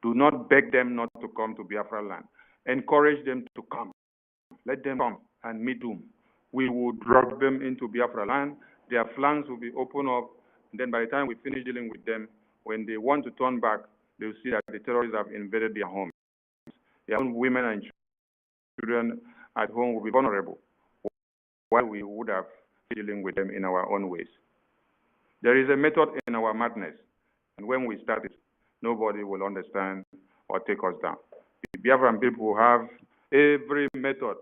Do not beg them not to come to Biafraland. Encourage them to come. Let them come and meet doom. We will drag them into Biafraland. Their flanks will be open up. And then by the time we finish dealing with them, when they want to turn back, they'll see that the terrorists have invaded their homes. Their own women and children at home will be vulnerable, while we would have been dealing with them in our own ways. There is a method in our madness, and when we start it, nobody will understand or take us down. The Biafran people have every method,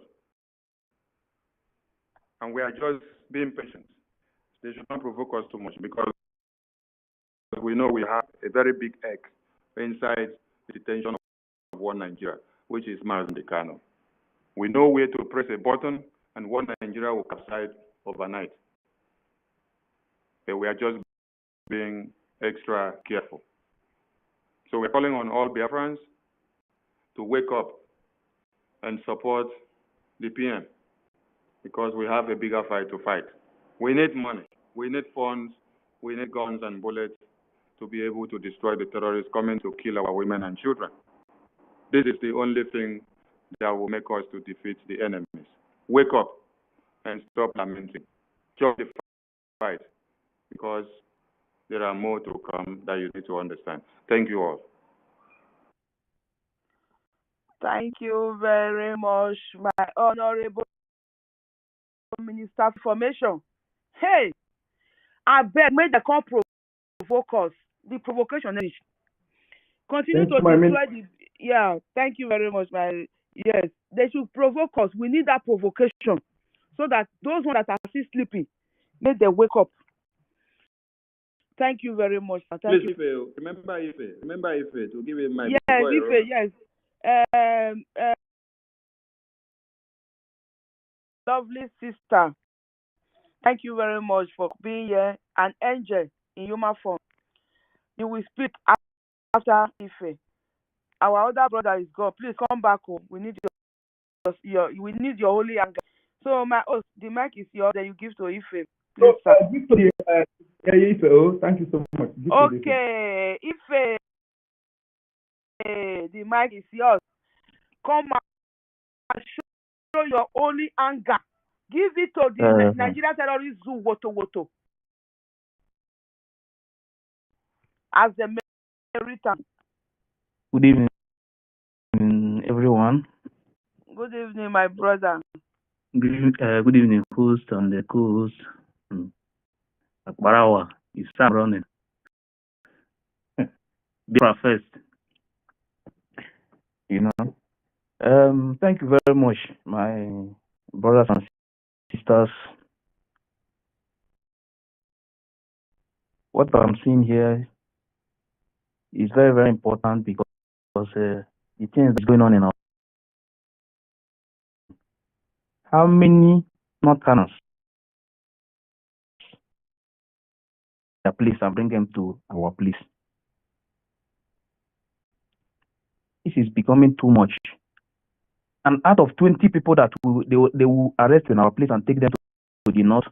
and we are just being patient. They should not provoke us too much, because we know we have a very big egg inside the detention of one Nigeria, which is Mazi Kano. We know where to press a button, and one Nigeria will capsize overnight. But we are just being extra careful. So we're calling on all Biafrans to wake up and support the PM, because we have a bigger fight to fight. We need money, we need funds, we need guns and bullets to be able to destroy the terrorists coming to kill our women and children. This is the only thing that will make us to defeat the enemies. Wake up and stop lamenting. Join the fight, because there are more to come that you need to understand. Thank you all. Thank you very much, my honorable Minister of Information. Hey, I beg, may they come provoke us. The provocation is continue to destroy the. Yeah, thank you very much, my. Yes, they should provoke us. We need that provocation, so that those ones that are still sleeping, may they wake up. Thank you very much. Thank Please, you. remember Ife to give him my. Yes, Ife, yes. Lovely sister, thank you very much for being here. An angel in human form. You will speak after Ife. Our other brother is gone. Please come back home. We need we need your holy anger. So my host, the mic is yours. Then you give to Ife. Please, sir. Give to the Ife. Oh, thank you so much. Okay, Ife, the mic is yours. Come and show your holy anger. Give it to the Nigeria terrorist zoo, Woto. As the return. Good evening, everyone. Good evening, my brother. Good evening, host and the co-host. Akbarawa, you start running. BIAFRA first. Thank you very much, my brothers and sisters. What I'm seeing here is very, very important, because the things that's going on in our. How many Northerners their place and bring them to our place? This is becoming too much. And out of 20 people that they will arrest in our place and take them to the north,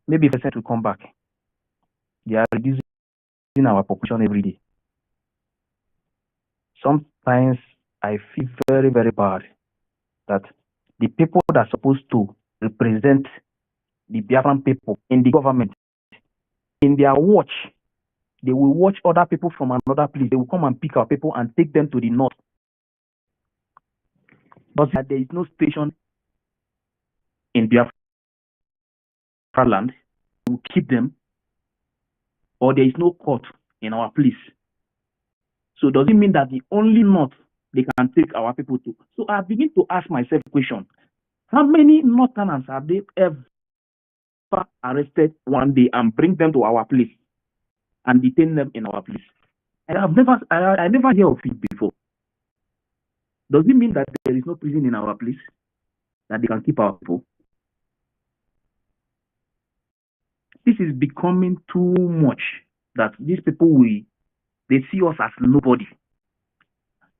maybe 5% will come back. They are reducing our population every day. Sometimes I feel very, very bad that the people that are supposed to represent the Biafran people in the government, in their watch, they will watch other people from another place. They will come and pick our people and take them to the north. But there is no station in Biafraland to keep them, or there is no court in our place. So does it mean that the only north they can take our people to? So I begin to ask myself a question. How many Northerners have they ever arrested one day and bring them to our place and detain them in our place? I never hear of it before. Does it mean that there is no prison in our place that they can keep our people? This is becoming too much. that these people, they see us as nobody.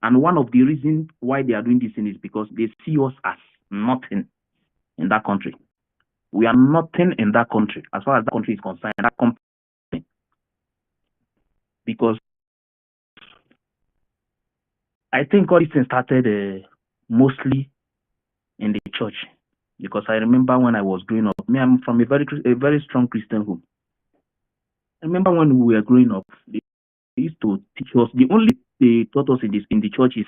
And one of the reasons why they are doing this thing is because they see us as nothing in that country. We are nothing in that country as far as that country is concerned. That company, because I think all this thing started mostly in the church. Because I remember when I was growing up, I'm from a very strong Christian home. I remember when we were growing up, they used to teach us. The only they taught us in the church is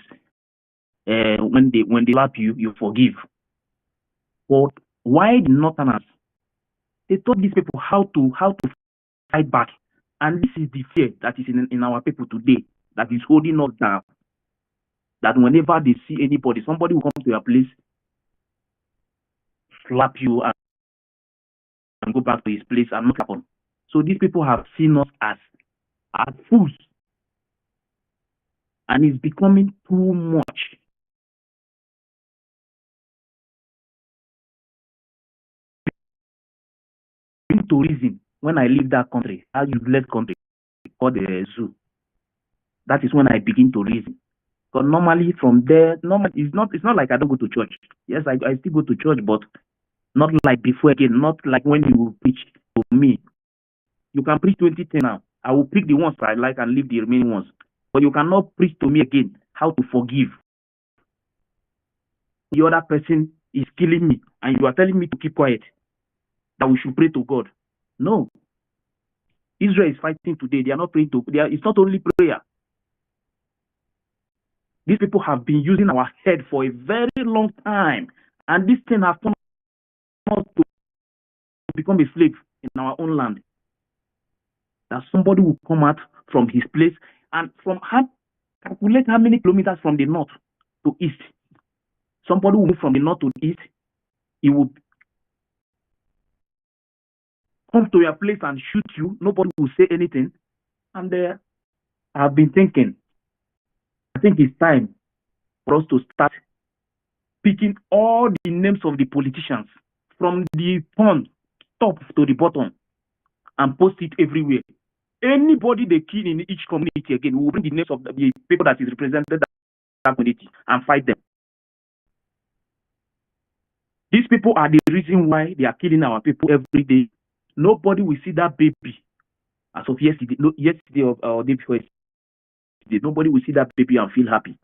when they slap you, you forgive. But why the Northerners? They taught these people how to fight back, and this is the fear that is in our people today that is holding us down. That whenever they see anybody, somebody will come to your place, slap you, and go back to his place and not happen. So these people have seen us as fools, and it's becoming too much. To reason when I leave that country, that useless country called the zoo. That is when I begin to reason. Because normally from there, it's not like I don't go to church. Yes, I still go to church, but not like before again. Not like when you preach to me. You can preach 20 now. I will pick the ones I like and leave the remaining ones. But you cannot preach to me again how to forgive. The other person is killing me, and you are telling me to keep quiet. That we should pray to God. No. Israel is fighting today. They are not praying to. It's not only prayer. These people have been using our head for a very long time, and this thing has turned us to become a slave in our own land. That somebody will come out from his place and calculate how many kilometers from the north to east. Somebody will move from the north to the east. He will come to your place and shoot you. Nobody will say anything. And I've been thinking, I think it's time for us to start picking all the names of the politicians from the top to the bottom and post it everywhere. Anybody they kill in each community again, we will bring the names of the people that is represented that community and fight them. These people are the reason why they are killing our people every day. Nobody will see that baby as of yesterday. No, yesterday or day before yesterday. Nobody will see that baby and feel happy.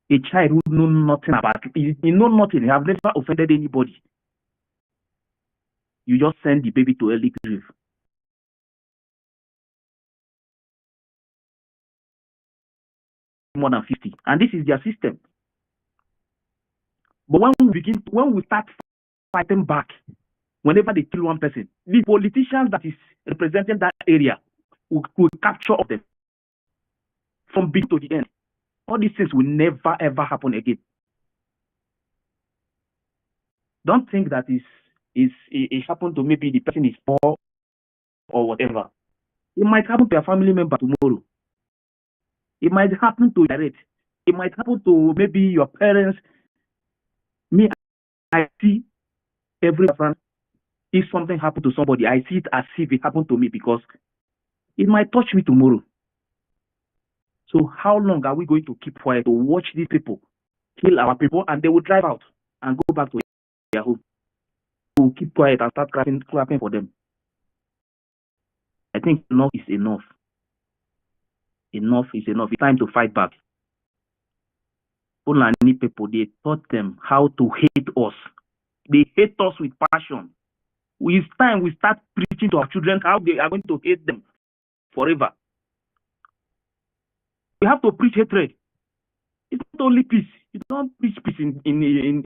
A child who knows nothing about it, he knows nothing, he have never offended anybody. You just send the baby to early grave. More than 50, and this is their system. But when we start fighting back, whenever they kill one person, the politicians that is representing that area will capture of them from beginning to the end. All these things will never ever happen again. Don't think that it happened to maybe the person is poor or whatever. It might happen to a family member tomorrow. It might happen to your rate. It might happen to maybe your parents. Me, I see every friend. If something happened to somebody, I see it as if it happened to me because it might touch me tomorrow. So how long are we going to keep quiet to watch these people kill our people and they will drive out and go back to their home? We'll keep quiet and start clapping for them. I think enough is enough. Enough is enough. It's time to fight back. Fulani people, they taught them how to hate us. They hate us with passion. It's time we start preaching to our children how they are going to hate them forever. We have to preach hatred. It's not only peace. You don't preach peace in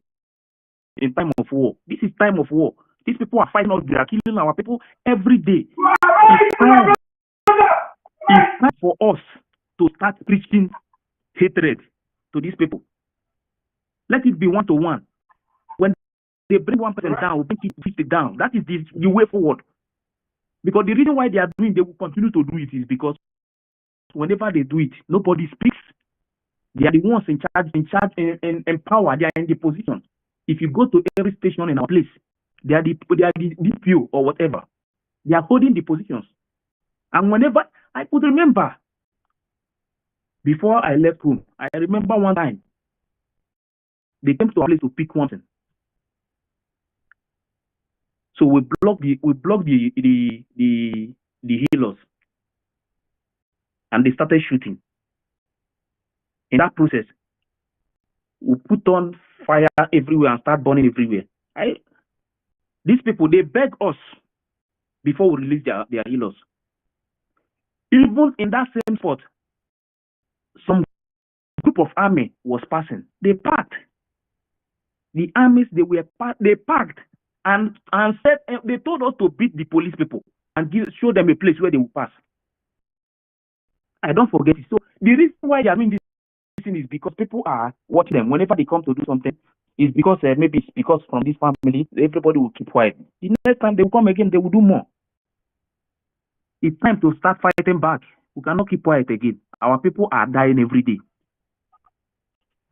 time of war. This is time of war. These people are fighting us. They are killing our people every day. It's time for us to start preaching hatred to these people. Let it be 1-to-1. When they bring one person down, we bring it down. That is the way forward. Because the reason why they will continue to do it is because whenever they do it, nobody speaks. They are the ones in charge, in power. They are in the position. If you go to every station in our place, they are the DPO or whatever. They are holding the positions. And whenever I could remember, before I left home, I remember one time they came to our place to pick one thing. So we blocked the healers, and they started shooting. In that process, we put on fire everywhere and start burning everywhere. These people, they beg us before we release their healers. Even in that same spot, some group of army was passing. They packed. The armies, they packed and said, they told us to beat the police people and show them a place where they will pass. I don't forget it. So the reason why they are doing this is because people are watching them. Whenever they come to do something, it's because maybe it's because from this family, everybody will keep quiet. The next time they will come again, they will do more. It's time to start fighting back. We cannot keep quiet again. Our people are dying every day.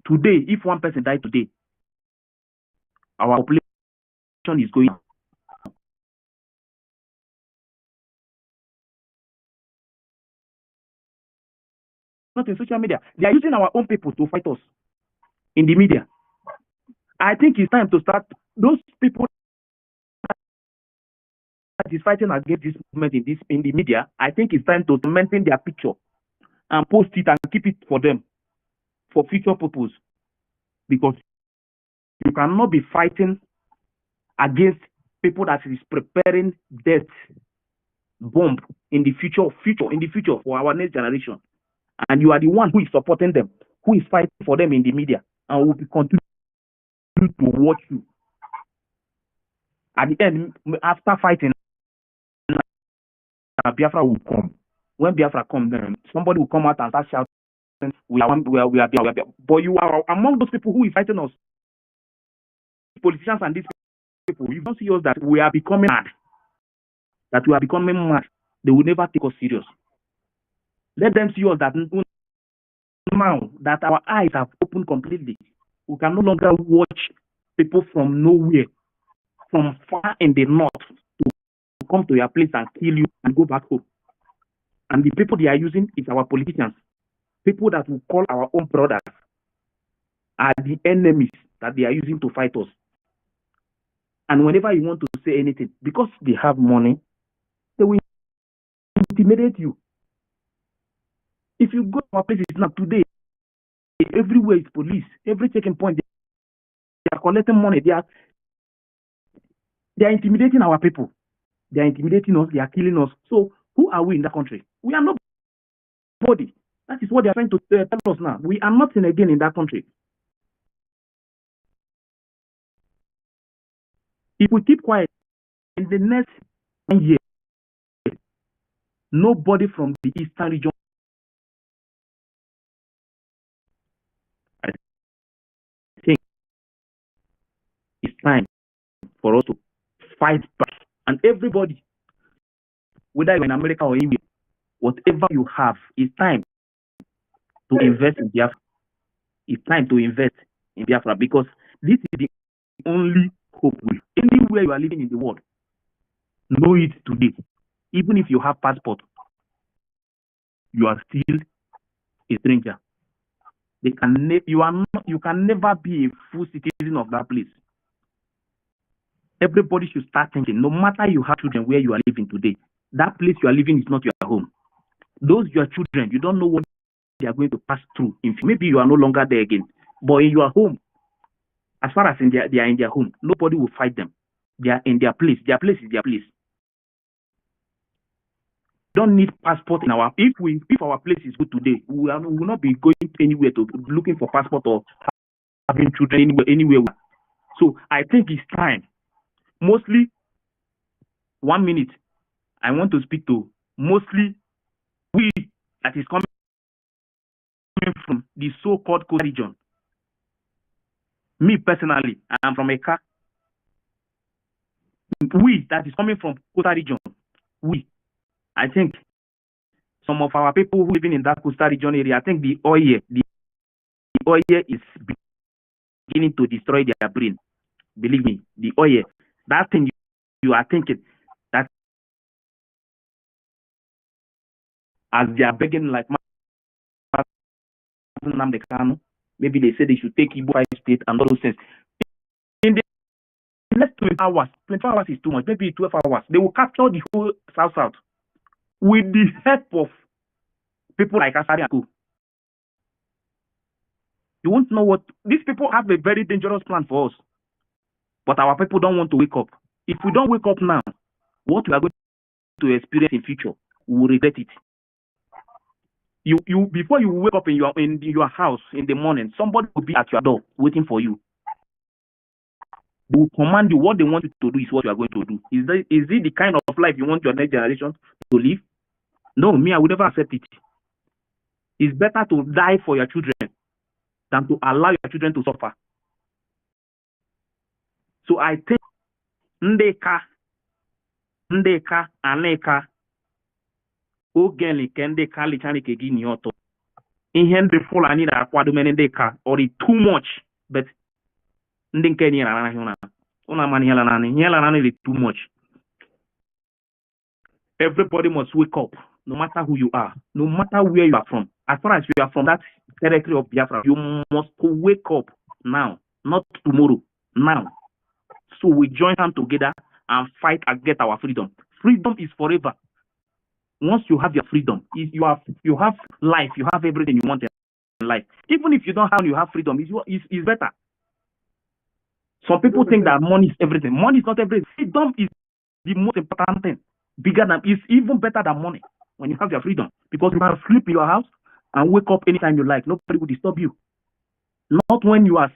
Today, if one person died today, our population is going. Not in social media. They are using our own people to fight us in the media. I think it's time to start. Those people that is fighting against this movement in the media, I think it's time to maintain their picture and post it and keep it for them for future purpose. Because you cannot be fighting against people that is preparing death bomb in the future for our next generation. And you are the one who is supporting them, who is fighting for them in the media, and will be continue to watch you. At the end, after fighting, Biafra will come. When Biafra comes, then somebody will come out and start shouting, we are Biafra. But you are among those people who is fighting us. Politicians and these people, you don't see us that we are becoming mad. That we are becoming mad. They will never take us serious. Let them see us that now that our eyes have opened completely, we can no longer watch people from nowhere, from far in the north, to come to your place and kill you and go back home. And the people they are using is our politicians. People that we call our own brothers are the enemies that they are using to fight us. And whenever you want to say anything, because they have money, they will intimidate you. If you go to our places now today, everywhere is police. Every checking point, they are collecting money. They are intimidating our people. They are intimidating us. They are killing us. So who are we in that country? We are nobody. That is what they are trying to tell us now. We are nothing again in that country. If we keep quiet, in the next 1 year, nobody from the eastern region, I think it's time for us to fight back. And everybody, whether you're in America or India, whatever you have, it's time to invest in Biafra. It's time to invest in Biafra, because this is the only hope. Anywhere you are living in the world, know it today. Even if you have passport, you are still a stranger. You can never be a full citizen of that place. Everybody should start thinking, no matter you have children where you are living today, that place you are living is not your home. Those your children, you don't know what they are going to pass through. Maybe you are no longer there again. But in your home, as far as they are in their home, nobody will fight them. They are in their place. Their place is their place. Don't need passport in our. If our place is good today, we will not be going anywhere to looking for passport or having children anywhere. So I think it's time. Mostly, 1 minute, I want to speak to mostly we that is coming from the so-called Coast region. Me personally, I am from Eka. We that is coming from Coastal region, I think some of our people who living in that Coastal region area, I think the oil is beginning to destroy their brain. Believe me, the oil, that thing you are thinking, that as they are begging like maybe they say they should take Igbo 5 states and all those things. In the next 24 hours is too much, maybe 12 hours, they will capture the whole South with the help of people like Asari and Co. You won't know what these people have a very dangerous plan for us. But our people don't want to wake up. If we don't wake up now, what we are going to experience in future, we will regret it. You before you wake up in your house in the morning, somebody will be at your door waiting for you. They will command you. What they want you to do is what you are going to do. Is it the kind of life you want your next generation to live? No, me, I would never accept it. It's better to die for your children than to allow your children to suffer. So I think Ndeka, Aneka, Ogeni, Kendeka, Lichanike, Ginyoto. In hand the full I need a quadrumen Ndeka, or it too much, but Ndinkeni Rana, Ona is too much. Everybody must wake up, no matter who you are, no matter where you are from. As far as you are from that territory of Biafra, you must wake up now, not tomorrow, now. So we join hands together and fight and get our freedom. Freedom is forever. Once you have your freedom, you have life, you have everything you want in life. Even if you don't have, you have freedom, it's better. Some people think that money is everything. Money is not everything. Freedom is the most important thing. It's even better than money when you have your freedom, because you can sleep in your house and wake up anytime you like. Nobody will disturb you. Not when you are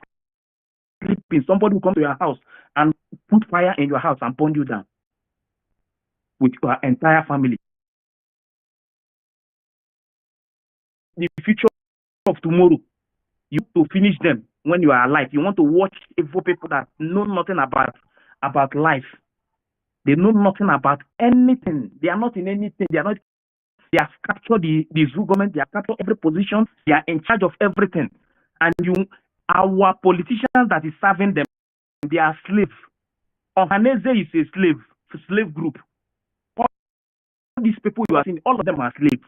sleeping. Somebody will come to your house and put fire in your house and burn you down with your entire family. The future of tomorrow, you have to finish them when you are alive. You want to watch evil people that know nothing about life. They know nothing about anything. They are not in anything. They have captured the Zoo government. They have captured every position. They are in charge of everything. And our politicians that is serving them, they are slaves. Ohaneze is a slave group. All these people you are seeing, all of them are slaves.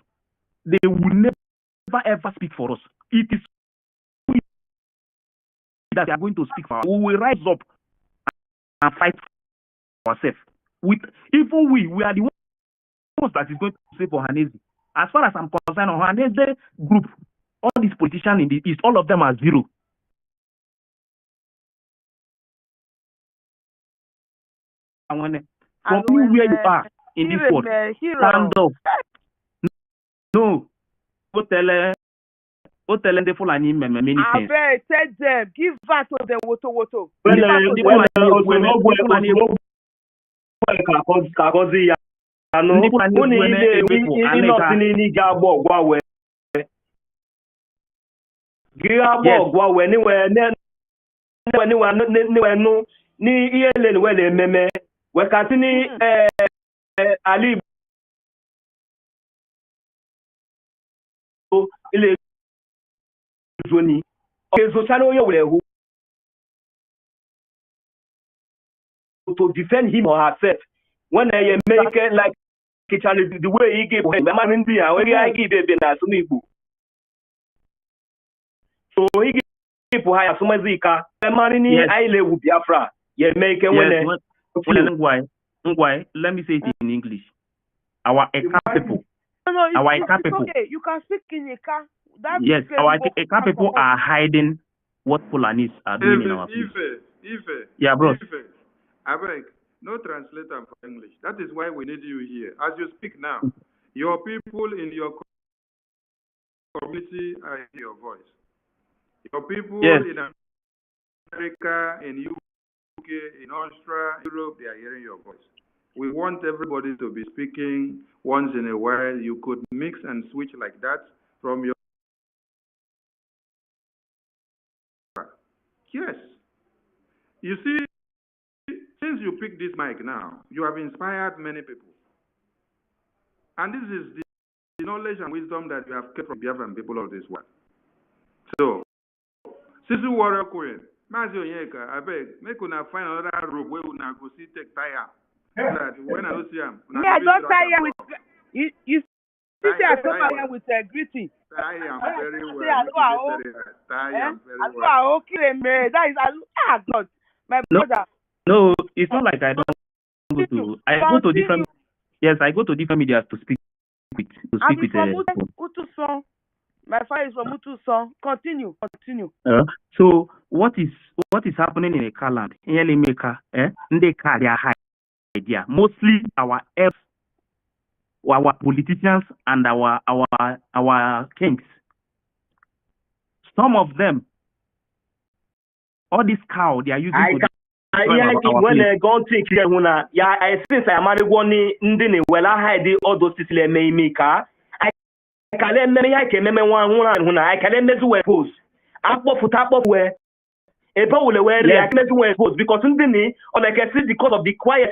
They will never ever speak for us. It is that they are going to speak for us. We will rise up and fight for ourselves. Even we are the ones that is going to say for Ohaneze. As far as I'm concerned, Ohaneze group, all these politicians in the East, all of them are zero. From anywhere you are in this world, stand up. No, go tell them the Fulani many things. Tell them, give back to them, woto. Ali ile zoni ezo chano yo wule to defend him or herself when they make it like the way he gave him man India where he give be na so Igbo so he give higher so mazika man ni aile wu Biafra ye make Why? Let me say it in English. Our Eka people. Our Eka people. Okay, you can speak in Eka. Yes, our Eka people are hiding what Fulanis are doing in our place. Ife. Yeah, bro. I beg, no translator for English. That is why we need you here. As you speak now, your people in your community are hearing your voice. Your people in America, in UK, in Australia, Europe, they are hearing your voice. We want everybody to be speaking once in a while. You could mix and switch like that from your... Yes. You see, since you picked this mic now, you have inspired many people. And this is the knowledge and wisdom that you have kept from Biafran people of this world. So, Sisu Warrior Queen, Mazio Yeka, I beg, make una find another rope where una go see take tire. That when I don't see him. Yeah, don't tire with you This I come here with greeting. I am very well. I am very well. Okay, man. That is God. My brother. No, it's not like I don't go to. I go to different. Yes, I go to different media to speak with. I'm from Utuson. My father is from Utuson. Continue. So what is happening in Ekaland? In Elimeka, they carry a high idea. Mostly our politicians and our kings. Some of them, all this cow they are using to when they go take care huna ya I since I marry one ndi ni wela hide all those things le me ka I kale me ya ke me wan huna I kale me zu we pose akpo futa akpo we e pa wole we react me zu we pose because ndi ni on like I see because of the quiet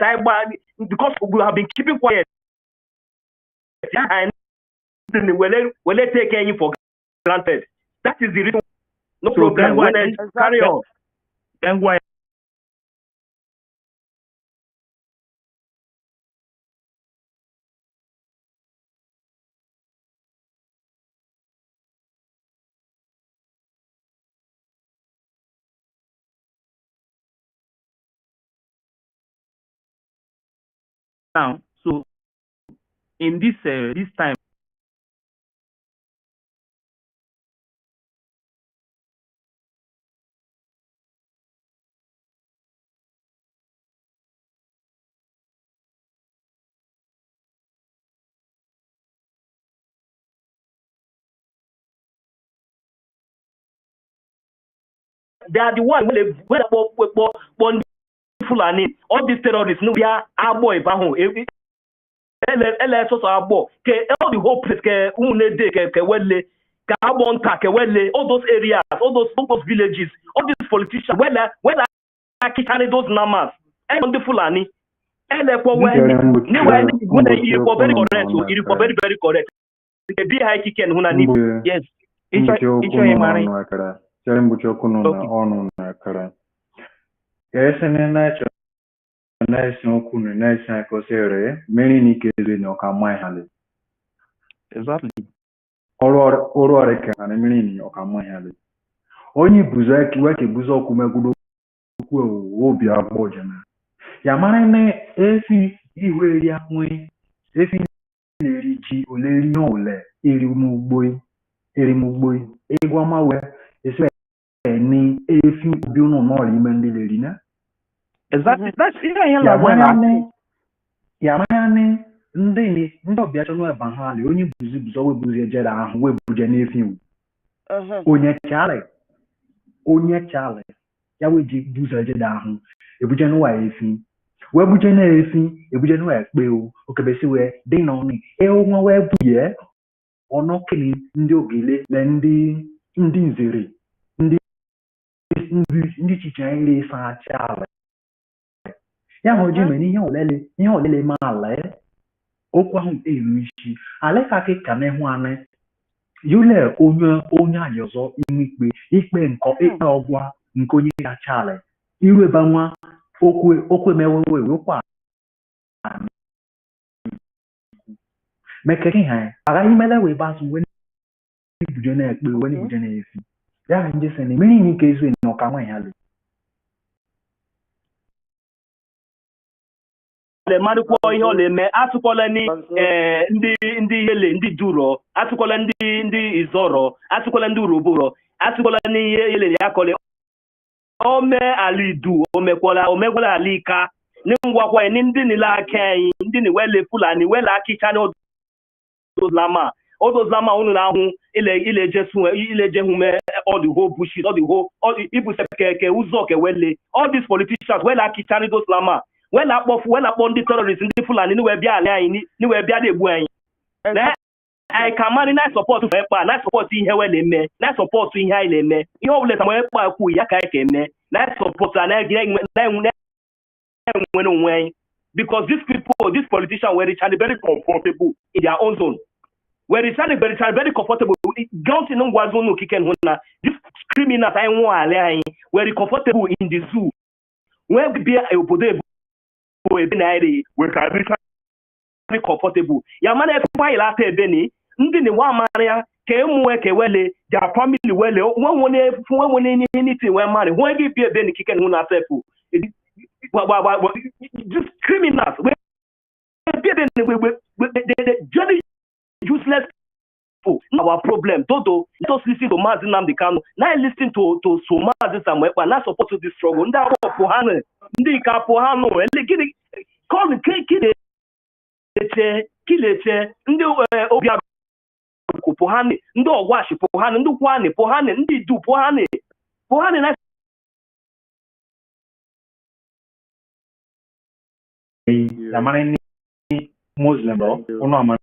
because we have been keeping quiet yeah and ndi wele take any for granted. That is the reason. No so problem. When I carry on. Then why? Now, so in this time. They are the one when Fulani, all these terrorists, no, we are our boy, Baho, all the whole place, all those areas, all those villages, all these politicians, when I carry those numbers, and on the Fulani, and you for very correct, you for very correct. The be high chicken, yes, it's Chere mbuchoko no na onu na kara. Yes, and na cho na no kunu na san ko sere many ni kele no ka mai hale. Exactly. Oro reka na many ni o ka mai hale. Onyi buza ki wa ke buza ku megudo ku obi agboje na. Ya mara ne efi iwe ri anwe efi leri ji oleri no ole eri mugboi egwa mawe ese ni if you do not remember exactly. That's Yamane ndị ọbịa chọrọ ebe ha le onye buzo webuzi ejere ahụ webuje n'efi onye chale ya weji buzo ejere ahụ ebuje n'ụwa efi webuje n'efi ebuje n'ụwa ekpe o okebesi we dị n'ọnụ nwa webuye ọnọkini ndị ogele le ndị nzere ndị chicha ile sa chala ya ho ji meni ihe olele ma ala okwu ahụ eru isi ale ka ke ka nehu ane yule onye ayozo ikpe nko ikpe ogwa nke onye ya chala iru eba nwa okwu mewewe kwa mekeke ha aga imele we basu wen buje na ekpe wen buje na efi ya nje se ne meni ni kezu no ka nwa ya le le marukwo ihe o na-eme atụkwala ni ndị yele ndị duro atụkwala ndị izoro atụkwala ndị uroboro atụkwala ni yele ya kole ome alidu omegwala alika ni ngwakwa ni ndị ni la kai ndị ni wele Fulani wele akicha no those lama unu na hu ile jehume all the whole bullshit all the people ke uzo ke wele all these politicians wele akicha those lama wela akpọ ndị terrorists ndị Fulani ni we bia ala anyị ni we bia na-egbu anyị na I can manage na support for ekpa na support ihe we na-eme na support ihe anyị na-eme ihe ọbụla ta ekpa akwu ya ka anyị ka-eme na support na enwe onwe anyị because these politicians were very comfortable in their own zone were very comfortable gaunting ngwa zone okike hụ na these criminals anyị nwa ala anyị were comfortable in the zoo when bia obodo we can be comfortable. Ya man, if I last a benny, ndị na-ewe Maria ka emue ka wele their family wele when anything we marry when give be ben kiken hu na self just criminals we just useless people. Our problem Dodo just listen to Mazi Nnamdi Kanu now listen to Mazi Samuel Ekpa now support this struggle ndị akpọ ha ndị ka po ha no gịnị call kileche ndị obi Pohane, ndị ọgwashi Pohane, ndị kwane Pohane, ndị du Pohane na amana ni Muslim bro. Uno amana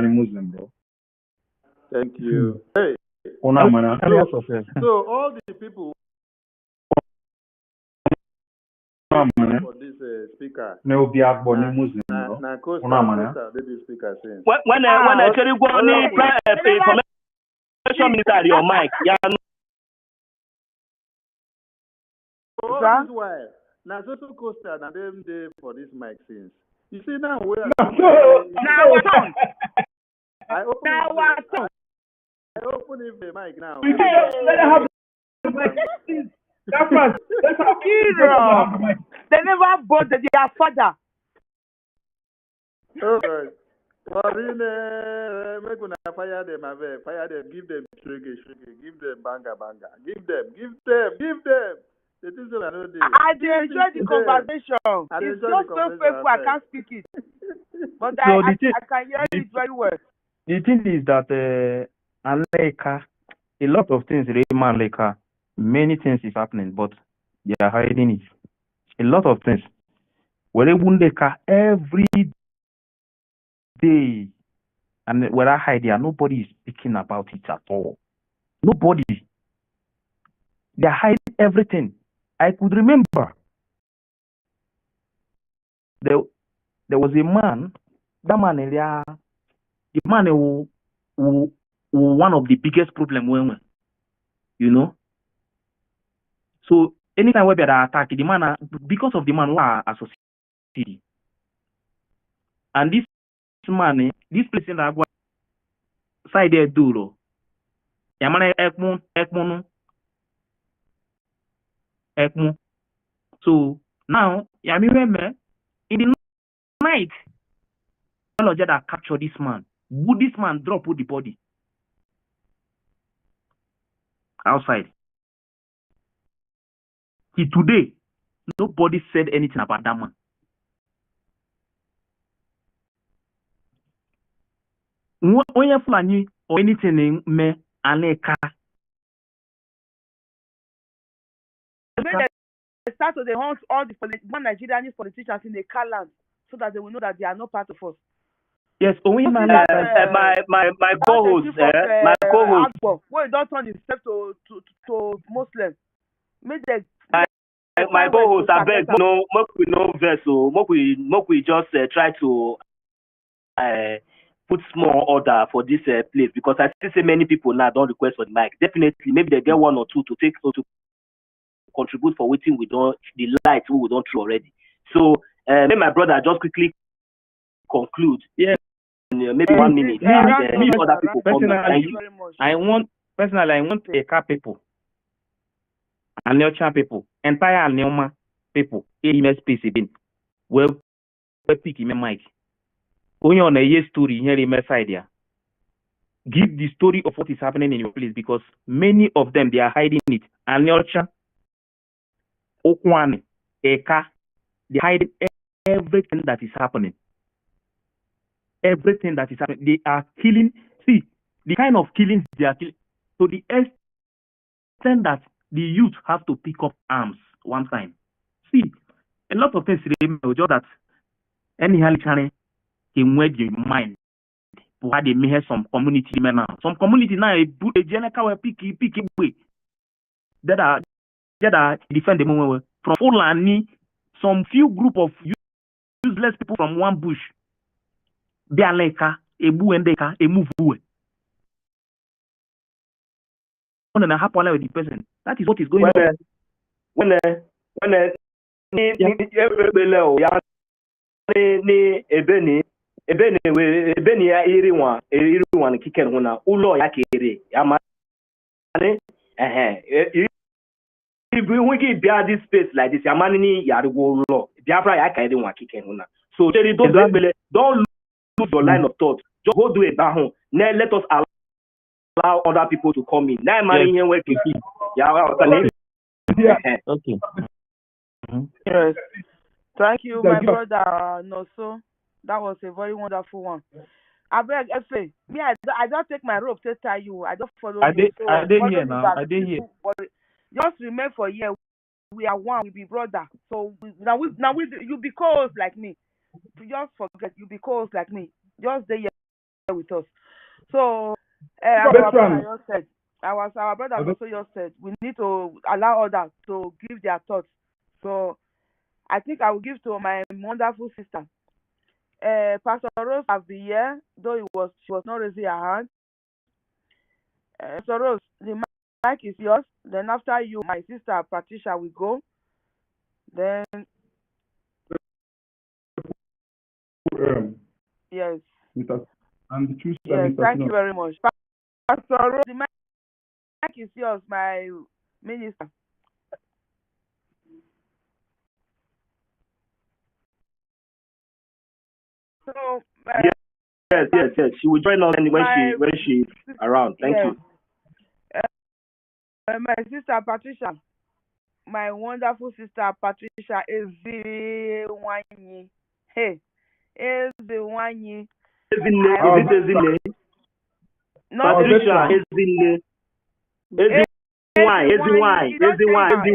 ni Muslim bro. Thank you. Hey. Uno amana. So all the people for this speaker. No be agbo ni Muslim bro. Uno amana. When I tell you go on information minister your mic. Yeah. Oh, that's why. Now, social coaster, and them there for this mic since. You see now where now what on? I open now what on? I open the mic now. They never bought their father. Okay. Make una fire them, give them shake, give them banga, give them. I enjoy the conversation. It's not so painful, I can't speak it. But so I can hear it very well. The thing is that Aleka, a lot of things, Aleka, many things is happening, but they are hiding it. A lot of things. Every day, and when I hide there, nobody is speaking about it at all. Nobody. They hide everything. I could remember there was a man, that man, the man who one of the biggest problems, you know. So anytime we are attacked, the man, because of the man who are associated, and this man, this place in the side there, Duro, Yamane Ekmono. So now, I remember in the night, that captured this man. Would this man drop with the body outside? Today, nobody said anything about that man. When you fly or anything, me Aleka. They start to hunt all the Nigerian politicians in the car land so that they will know that they are not part of us. Yes, only my co-host, my co-host. Well, don't turn himself to Muslim. My co-host, I beg, no vessel, we just try to put small order for this place because I still see many people now don't request for the mic. Definitely, maybe they get one or two to take to contribute for waiting we don't the light we don't throw already. So let my brother just quickly conclude. Yeah, maybe 1 minute. And other people I want Eka people, and Neocha people, entire Neoma people, AMS space again. Well, pick him a mic. Only on a year story here in my side here. Give the story of what is happening in your place because many of them they are hiding it. And Neocha, Okwane, Eka, they hide everything that is happening. Everything that is happening. They are killing. See, the kind of killings they are killing. To the extent that the youth have to pick up arms one time. See, a lot of things remember just that anyhow can wed your mind. Why they may have some community now. Some community now a general pick way. That are defend the moment from Fulani, some few group of useless people from one bush. They are like a move away. And happen with the person. That is what is going on. When Ebeni ya iri nwa na kiken huna ulo ya kere ya mane if we give this space like this ya mani ya go law Biafra ya ka iri nwa kiken huna. So don't lose your line of thought. Just go do it back home. Now let us allow other people to come in. Now money here where to be. Yeah. Okay. Yes. Thank you, my brother Noso. That was a very wonderful one. I beg, Efe, me, I don't take my rope to tie you. I don't follow you. So I did here now. I did here. Just remain for here. We are one. We be brother. So now you be co-host like me. Just forget you be co-host like me. Just stay here with us. So our brother just said, our brother also just said, we need to allow others to give their thoughts. So I think I will give to my wonderful sister. Pastor Rose have been here, though she was not raising her hand. Pastor Rose, the mic is yours. Then after you, my sister Patricia will go. Then yes. And choose yes, thank you very much. Pastor Rose, the mic is yours, my minister. So yes. She will join us when she's around. Thank you. My sister Patricia, my wonderful sister Patricia is the one. Hey, is the one. Patricia is the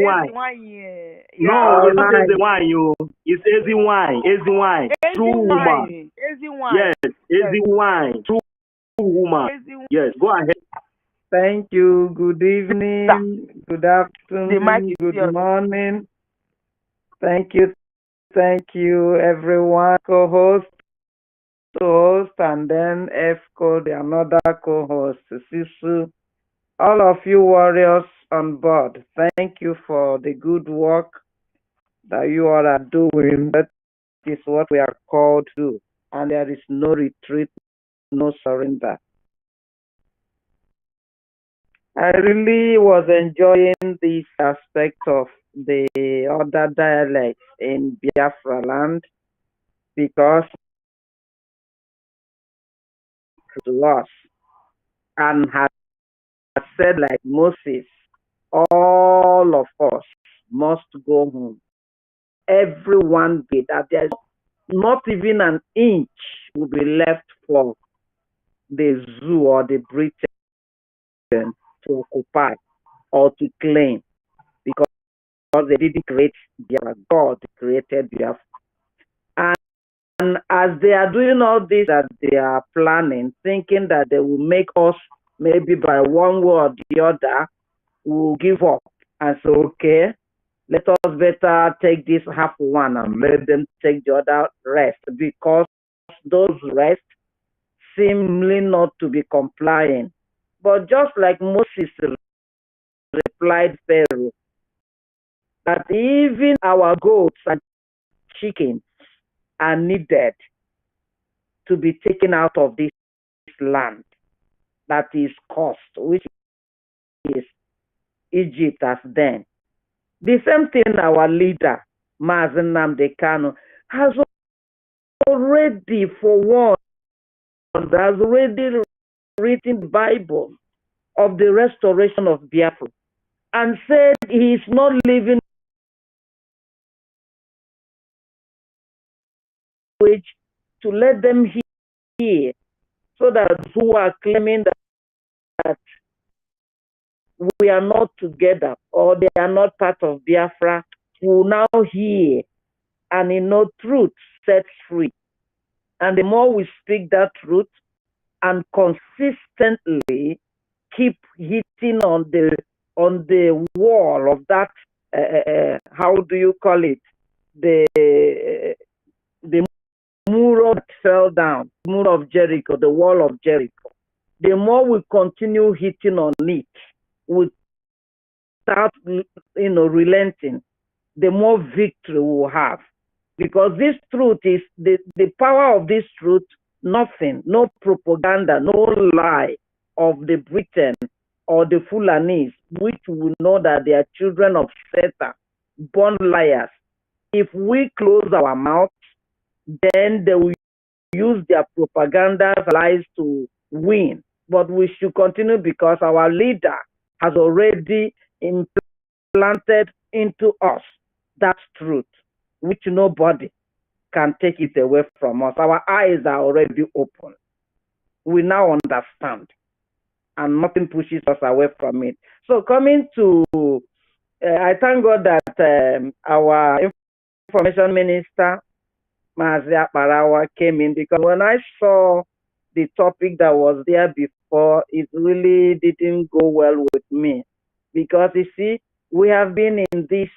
wine. No, it's not the wine, you. It's easy wine. True woman. Yes, easy wine. True woman. Yes, go ahead. Thank you. Good evening. Good afternoon. Good morning. Thank you, everyone. Co-host, host, and then F-Code, another co-host, Sisu. All of you warriors on board, thank you for the good work that you all are doing. That is what we are called to do. And there is no retreat, no surrender. I really was enjoying this aspect of the other dialects in Biafraland because to us and has said like Moses, all of us must go home. Everyone be that there's not even an inch will be left for the zoo or the Britain to occupy or to claim because they didn't create Biafra. God created Biafra. And as they are doing all this that they are planning, thinking that they will make us maybe by one way or the other, will give up and say, okay, let us better take this half one and let them take the other rest because those rest seemingly not to be complying. But just like Moses replied Pharaoh, that even our goats and chickens are needed to be taken out of this land that is cursed, which is Egypt as then. The same thing our leader, Mazen Nnamdi Kanu, has already forewarned, has already written the Bible of the restoration of Biafra and said he is not leaving to let them hear so that who are claiming that we are not together or they are not part of Biafra will now hear and in no truth set free. And the more we speak that truth and consistently keep hitting on the wall of that how do you call it, the mur that fell down, mur of Jericho, the wall of Jericho, the more we continue hitting on it without relenting, the more victory we'll have. Because this truth is the power of this truth, nothing, no propaganda, no lie of the Britain or the Fulanese, which will know that they are children of Satan, born liars. If we close our mouths, then they will use their propaganda lies to win. But we should continue because our leader has already implanted into us that truth, which nobody can take it away from us. Our eyes are already open. We now understand, and nothing pushes us away from it. So coming to, I thank God that our information minister, MASSACRE, came in, because when I saw the topic that was there before, it really didn't go well with me. Because you see, we have been in this,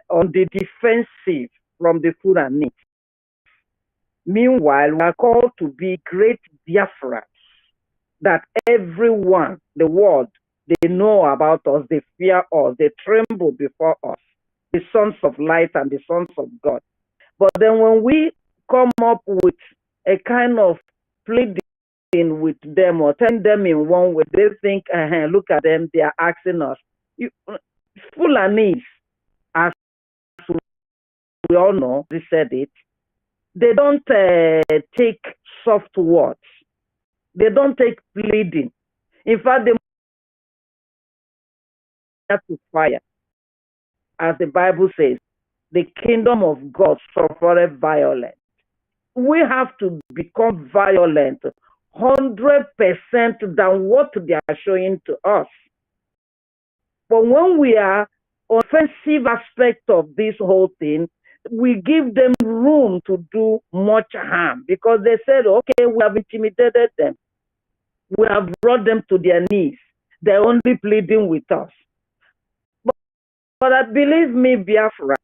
on the defensive from the Fulani. Meanwhile, we are called to be great Biafrans, that everyone, the world, they know about us, they fear us, they tremble before us, the sons of light and the sons of God. But then when we come up with a kind of pleading with them or telling them in one way, they think, look at them, they are asking us. Fulanese, as we all know, they said it, they don't take soft words. They don't take pleading. In fact, they have to fire. As the Bible says, the kingdom of God suffereth violence. We have to become violent 100% than what they are showing to us. But when we are offensive aspect of this whole thing, we give them room to do much harm, because they said, okay, we have intimidated them. We have brought them to their knees. They're only pleading with us. But believe me, Biafra,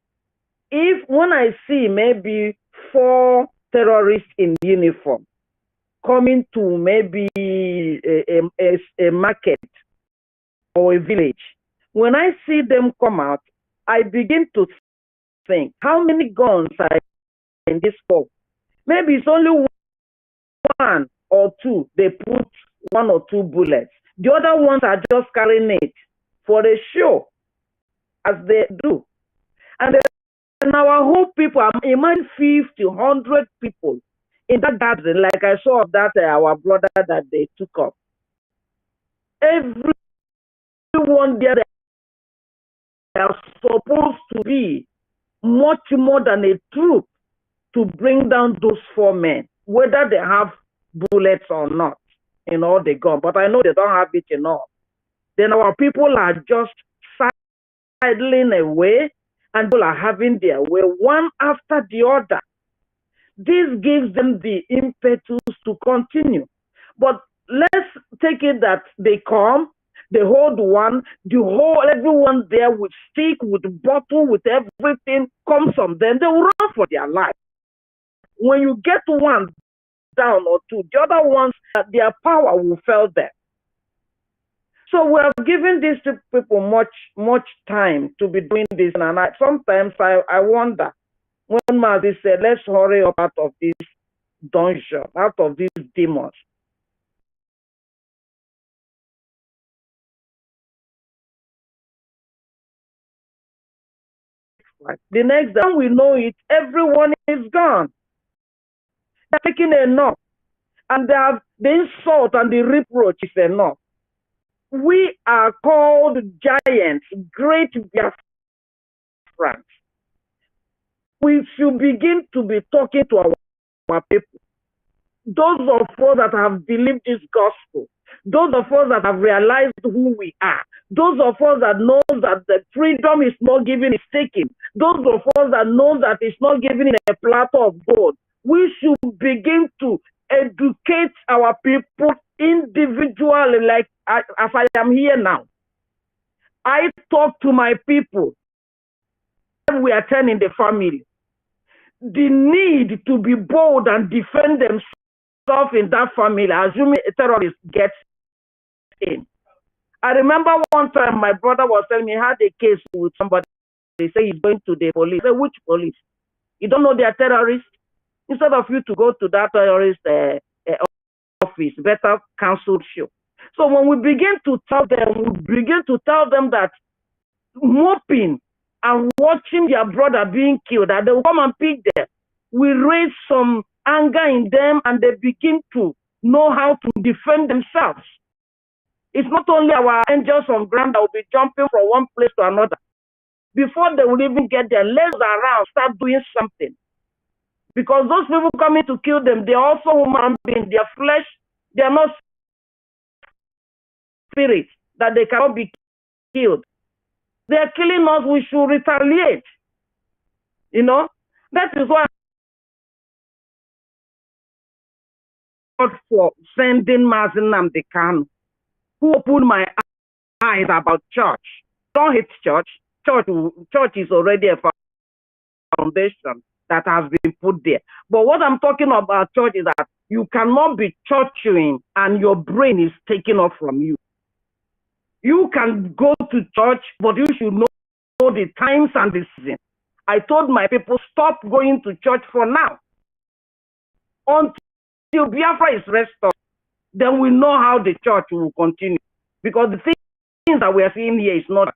if when I see maybe 4 terrorists in uniform coming to maybe a market or a village, when I see them come out, I begin to think, how many guns are in this box? Maybe it's only 1 or 2. They put 1 or 2 bullets. The other ones are just carrying it for a show, as they do. And then our whole people, imagine 50, 100 people in that gathering, like I saw that our brother that they took up. Everyone there, they are supposed to be much more than a troop to bring down those 4 men, whether they have bullets or not in all the gun. But I know they don't have it enough. Then our people are just sidling away, and people are having their way one after the other. This gives them the impetus to continue. But let's take it that they come, they hold one, everyone there with stick, with bottle, with everything comes on them. They will run for their life. When you get 1 down or 2, the other ones, their power will fail them. So we are giving these people much time to be doing this. And sometimes I wonder, when Mazi said, let's hurry up out of this dungeon, out of these demons. The next time we know it, everyone is gone. They're taking enough. And the insult and the reproach is enough. We are called giants, great Biafrans. We should begin to be talking to our people. Those of us that have believed this gospel, those of us that have realized who we are, those of us that know that the freedom is not given, it's taken, those of us that know that it's not given in a platter of gold, we should begin to educate our people individually, like as I am here now. I talk to my people. We are 10 in the family. The need to be bold and defend themselves in that family, assuming a terrorist gets in. I remember one time my brother was telling me he had a case with somebody. They say he's going to the police. I said, which police? You don't know they are terrorists? Instead of you to go to that terrorist office, better cancel show. So when we begin to tell them that moping and watching their brother being killed, that they will come and pick them, we raise some anger in them and they begin to know how to defend themselves. It's not only our angels on ground that will be jumping from one place to another. Before they will even get their legs around, start doing something. Because those people coming to kill them, they are also human beings. Their flesh, they are not spirits that they cannot be killed. They are killing us, we should retaliate. You know? That is why for sending Mazi Nnamdi Kanu, who opened my eyes about church. Don't hate church. Church is already a foundation that has been put there. But what I'm talking about church is that you cannot be churching and your brain is taken off from you. You can go to church, but you should know the times and the season. I told my people, stop going to church for now. Until Biafra is restored, then we know how the church will continue. Because the things that we are seeing here is not.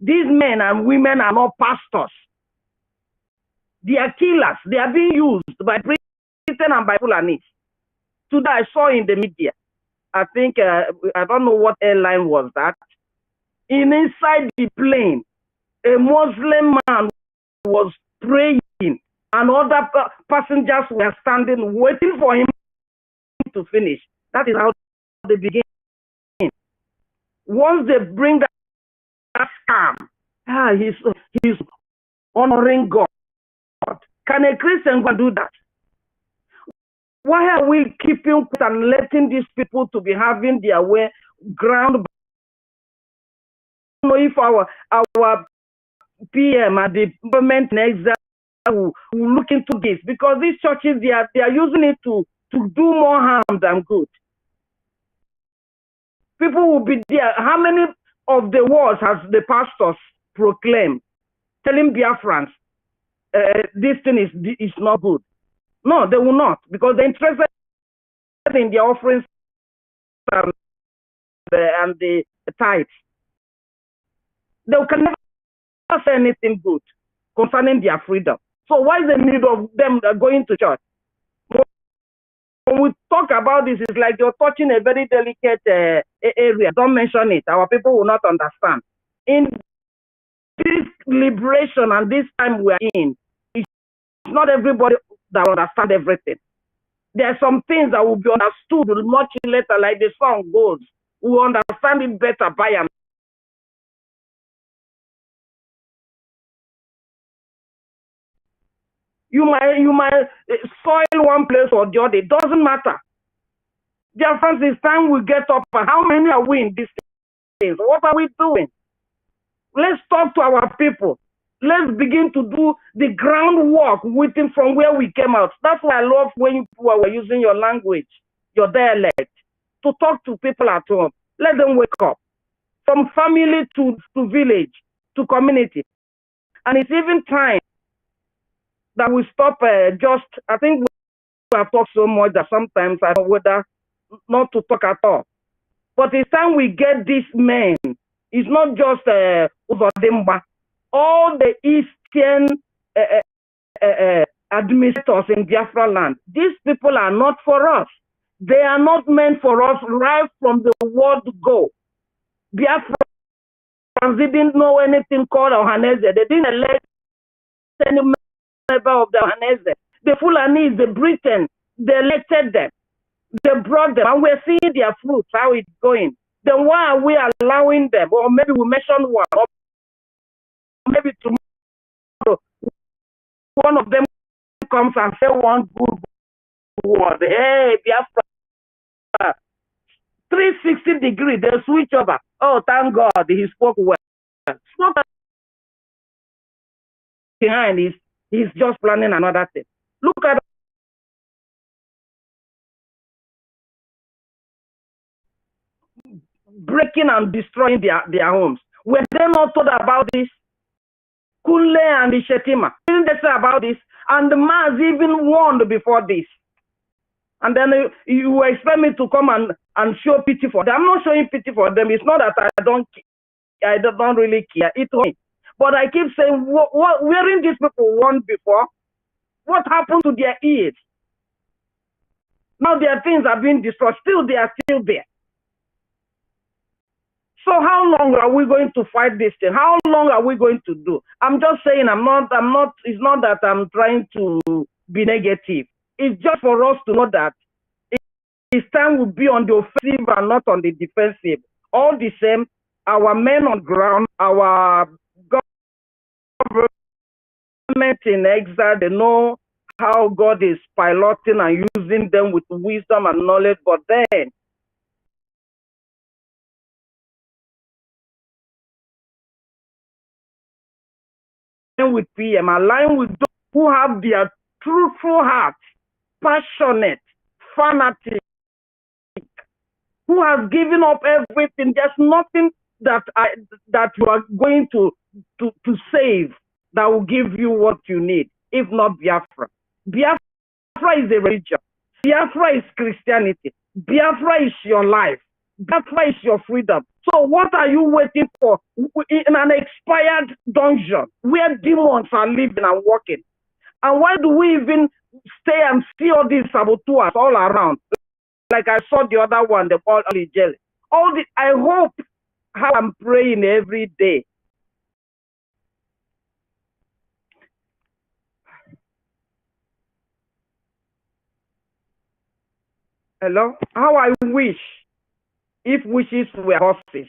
These men and women are not pastors. They are killers. They are being used by Britain and by Fulanis. Today I saw in the media, I think, I don't know what airline was that. Inside the plane, a Muslim man was praying and other passengers were standing waiting for him to finish. That is how they begin. Once they bring that scam, he's honoring God. Can a Christian go do that? Why are we keeping and letting these people to be having their way ground? I don't know if our PM and the government in exile will look into this, because these churches they are using it to do more harm than good. People will be there. How many of the words has the pastors proclaimed, telling Biafrans this thing is not good? No, they will not, because they're interested in their offerings and the tithes. They can never say anything good concerning their freedom. So why is the need of them going to church? When we talk about this, it's like you're touching a very delicate area. Don't mention it. Our people will not understand. In this liberation and this time we're in, it's not everybody that understand everything. There are some things that will be understood much later, like the song goes. We will understand it better by and you might soil one place or the other. It doesn't matter. Dear friends, it's time we get up. And how many are we in these things? What are we doing? Let's talk to our people. Let's begin to do the groundwork within from where we came out. That's why I love when you were using your language, your dialect, to talk to people at home. Let them wake up. From family to village to community. And it's even time that we stop I think we have talked so much that sometimes I don't know whether not to talk at all. But it's time we get these men. It's not just Uzodimba. All the Eastern administrators in Biafraland, these people are not for us. They are not meant for us right from the word go. Biafrans didn't know anything called Ohaneze. They didn't elect any member of the Ohaneze. The Fulanis, the Britain, they elected them. They brought them, and we're seeing their fruits, how it's going. Then why are we allowing them? Or maybe we mention one, or maybe tomorrow one of them comes and say one good word. Hey, Biafra, 360 degrees, they switch over. Oh, thank God, he spoke well. It's not behind, he's just planning another thing. Look at breaking and destroying their homes. Were they not told about this? Kule and the Shetima, didn't they say about this? And the Mars even warned before this. And then you expect me to come and show pity for them. I'm not showing pity for them. It's not that I don't really care. It hurts me. But I keep saying, weren't these people warned before? What happened to their ears? Now their things are being destroyed. Still, they are still there. So how long are we going to fight this thing? How long are we going to do? I'm just saying, it's not that I'm trying to be negative. It's just for us to know that it's time will be on the offensive and not on the defensive. All the same, our men on ground, our government in exile, they know how God is piloting and using them with wisdom and knowledge, but then with PM, align with those who have their truthful hearts, passionate, fanatic, who has given up everything. There's nothing that you are going to save that will give you what you need, if not Biafra. Biafra is a religion. Biafra is Christianity. Biafra is your life. Biafra is your freedom. So what are you waiting for in an expired dungeon where demons are living and working? And why do we even stay and see all these saboteurs all around? Like I saw the other one, the Paul jelly. I hope how I'm praying every day. Hello? How I wish, if wishes were horses,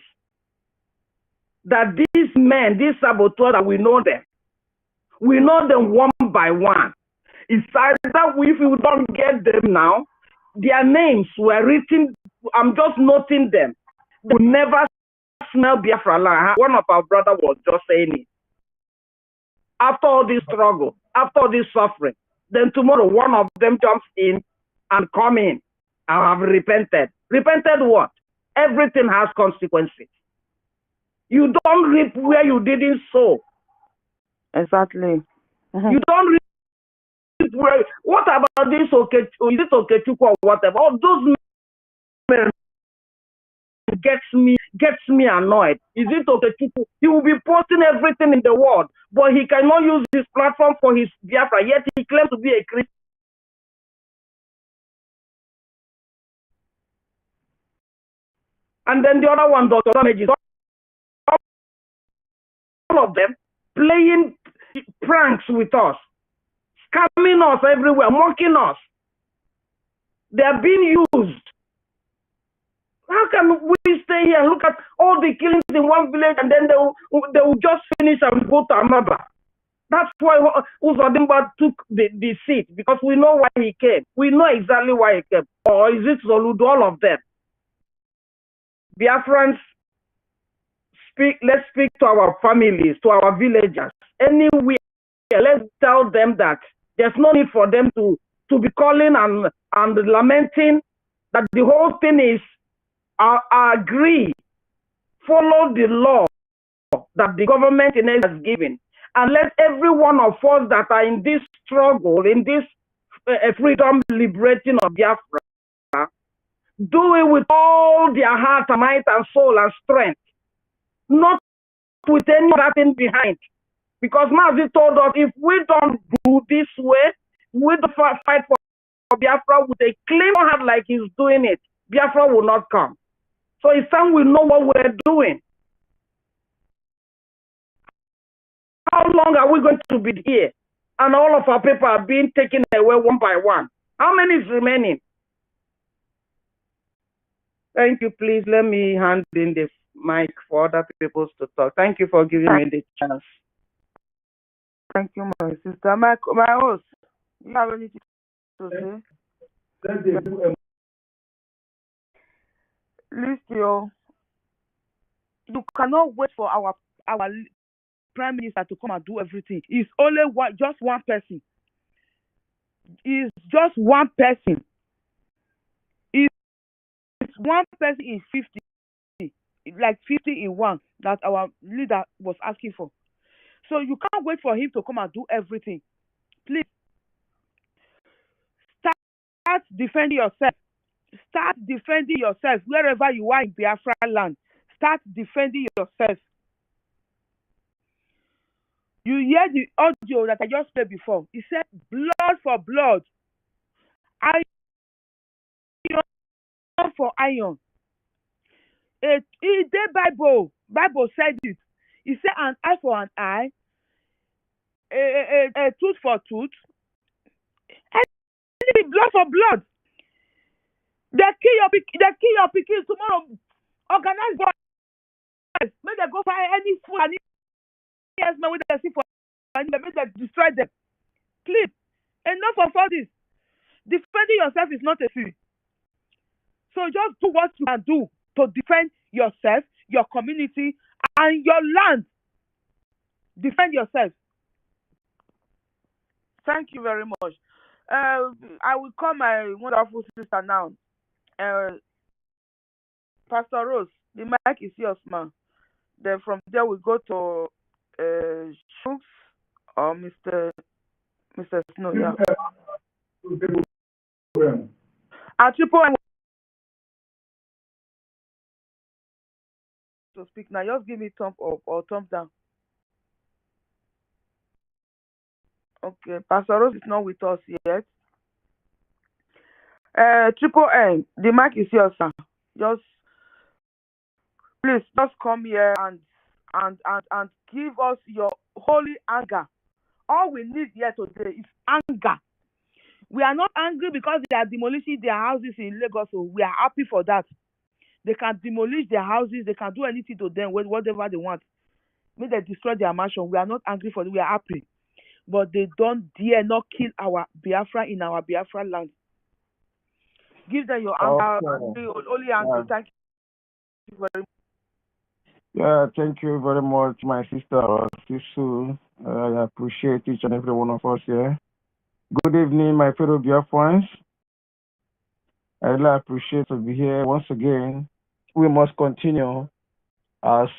that these men, these saboteurs, that we know them one by one. It's either if we don't get them now, their names were written, I'm just noting them. They will never smell Biafralands. One of our brothers was just saying it. After all this struggle, after all this suffering, then tomorrow one of them jumps in and come in. I have repented. Repented what? Everything has consequences. You don't reap where you didn't sow. Exactly. You don't reap where. What about this? Okay, is it Okechukwu or whatever? All those men gets me annoyed. Is it Okechukwu? He will be posting everything in the world, but he cannot use his platform for his Biafra. Yet he claims to be a Christian. And then the other one, Dr. Damages, all of them playing pranks with us, scamming us everywhere, mocking us. They are being used. How can we stay here and look at all the killings in one village and then they will just finish and go to another? That's why Uzodimba took the seat, because we know why he came. We know exactly why he came. Or is it Zoludo, all of them? Biafrans, let's speak to our families, to our villagers, anywhere. Let's tell them that there's no need for them to be calling and lamenting, that the whole thing is agree, follow the law that the government in Nigeria has given, and let every one of us that are in this struggle, in this freedom liberating of Biafra, do it with all their heart, might, and soul and strength, not with any other thing behind. Because Mazi told us, if we don't do this way, we don't fight for Biafra with a clean heart like he's doing it, Biafra will not come. So it's time we know what we're doing. How long are we going to be here? And all of our people are being taken away one by one. How many is remaining? Thank you. Please let me hand in the mic for other people to talk. Thank you for giving me the chance. Thank you, my sister. My host, you have anything to say? Listen, you cannot wait for our prime minister to come and do everything. It's only just one person. It's just one person. It's one person in 50, like 50 in one that our leader was asking for. So you can't wait for him to come and do everything. Please, Start defending yourself. Start defending yourself wherever you are in Biafra land. Start defending yourself. You hear the audio that I just played before. He said, blood for blood, iron for iron. In the Bible said it. He said, an eye for an eye, a tooth for tooth, and blood for blood. They kill your pikin tomorrow. Organize boys. Make them go find any food and yes, man, with the see for and make them destroy them. Please, enough of all this. Defending yourself is not a sin. So just do what you can do to defend yourself, your community, and your land. Defend yourself. Thank you very much. I will call my wonderful sister now. Pastor Rose, the mic is yours, ma'am. Then from there we go to Shooks or Mr. Snow. Yeah. Triple M to speak now. Just give me thumb up or thumb down. Okay, Pastor Rose is not with us yet. Triple M, the mic is yours, sir. Please just come here and give us your holy anger. All we need here today is anger. We are not angry because they are demolishing their houses in Lagos, so we are happy for that. They can demolish their houses, they can do anything to them, whatever they want. May they destroy their mansion. We are not angry for it, we are happy. But they don't dare not kill our Biafra in our Biafra land. Give them your anger, only anger. Thank you very much. Yeah, thank you very much, my sister Sisu. I appreciate each and every one of us here. Good evening, my fellow Biafrans. I really appreciate to be here once again. We must continue as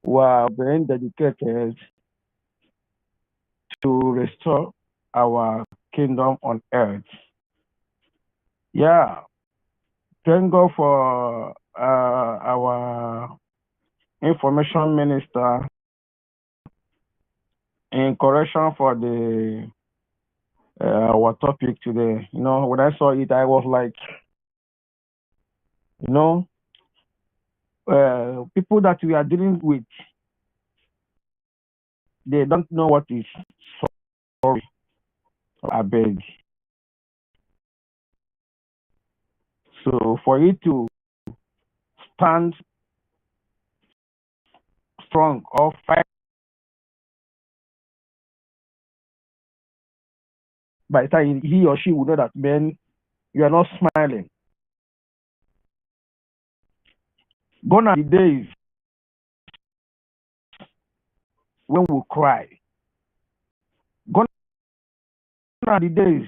we are being dedicated to restore our kingdom on earth. Yeah, thank God for our information minister in correction for the our topic today. You know, when I saw it, I was like, you know, people that we are dealing with, they don't know what is sorry. I beg. So for you to stand strong or fight by the time he or she will know that, man, you are not smiling. Gone are the days when we cry. Gone are the days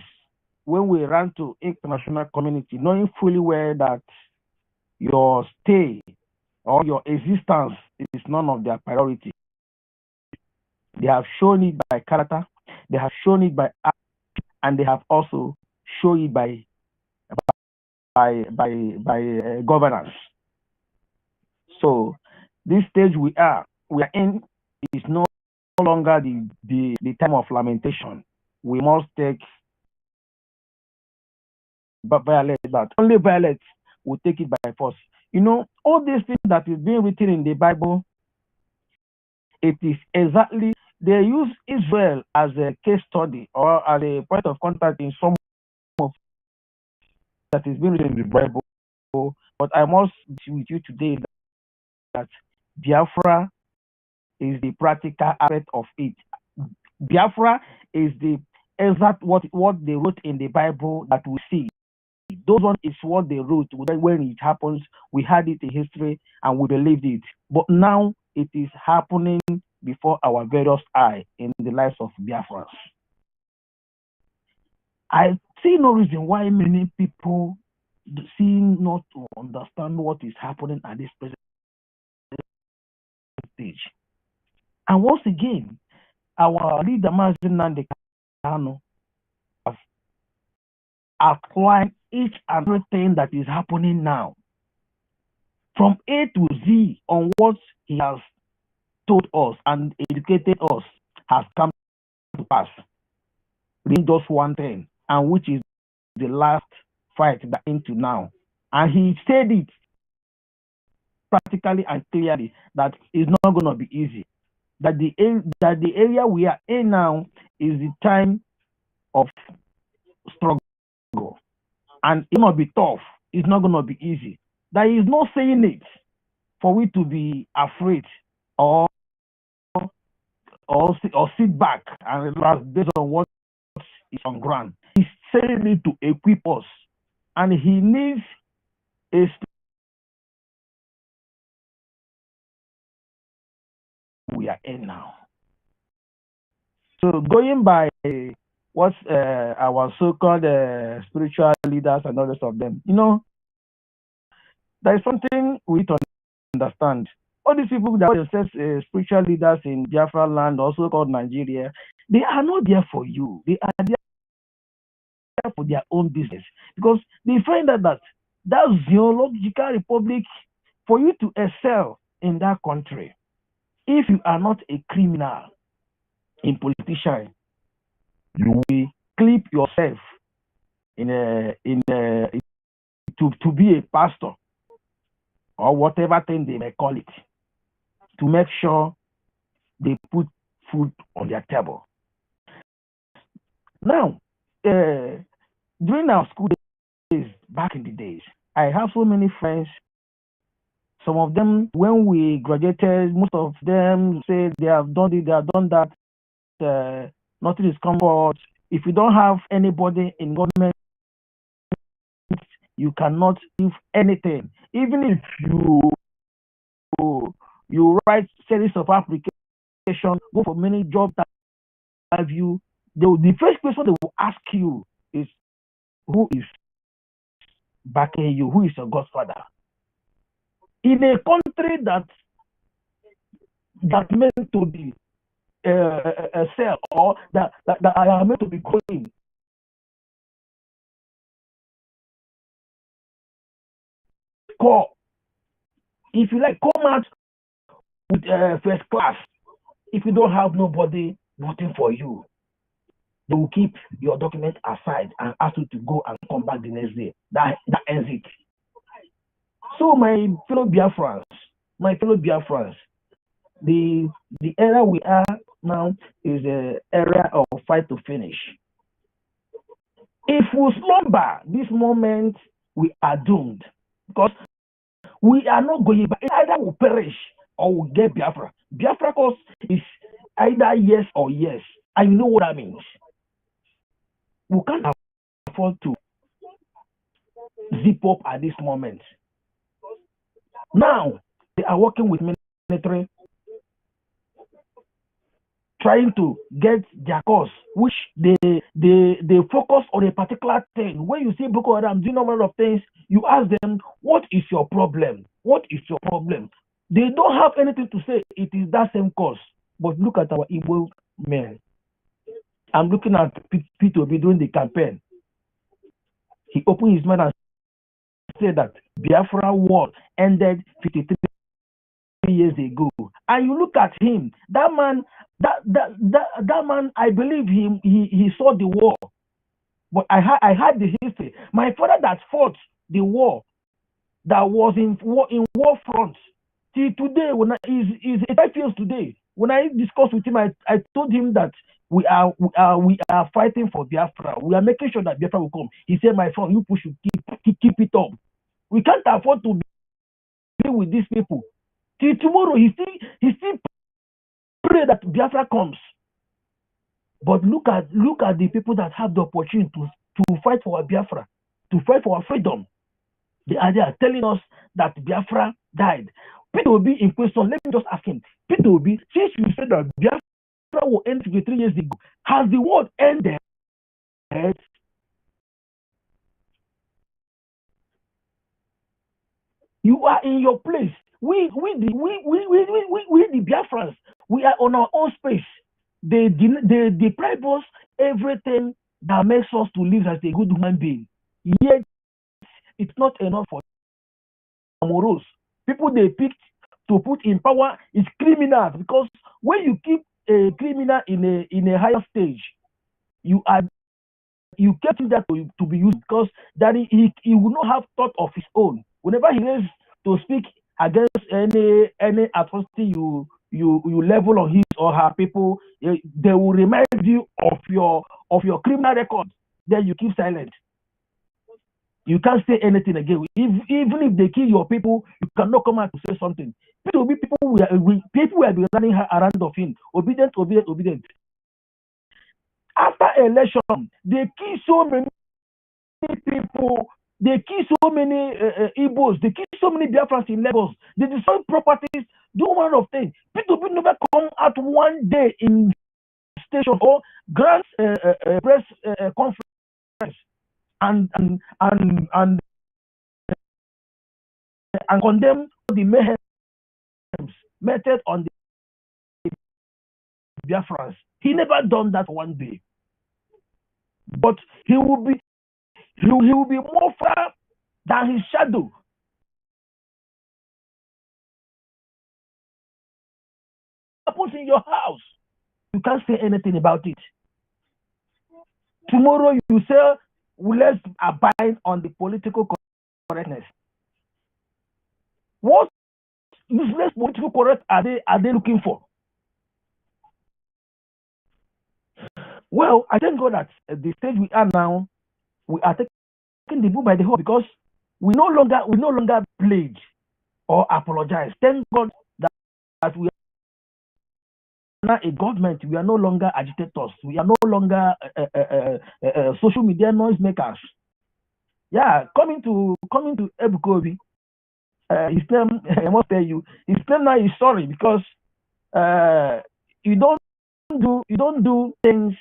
when we run to international community, knowing fully well that your stay or your existence is none of their priority. They have shown it by character, they have shown it by act, and they have also shown it by governance. So this stage we are in is no longer the time of lamentation. We must take violence, but only violence will take it by force. You know, all these things that is being written in the Bible, it is exactly, they use Israel as a case study or as a point of contact in some of that is being written in the Bible. But I must be with you today that Biafra is the practical aspect of it. Biafra is the exact what they wrote in the Bible that we see. Those one is what they wrote. When it happens, we had it in history and we believed it. But now it is happening before our various eyes in the lives of Biafrans. I see no reason why many people seem not to understand what is happening at this present stage. And once again, our leader, Mazi Nnamdi Kanu, have outline each and everything that is happening now, from A to Z, on what he has told us and educated us has come to pass. Read just one thing, and which is the last fight that into now. And he said it practically and clearly that it's not going to be easy. That the area we are in now is the time of struggle, and it's going to be tough. It's not going to be easy. There is no saying it for we to be afraid or sit back and relax based on what is on ground. He's saying it to equip us, and he needs a we are in now. So going by what our so-called spiritual leaders and all the rest of them, there is something we need to understand. All these people that are themselves spiritual leaders in Biafraland, also called Nigeria, they are not there for you. They are there for their own business, because they find out that zoological republic, for you to excel in that country, if you are not a criminal, a politician, you will clip yourself to be a pastor or whatever thing they may call it, to make sure they put food on their table. Now, during our school days, back in the days, I have so many friends. Some of them, when we graduated, most of them say they have done it, they have done that. Nothing is come forward. If you don't have anybody in government, you cannot give anything. Even if you write series of applications, go for many jobs that have you, the first question they will ask you is, who is backing you? Who is your godfather? In a country that meant to be a cell, or that I am meant to be growing, if you like, come out with first class. If you don't have nobody, nothing for you, they will keep your document aside and ask you to go and come back the next day. That ends it. So my fellow Biafrans, the era we are now is the era of fight to finish. If we slumber this moment, we are doomed, because we are not going back. Either we perish or we get Biafra. Biafra course is either yes or yes. I know what that means. We can't afford to zip up at this moment. Now they are working with military, trying to get their cause, which they focus on a particular thing. When you see Boko Haram doing a lot of things, you ask them, what is your problem? What is your problem? They don't have anything to say. It is that same cause. But look at our Igbo men. I'm looking at P2B doing the campaign. He opened his mouth and said that Biafra war ended 53 years ago. And you look at him, that man, I believe he saw the war. But I had the history. My father that fought the war, that was in war front. Till today, when he's 85 years today, when I discussed with him, I told him that we are fighting for Biafra. We are making sure that Biafra will come. He said, my son, you should keep it up. We can't afford to be with these people. Till tomorrow, he still pray that Biafra comes. But look at the people that have the opportunity to fight for our Biafra, to fight for our freedom. They are there telling us that Biafra died. Peter will be in question. Let me just ask him. Peter will be, since you said that Biafra will end 53 years ago, has the world ended? You are in your place. We the Biafrans, we are on our own space. They deprive us everything that makes us to live as a good human being. Yet it's not enough for morals. People they picked to put in power is criminals, because when you keep a criminal in a higher stage, you get him that to be used, because that he will not have thought of his own. Whenever he is to speak against any atrocity you level on his or her people, they will remind you of your criminal record. Then you keep silent. You can't say anything again. Even if they kill your people, you cannot come out to say something. People will be running around of him, obedient. After election, they kill so many people. They kill so many Igbos. They kill so many Biafrans in Lagos. They destroy properties. Do one of things. People will never come out one day in station or grant press conference and condemn the mayhem method on the Biafrans. He never done that one day. But he will be more far than his shadow. Happens in your house. You can't say anything about it. Tomorrow you say, well, let's abide on the political correctness. What useless political correct are they looking for? Well, I thank God that at the stage we are now, we are taking the bull by the horn, because we no longer pledge or apologize. Thank God that we are not a government. We are no longer agitators. We are no longer social media noisemakers. Yeah, coming to Ebukobi, his name, I must tell you, his name now is sorry, because you don't do things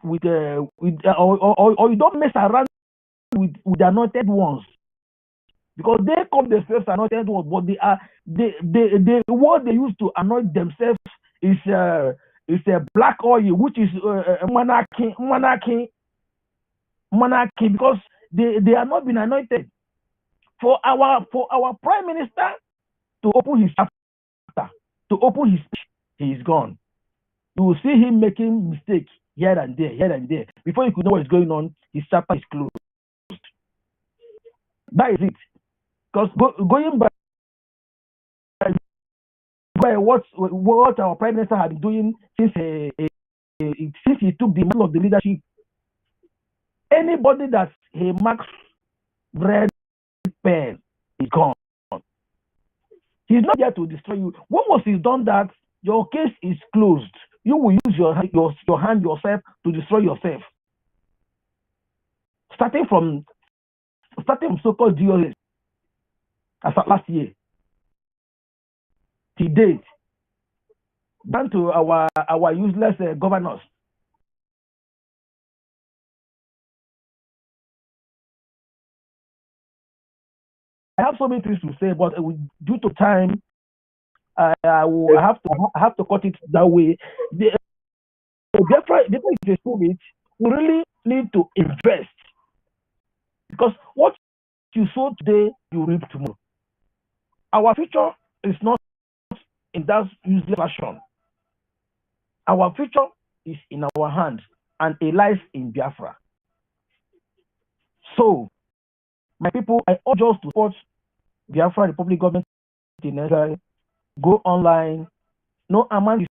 with or you don't mess around with the anointed ones, because they call themselves anointed ones, but the what they use to anoint themselves is a black oil, which is monarchy, because they are not been anointed. For our prime minister to open his chapter, to open his speech, he is gone. You will see him making mistakes here and there. Before you could know what is going on, his chapter is closed. That is it. Because going by what our prime minister had been doing since he took the mantle of the leadership, anybody that he marks red pen is gone. He's not here to destroy you. Once he's done that, your case is closed. You will use your hand yourself to destroy yourself. Starting from so-called DOS as of last year to date, down to our useless governors. I have so many things to say, but due to time, I have to cut it that way. The BIAFRA is a spirit. We really need to invest, because what you sow today, you reap tomorrow. Our future is not in that useless fashion. Our future is in our hands, and it lies in Biafra. So, my people, I urge us to support Biafra Republic government in Israel. Go online. No amount is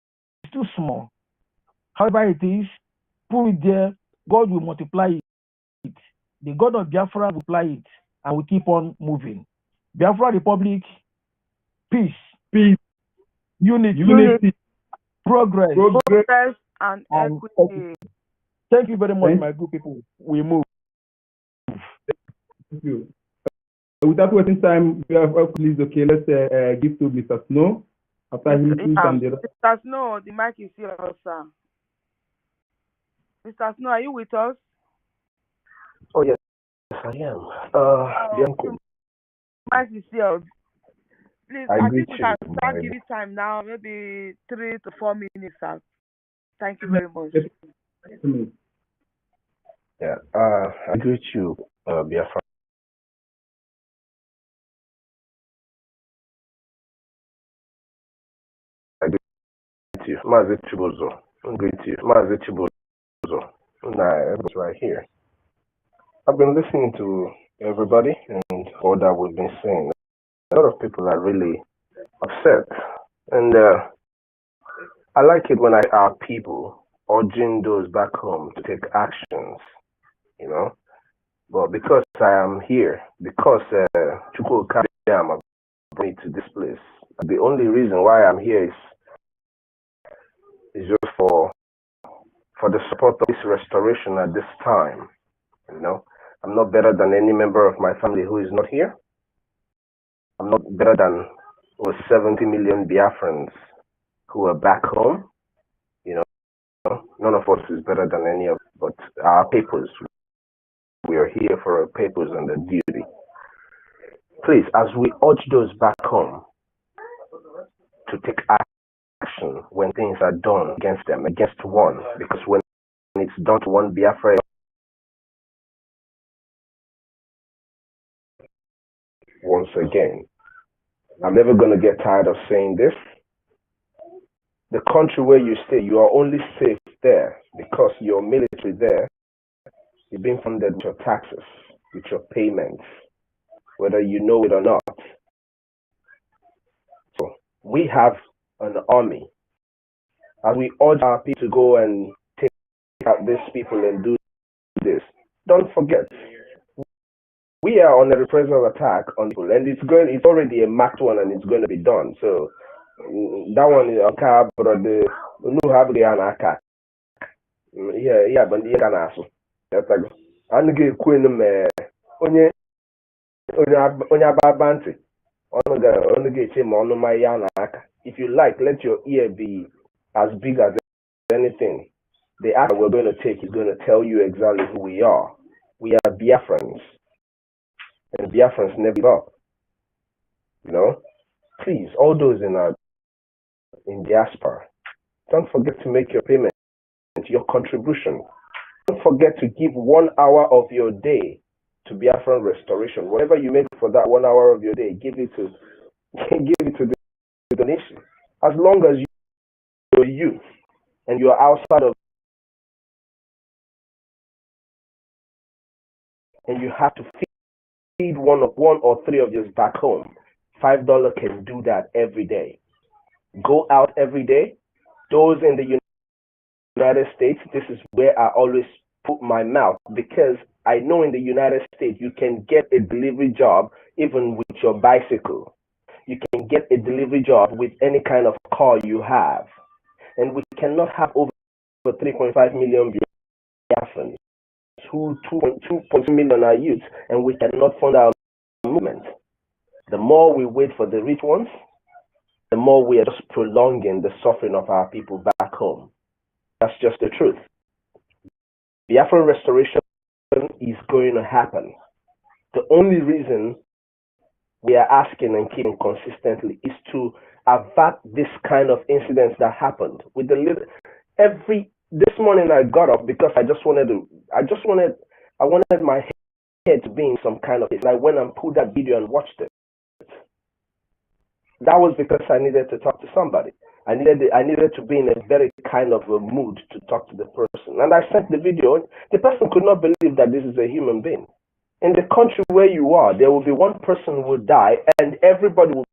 too small. However it is, put it there. God will multiply it. The God of Biafra will apply it, and we keep on moving. Biafra Republic, peace, unity, progress, and equity. Thank you very much, my good people. We move. Thank you. Without wasting time, please, okay, let's give to Mr. Snow. After he moves and Mr. Snow, the mic is yours, sir. Mr. Snow, are you with us? Oh, yes, I am. The mic is yours. Please, I think we can start giving time now, maybe 3 to 4 minutes, sir. Thank you very much. Yeah, I greet you, Biafra. I greet you, Mazi Chibuzo. I greet you, Mazi Chibuzo. Nah, it's right here. I've been listening to everybody and all that we've been saying. A lot of people are really upset, and I like it when I hear people urging those back home to take actions, you know. But because I am here, because Chukwu Kabiyama brought me to this place, the only reason why I'm here is just for the support of this restoration at this time. You know, I'm not better than any member of my family who is not here. I'm not better than over 70 million Biafrans who are back home. You know, none of us is better than any of, but our papers. We are here for our papers and the duty. Please, as we urge those back home to take action when things are done against them, against one, because when it's done to one Biafra, once again, I'm never going to get tired of saying this. The country where you stay, you are only safe there because your military there is being funded with your taxes, with your payments, whether you know it or not. So we have an army. As we urge our people to go and take out these people and do this, don't forget, we are on a reprisal attack on people, and it's already a marked one and it's going to be done. So that one is okay, but the new have the anaka. Yeah, but the canaso. That's like I'm going to onye ababanti. If you like, let your ear be as big as anything. The act we're going to take is going to tell you exactly who we are. We are Biafrans, and Biafrans never give up. You know, please, all those in diaspora, don't forget to make your payment, your contribution. Don't forget to give 1 hour of your day to Biafran restoration. Whatever you make for that 1 hour of your day, give it to the donation. As long as you're youth and you're outside of, and you have to feed one or three of yours back home, $5 can do that every day. Go out every day. Those in the United States, this is where I always put my mouth, because I know in the United States you can get a delivery job even with your bicycle. You can get a delivery job with any kind of car you have. And we cannot have over 3.5 million Biafrans, 2.2 million are youth, and we cannot fund our movement. The more we wait for the rich ones, the more we are just prolonging the suffering of our people back home. That's just the truth. Biafran restoration is going to happen. The only reason we are asking and keeping consistently is to avert this kind of incidents that happened. With this morning I got up because I wanted my head to be in some kind of place. I went and pulled that video and watched it. That was because I needed to talk to somebody. I needed to be in a very kind of a mood to talk to the person. And I sent the video. The person could not believe that this is a human being. In the country where you are, there will be one person who will die and everybody will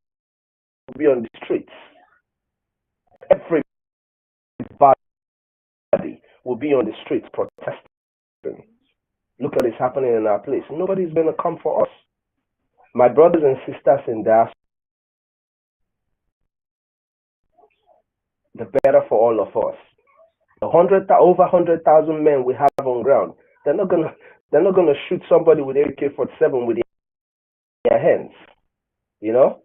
be on the streets. Everybody will be on the streets protesting. Look at what's happening in our place. Nobody's going to come for us. My brothers and sisters in diaspora, the better for all of us. Over 100,000 men we have on ground. They're not gonna shoot somebody with AK-47 with their hands. You know,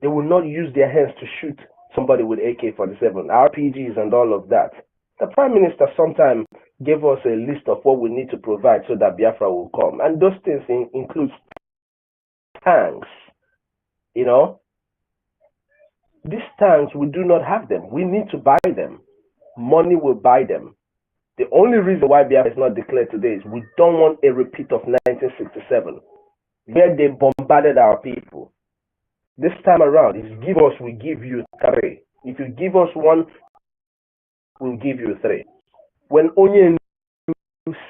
they will not use their hands to shoot somebody with AK-47, RPGs, and all of that. The Prime Minister sometime gave us a list of what we need to provide so that Biafra will come, and those things include tanks. You know. These tanks, we do not have them. We need to buy them. Money will buy them. The only reason why Biafra is not declared today is we don't want a repeat of 1967, where they bombarded our people. This time around, it's give us, we give you three. If you give us one, we'll give you three. When Onye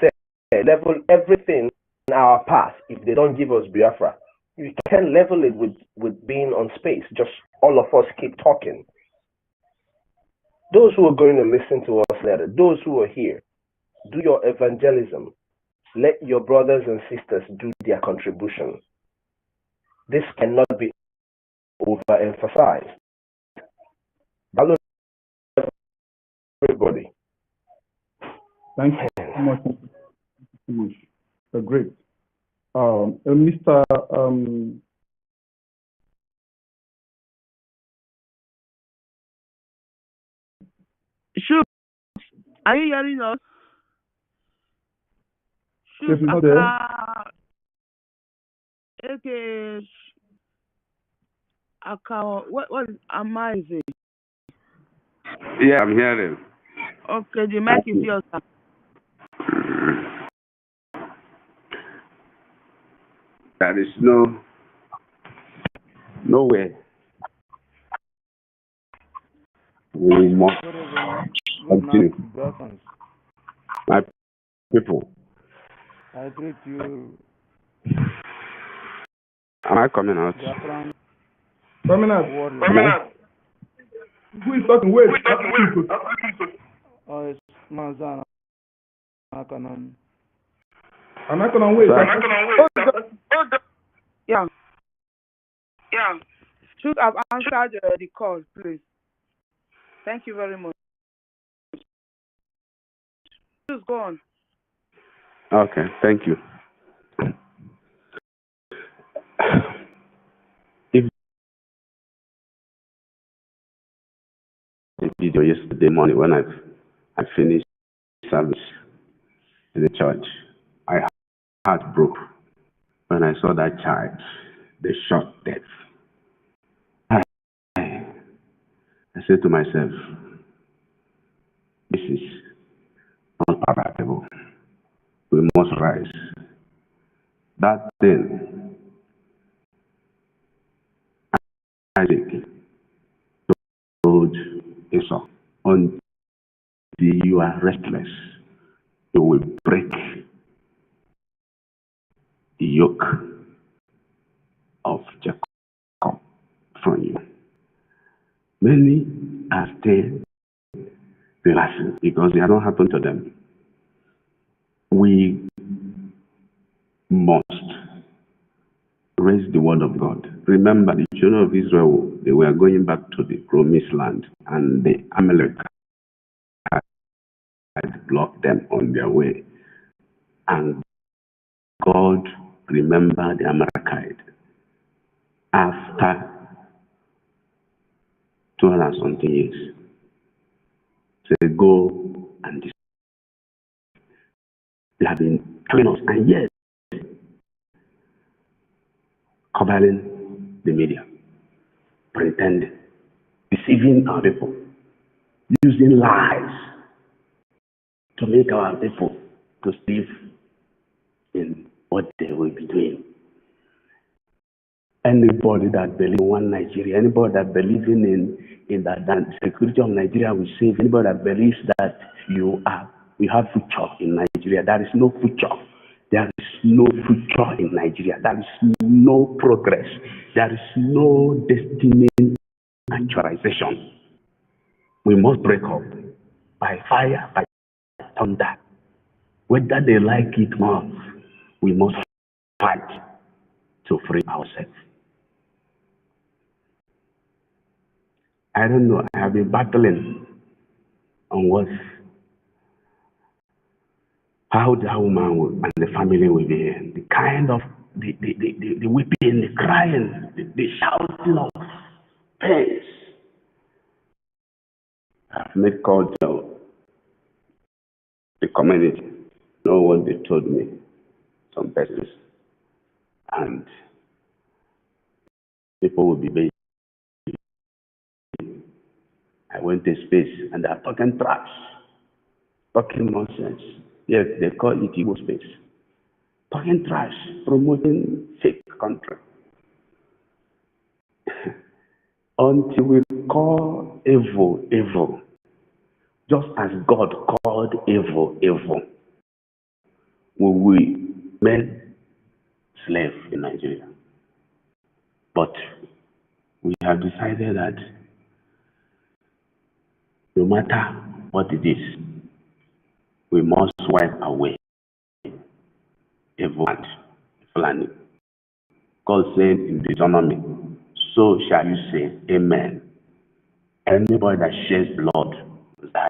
said, level everything in our path, if they don't give us Biafra, you can level it with being on space. Just all of us keep talking. Those who are going to listen to us later, those who are here, do your evangelism. Let your brothers and sisters do their contribution. This cannot be overemphasized. Hello, everybody. Thank you so much. Great. Mr. Shoot, are you hearing us? If he's not there. Okay. What is amazing? Yeah, I'm hearing. Okay, the mic is yours, sir. There is no way we must continue. My people. I greet you. Am I coming out? Coming out. Who is talking? Wait. Oh, it's Mazana. Akanan. I'm not gonna wait. Yeah. Should have answered the call, please. Thank you very much. Just go on. Okay, thank you. If the video yesterday morning when I finished service in the church, I heart broke when I saw that child, the shot death. I said to myself, this is not palatable. We must rise. That thing, Isaac told Esau, until you are restless, you will break the yoke of Jacob from you. Many are still relaxing because they have not happened to them. We must raise the word of God. Remember, the children of Israel, they were going back to the promised land, and the Amalek had blocked them on their way. And God remembered the Amalekite after 200 something years. Say, go and they have been killing us, and yet covering the media, pretending, deceiving our people, using lies to make our people to live in what they will be doing. Anybody that believes in one Nigeria, anybody that believes in that security of Nigeria will save, anybody that believes that you have future in Nigeria, there is no future. There is no future in Nigeria. There is no progress. There is no destiny actualization. We must break up by fire, by thunder. Whether they like it or not, we must fight to free ourselves. I don't know. I have been battling on how the woman and the family will be, the kind of the weeping, the crying, the shouting of pains. I've made call to the community. Know what they told me, some persons, and people will be busy. I went to space and they are talking trash. talking nonsense. Yes, they call it Igbo space. Talking trash, promoting fake country. Until we call evil, evil, just as God called evil, evil, will we made slave in Nigeria. But we have decided that no matter what it is, we must wipe away evil and planning. God said in Deuteronomy, so shall you say, Amen. Anybody that sheds blood will die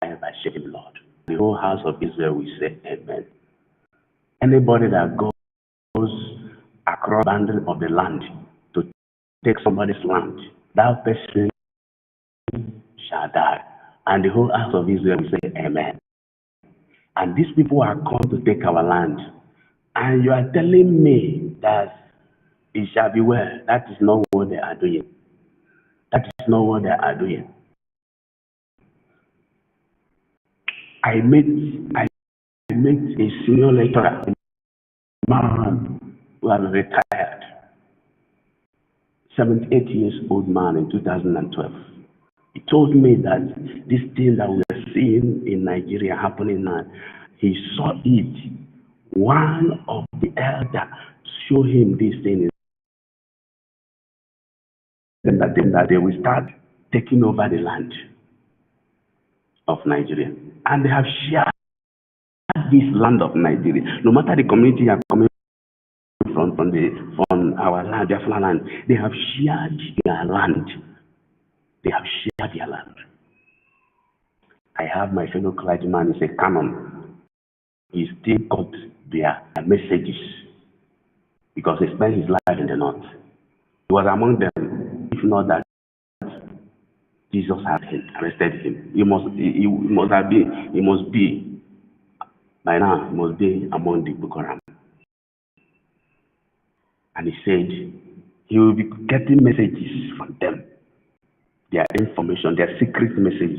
by shedding blood. The whole house of Israel will say, Amen. Anybody that goes across the boundary of the land to take somebody's land, that person shall die. And the whole house of Israel will say, Amen. And these people are come to take our land. And you are telling me that it shall be well. That is not what they are doing. That is not what they are doing. I met a senior lecturer, a man who has retired, 78 years old man in 2012. He told me that this thing that we are seeing in Nigeria happening now, he saw it. One of the elders showed him this thing, that they will start taking over the land of Nigeria. And they have shared this land of Nigeria. No matter the community you are coming from our land, Biafralands, they have shared their land. They have shared their land. I have my fellow clergyman, he's a canon. He still got their messages because he spent his life in the north. He was among them, if not that Jesus had arrested him. He must be by now, he must be among the Boko Haram. And he said he will be getting messages from them, their information, their secret messages.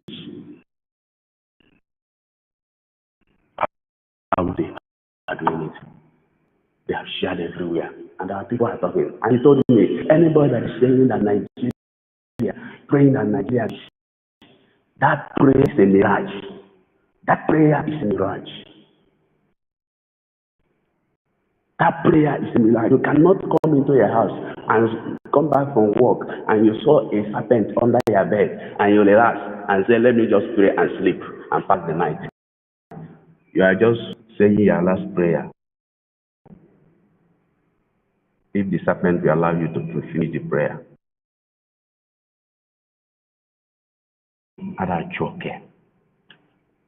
How they are doing it. They have shared everywhere. And our people are talking. And he told me, anybody that is saying that Nigeria, praying that Nigeria, that prayer is a mirage. That prayer is a mirage. That prayer is a mirage. You cannot come into your house and come back from work and you saw a serpent under your bed and you relax and say, let me just pray and sleep and pass the night. You are just saying your last prayer. If the serpent will allow you to finish the prayer.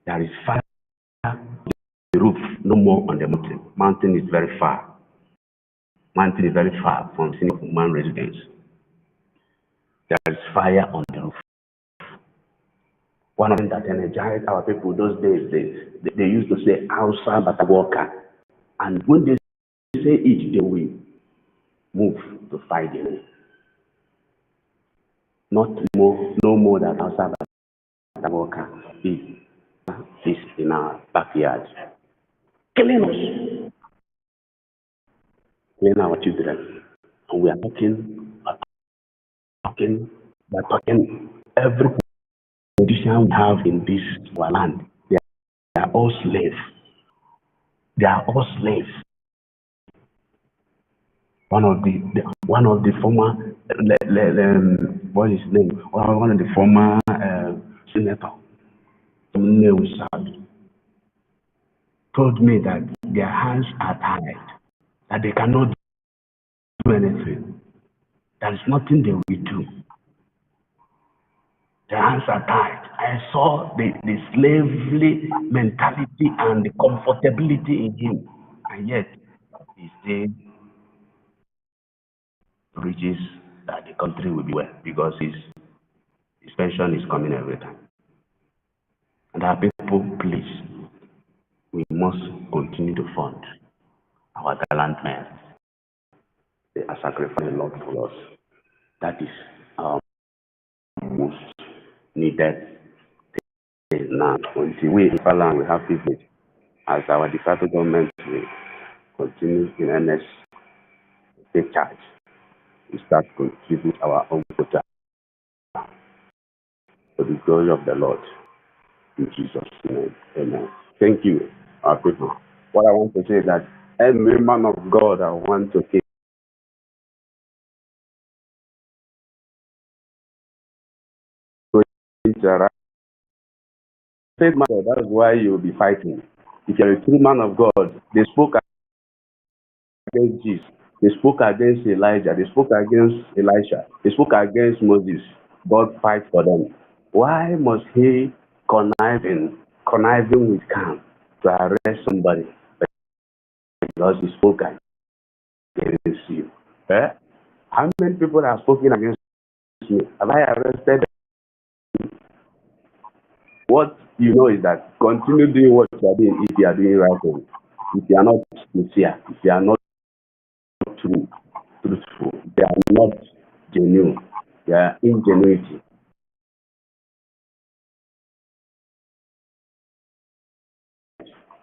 There is fire on the roof, no more on the mountain. Mountain is very far. Mountain is very far from human residence. There is fire on the roof. One of them that energized our people those days, they used to say Hausa Batawoka. And when they say it, they will move to fight the enemy. No more than Hausa Batawoka is in our backyard. Killing us. Killing our children. And we are talking every condition we have in this our land. They are all slaves. They are all slaves. One of the former what is his name? One of the former senator told me that their hands are tied, that they cannot do anything. There is nothing they will do. Their hands are tied. I saw the slavery mentality and the comfortability in him, and yet he still preaches that the country will be well because his pension is coming every time. And our people, please, we must continue to fund our gallant men. They are sacrificing a lot for us. That is our most needed thing now. Until we in Biafraland we have privilege as our de facto government will continue in earnest to take charge. We start to contribute our own quota for the glory of the Lord. In Jesus' name, amen. Thank you, our people. What I want to say is that every man of God I want to keep interact. That's why you'll be fighting. If you're a true man of God, they spoke against Jesus. They spoke against Elijah. They spoke against Elisha. They spoke against Moses. God fight for them. Why must he conniving with Cam to arrest somebody because he spoke against you? Eh? How many people have spoken against me? Have I arrested them? What you know is that continue doing what you are doing if you are doing right thing. If you are not sincere, if you are not truthful, they are not genuine, they are ingenuity.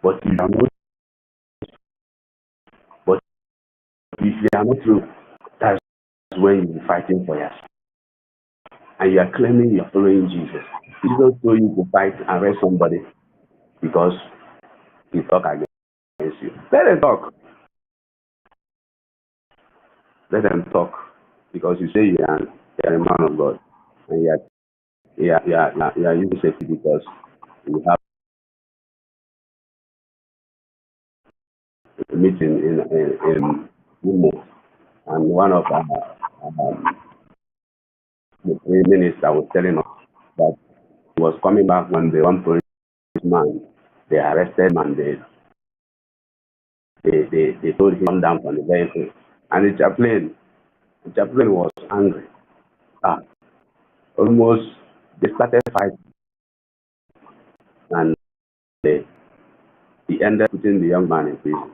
But if you are not, but if you are not true, that's when you are fighting for yourself. And you are claiming you are following Jesus. Jesus told you to fight and arrest somebody because he talk against you. Let them talk. Let them talk. Because you say you are a man of God. And you are using safety because you have a meeting in Umo. And one of the minister was telling us that he was coming back when the one policeman, they arrested him and they told him to come down from the vehicle. And the chaplain was angry. Almost they started fighting. And he ended up putting the young man in prison.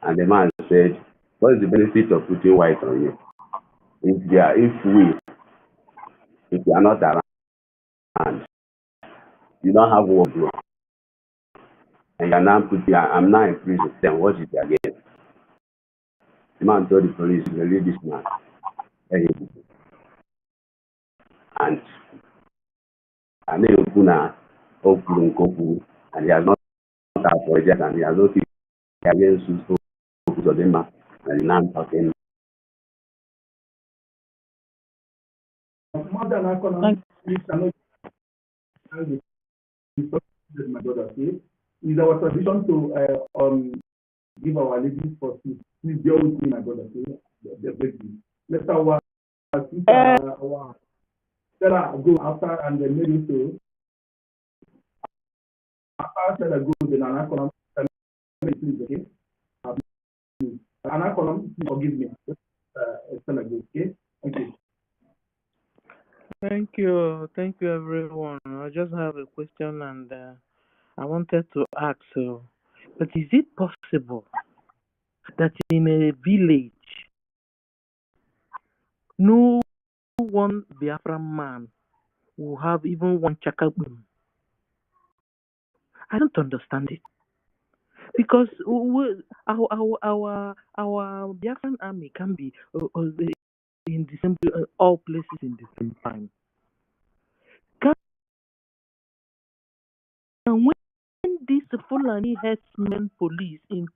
And the man said, what is the benefit of putting white on you? If you are not around, you don't have one blow. And you are now I'm now in prison, then what is it again? The man told the police, release this man. And Okuna, and he has not apologized and he has not against Uzodema, and now I'm talking. My brother, okay? It's our tradition to give our ladies for sleep. Please bear with me, my brother, okay? Let our Sarah go after and then maybe so. After Sarah goes, then Anacolum, please, okay? Anacolum, please forgive me. Sarah goes, okay? Thank you. Thank you, everyone. I just have a question, and I wanted to ask. But is it possible that in a village, no one Biafran man will have even one chakabum? I don't understand it, because our Biafran army can be in the same all places in the same time. And when this Fulani herdsmen police in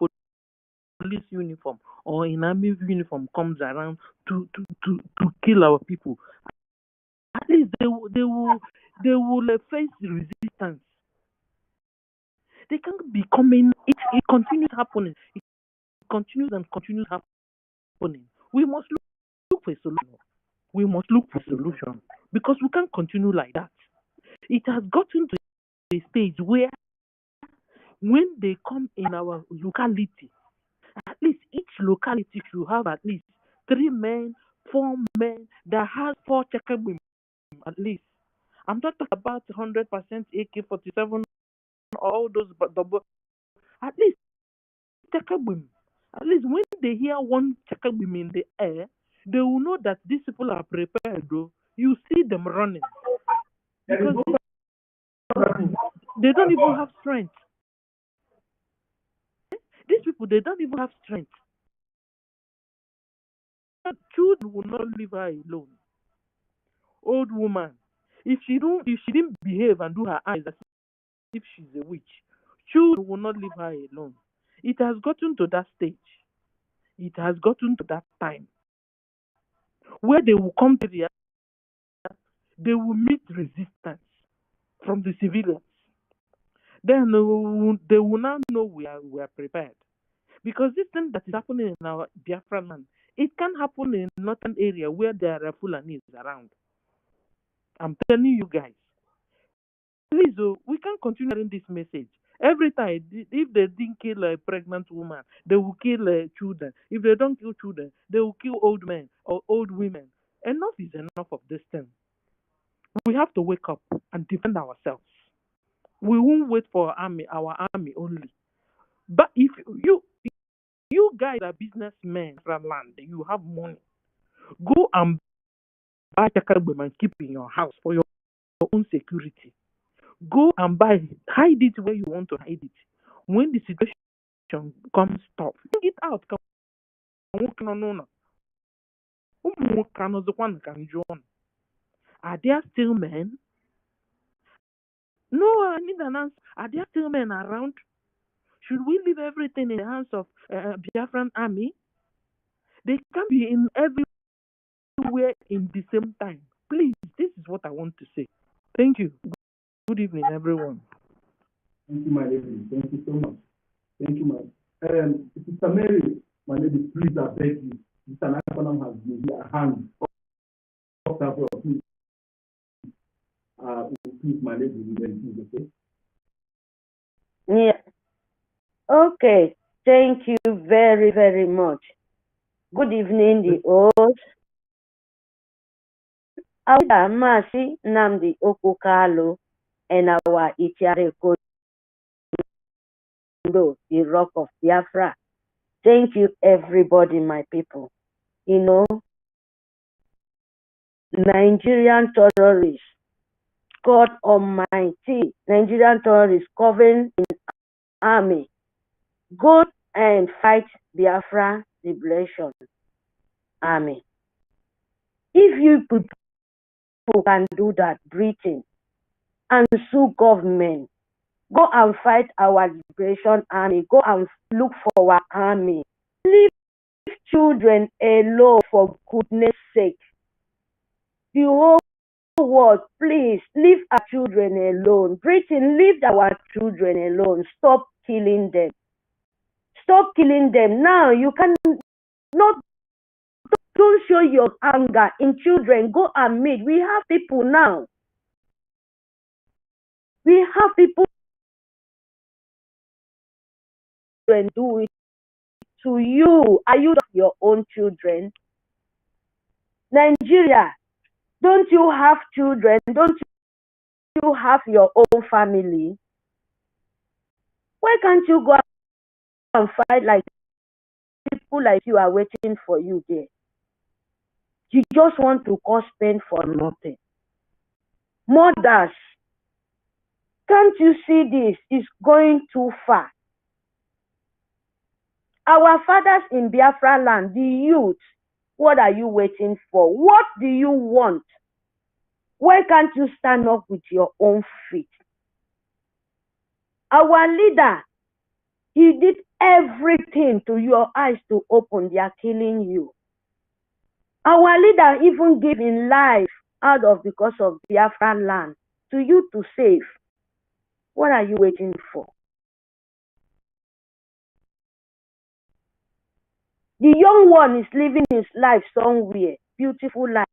police uniform or in army uniform comes around to kill our people, at least they will face resistance. They can't be coming. It continues happening. It continues happening. We must look for a solution. We must look for a solution, because we can't continue like that. It has gotten to a stage where when they come in our locality, at least each locality should have at least 3 men, 4 men that has 4 chakabim at least. I'm not talking about 100% AK-47, all those, but double. At least chakabim. At least when they hear one chakabim in the air, they will know that these people are prepared, though. You see them running. Because They don't even have strength. These people, they don't even have strength. Children will not leave her alone. Old woman, if she didn't behave and do her eyes as if she's a witch, children will not leave her alone. It has gotten to that stage. It has gotten to that time where they will come to they will meet resistance from the civilians. Then they will now know we are prepared. Because this thing that is happening in our Biafra land, it can happen in northern area where there are Fulanis around. I'm telling you guys. Please, we can't continue hearing this message. Every time, if they didn't kill a pregnant woman, they will kill children. If they don't kill children, they will kill old men or old women. Enough is enough of this thing. We have to wake up and defend ourselves. We won't wait for our army only. But if you guys are businessmen from land, you have money, go and buy Chakarbem and keep in your house for your own security. Go and buy, hide it where you want to hide it. When the situation comes tough, bring it out. Are there still men? No, I need an answer. Are there still men around? Should we leave everything in the hands of Biafran army? They can be in everywhere in the same time. Please, this is what I want to say. Thank you. Good evening, everyone. Thank you, my lady. Thank you so much. Thank you, my. Sister Mary, my lady, please, I beg you. Mr. National has been here, hand. Please, please, my lady, please, okay? Yeah. Okay. Thank you very, very much. Good evening, the host. Our Masi Namdi Okukalo and our Itiare Kondo, the Rock of Biafra. Thank you, everybody, my people. You know, Nigerian terrorists, God Almighty, Nigerian terrorists covering in army, go and fight Biafra Liberation Army. If you people can do that, Britain, and sue government, go and fight our Liberation Army, go and look for our army. Leave children alone, for goodness sake. The whole world, please, leave our children alone. Britain, leave our children alone. Stop killing them. Stop killing them. Now, you can not, don't show your anger in children. Go and meet. We have people now. We have people and do it to you. Are you your own children? Nigeria, don't you have children? Don't you have your own family? Why can't you go and fight like people like you are waiting for you there? You just want to cause pain for nothing. Mothers, can't you see this is going too far? Our fathers in Biafra land, the youth, what are you waiting for? What do you want? Why can't you stand up with your own feet? Our leader, he did everything to your eyes to open. They are killing you. Our leader even giving life out of because of Biafra land to you to save. What are you waiting for? The young one is living his life somewhere, beautiful life.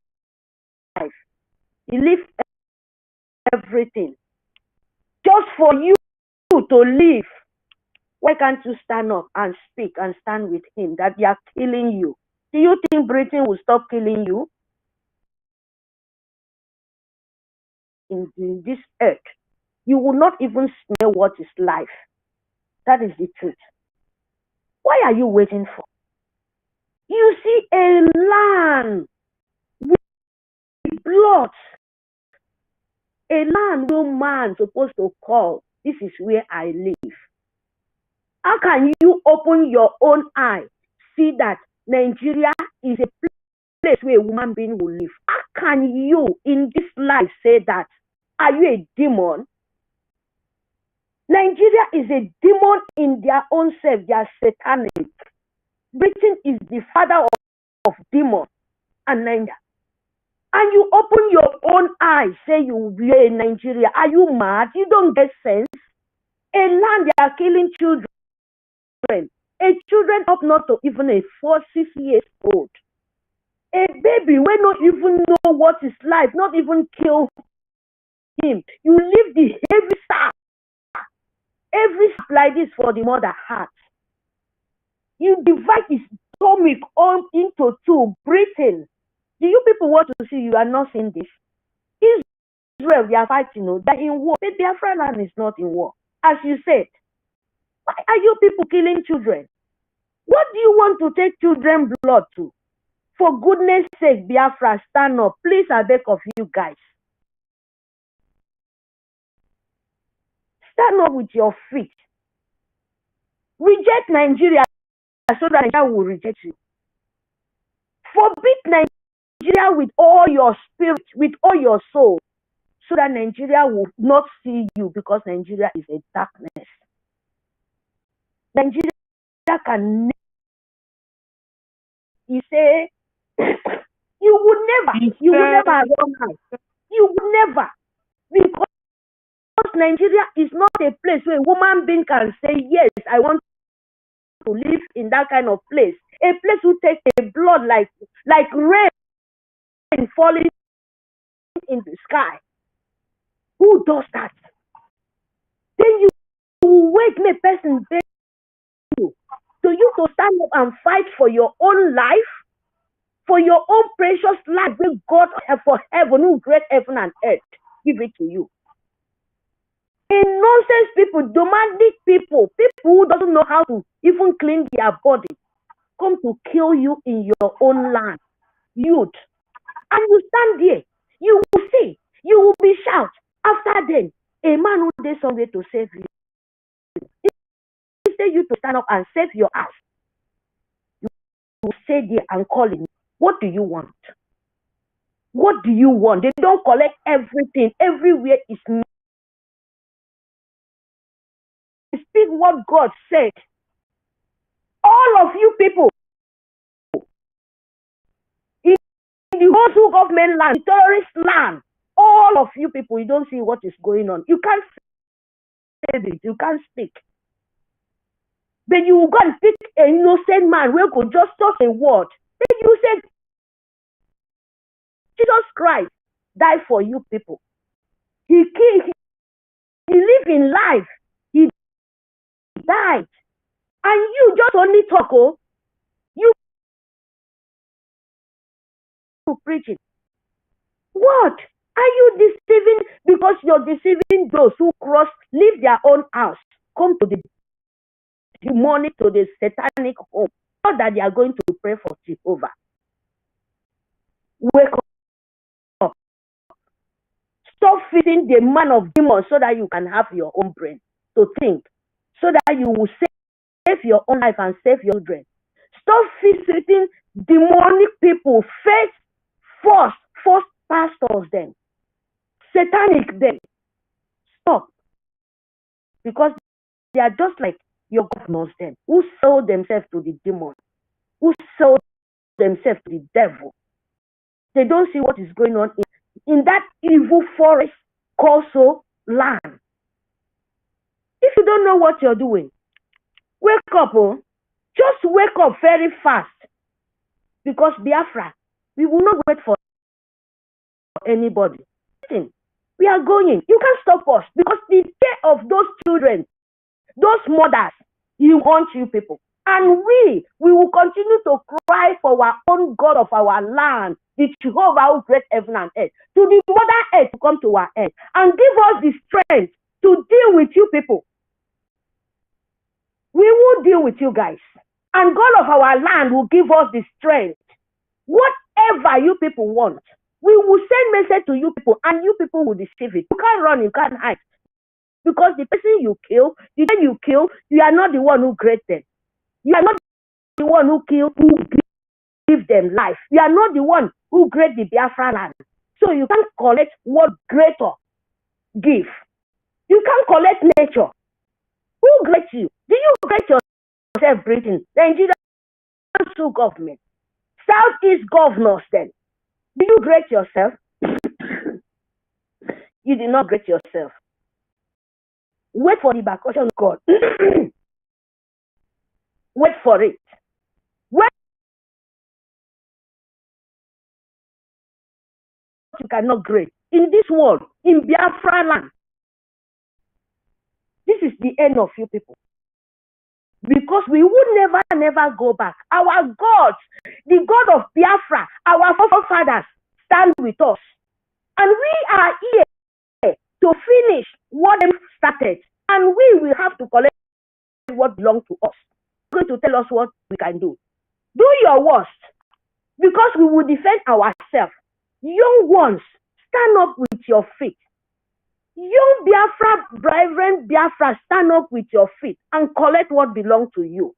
He lives everything just for you to live. Why can't you stand up and speak and stand with him that they are killing you? Do you think Britain will stop killing you? In this earth, you will not even smell what is life. That is the truth. Why are you waiting for? You see a land with blood. A land no man supposed to call, this is where I live. How can you open your own eye, see that Nigeria is a place where a woman being will live? How can you in this life say that? Are you a demon? Nigeria is a demon in their own self. They are satanic. Britain is the father of demon and Nigeria. And you open your own eyes, say you will be in Nigeria. Are you mad? You don't get sense. A land they are killing children. A children up not to even a 4-6 years old. A baby will not even know what is life, not even kill him. You leave the heavy sack. Every sack like this for the mother heart. You divide his stomach into two, breathing. Do you people want to see? You are not seeing this. Israel, they are fighting. They're in war. The Biafralands is not in war. As you said, why are you people killing children? What do you want to take children's blood to? For goodness sake, Biafra, stand up. Please, I beg of you guys. Stand up with your feet. Reject Nigeria so that Nigeria will reject you. Forbid Nigeria with all your spirit, with all your soul, so that Nigeria will not see you, because Nigeria is a darkness. Nigeria can you say you would never run out. You would never, because Nigeria is not a place where a woman being can say, yes, I want to live in that kind of place. A place who takes a blood like rain falling in the sky. Who does that? Then you wake me person beg you. So you to stand up and fight for your own life, for your own precious life with God for heaven, who created heaven and earth, give it to you. In nonsense people, domestic people who doesn't know how to even clean their body, come to kill you in your own land, youth. And you stand there, you will see, you will be shout. After then, a man who did somewhere to save you. Instead you to stand up and save your house, you will stay there and call him. What do you want? What do you want? They don't collect everything. Everywhere is speak what God said. All of you people in the whole government land, the terrorist land, all of you people, you don't see what is going on. You can't say it. You can't speak. Then you will go and pick an innocent man who could just talk a word. Then you said, Jesus Christ died for you people. He lived in life. He died. And you just only talk, you preaching. What? Are you deceiving? Because you're deceiving those who leave their own house, come to the demonic, to the satanic home, not that they are going to pray for Jehovah. Wake up. Stop feeding the man of demons so that you can have your own brain to think, so that you will save your own life and save your children. Stop feeding demonic people, false pastors them, satanic them. Stop. Because they are just like your governors then, who sold themselves to the demon, who sold themselves to the devil. They don't see what is going on in that evil forest called land. If you don't know what you're doing, wake up, just wake up very fast. Because Biafra, we will not wait for anybody. We are going. You can't stop us, because the day of those children, those mothers, you want you people. And we will continue to cry for our own God of our land, the Jehovah who created heaven and earth, to the mother earth to come to our earth and give us the strength to deal with you people. We will deal with you guys. And God of our land will give us the strength. Whatever you people want, We will send message to you people, and you people will receive it. You can't run, you can't hide. Because the person you kill, the person you kill, you are not the one who created them. You are not the one who killed, who give them life. You are not the one who created the Biafralands. So you can't collect what greater give. You can't collect nature. Who created you? Do you create yourself, Britain? The Nigerian two government. Southeast governors then. Do you create yourself? You did not create yourself. Wait for the backwardation of God. Wait for it. Wait. You cannot grade in this world, in Biafraland. This is the end of you people. Because we would never go back. Our gods, the God of Biafra, our forefathers stand with us. And we are here to finish what they started. And we will have to collect what belongs to us. Going to tell us what we can do. Do your worst. Because we will defend ourselves. Young ones, stand up with your feet. Young Biafra, brethren Biafra, stand up with your feet and collect what belongs to you.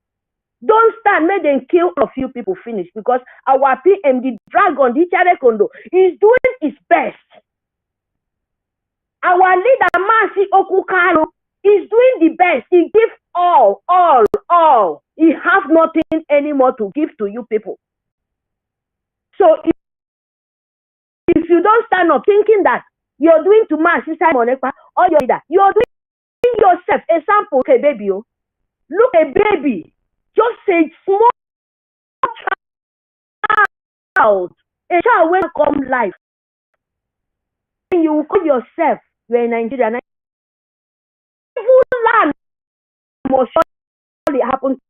Don't stand, make them kill a few people finish, because our PM, the dragon, the Charekondo, is doing his best. Our leader, Masi Okukano, is doing the best. He gives all. He has nothing anymore to give to you people. So if you don't stand up thinking that you're doing to Mass Simon Ekpa or your leader, you're doing yourself. Example, okay, baby. Look, a baby, just a small child, a child will come life. And you will call yourself, you're in Nigeria. Evil land must surely happen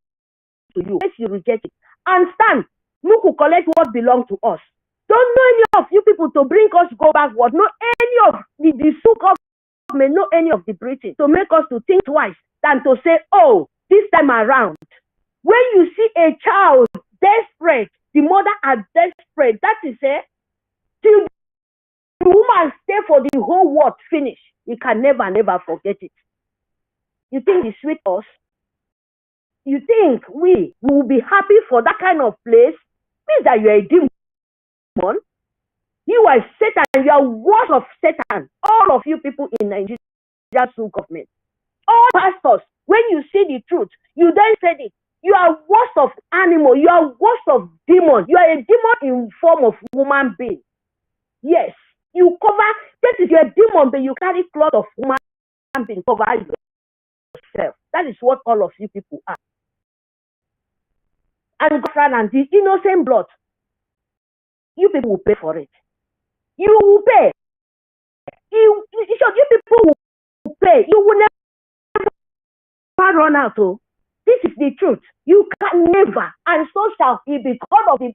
to you. Yes, you reject it. And stand, look who collect what belongs to us. Don't know any of you people to bring us go backward. Not any of the government, not any of the British, to make us to think twice than to say, oh, this time around. When you see a child desperate, the mother are desperate, that is it. Till the woman stay for the whole world finish. You can never forget it. You think it's sweet us? You think we will be happy for that kind of place? Means that you're a demon. You are Satan. You are worse of Satan. All of you people in Nigeria government. All pastors, when you see the truth, you then say it. You are worse of animal. You are worse of demon. You are a demon in form of human being. Yes. You cover, that is your demon, but you carry cloth of human being, cover yourself. That is what all of you people are. And God and the innocent blood, you people will pay for it. You will pay. You people will pay. You will never run out. Oh. This is the truth. You can never, and so shall it be. God of the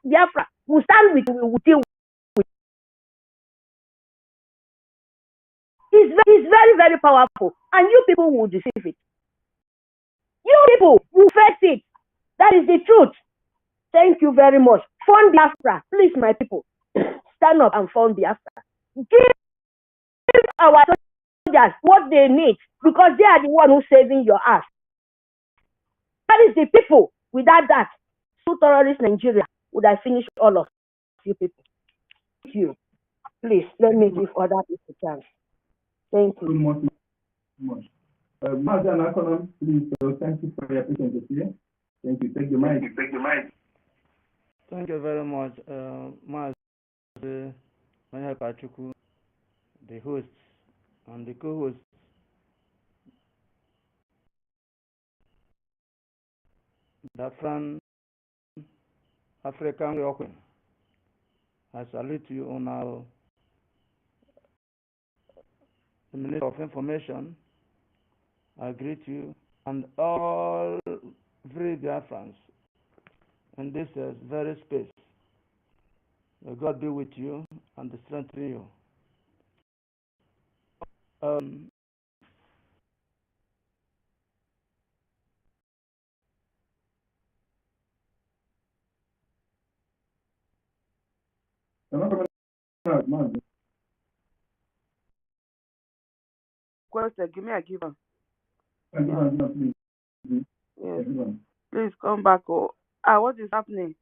Biafra will stand with you, will deal with. He's very powerful, and you people will deceive it. You people will face it. That is the truth. Thank you very much. Fund Biafra. Please, my people, stand up and fund Biafra. Give our soldiers what they need, because they are the one who's saving your ass. That is the people. Without that, so terrorist Nigeria would have finished all of you people. Thank you. Please, let me give other people a chance. Thank you. Madam Econom, please, thank you for your presence here. Thank you. Take the mic. Thank you very much, Mazi Onyekachuku, the host and the co-host. Biafran African European. I salute you on our Minister of Information. I greet you and all free Biafrans in this very space. May God be with you and strengthen you. Question, give me a giver. Thank you, please. Yes. Please come back. Oh, what is happening?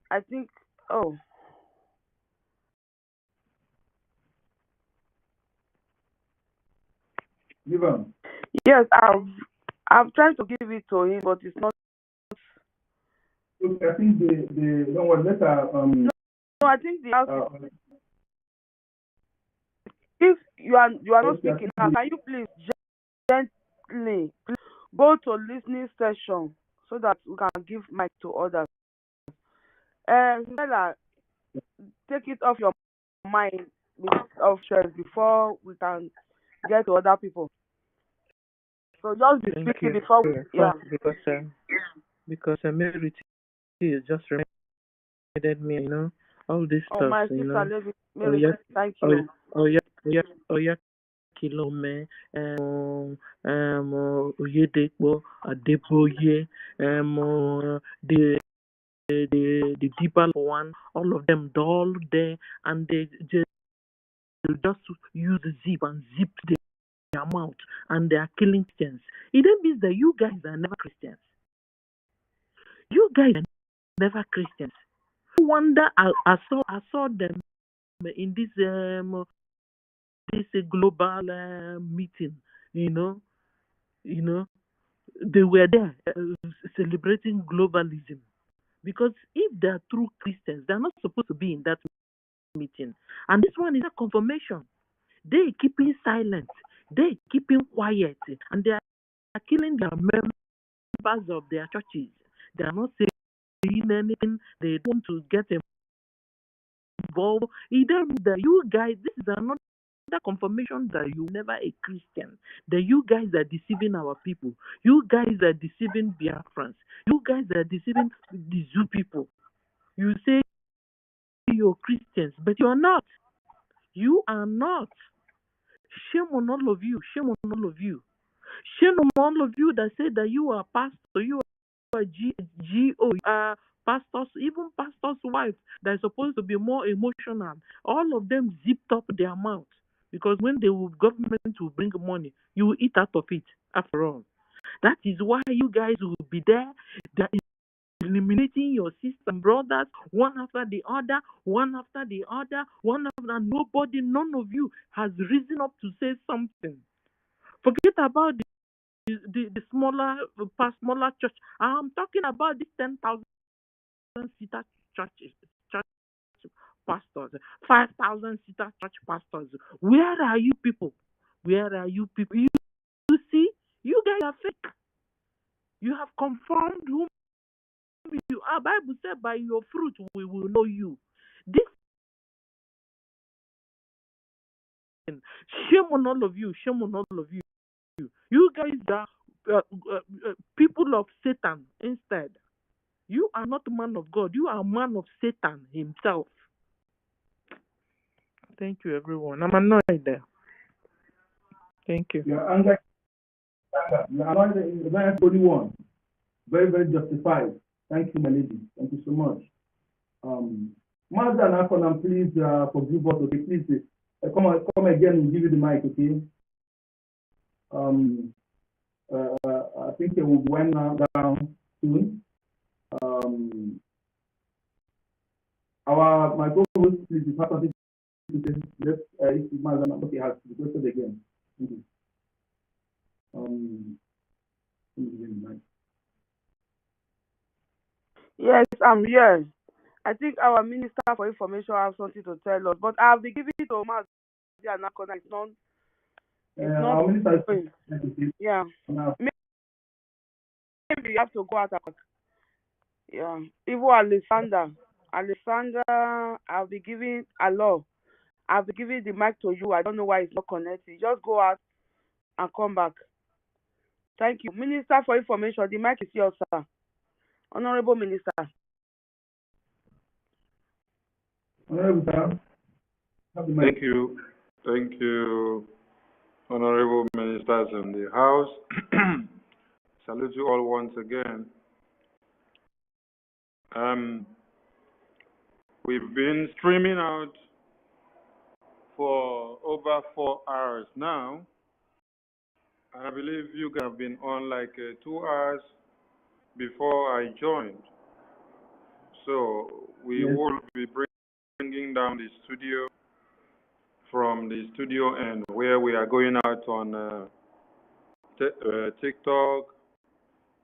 I think. Oh, Give him. yes. I've tried to give it to him, but it's not. Okay, I think the don't worry, let No, I think the house. If you are not speaking now, can you please gently go to listening session so that we can give mic to others? Stella, take it off your mind of stress before we can get to other people. So just be speaking before we, yeah. Because Mary is just reminded me, all this stuff, my sister, Mary, thank you. Kilome, Oyedepo, Adeboye, the deeper one, all of them all there, and they just use the zip and zip their mouth, and they are killing Christians. It then means that you guys are never Christians. You guys are never Christians. No wonder I saw them in this global meeting. They were there celebrating globalism, because if they are true Christians, they are not supposed to be in that meeting. And this one is a confirmation. They keeping silent, they keeping quiet, and they are killing their members of their churches. They are not saying anything. They don't want to get involved. Either that you guys, this is another confirmation that you never a Christian. That you guys are deceiving our people. You guys are deceiving Biafrans. You guys are deceiving the Zoo people. You say you're Christians, but you're not. You are not. Shame on all of you. Shame on all of you. Shame on all of you that say that you are pastor, you are GO, pastors, even pastor's wife that is supposed to be more emotional. All of them zipped up their mouth, because when the government will bring money, you will eat out of it after all. That is why you guys will be there. They are eliminating your sisters and brothers one after the other, one after the other, one after nobody, none of you has risen up to say something. Forget about the smaller church. I'm talking about this 10,000 seater church pastors, 5,000 seater church pastors. Where are you people? Where are you people? You see, you guys are fake. You have confirmed whom you are. Bible said, by your fruit we will know you. This shame on all of you. Shame on all of you. You guys are people of Satan instead. You are not a man of God. You are a man of Satan himself. Thank you, everyone. I'm annoyed there. Thank you. Your anger. You are not the only one. Very, very justified. Thank you, my lady. Thank you so much. Mazda and Akonam, please forgive us, okay? Please come again and give you the mic, okay? I think it will wind down soon. My co-host, please, if you have something to say, if Mazda okay, has requested again. Thank you. Yes, I'm here. I think our Minister for Information has something to tell us, but I'll be giving it to Omar. It's not. Our minister is yeah. Maybe you have to go out. Yeah. Even Alexander, I'll be giving I'll be giving the mic to you. I don't know why it's not connected. Just go out and come back. Thank you. Minister for Information, the mic is yours, sir. Honorable Minister. Thank you. Thank you, honorable ministers in the House. Salute you all once again. We've been streaming out for over 4 hours now. And I believe you guys have been on like 2 hours before I joined. So we will be bringing down the studio from the studio end where we are going out on TikTok,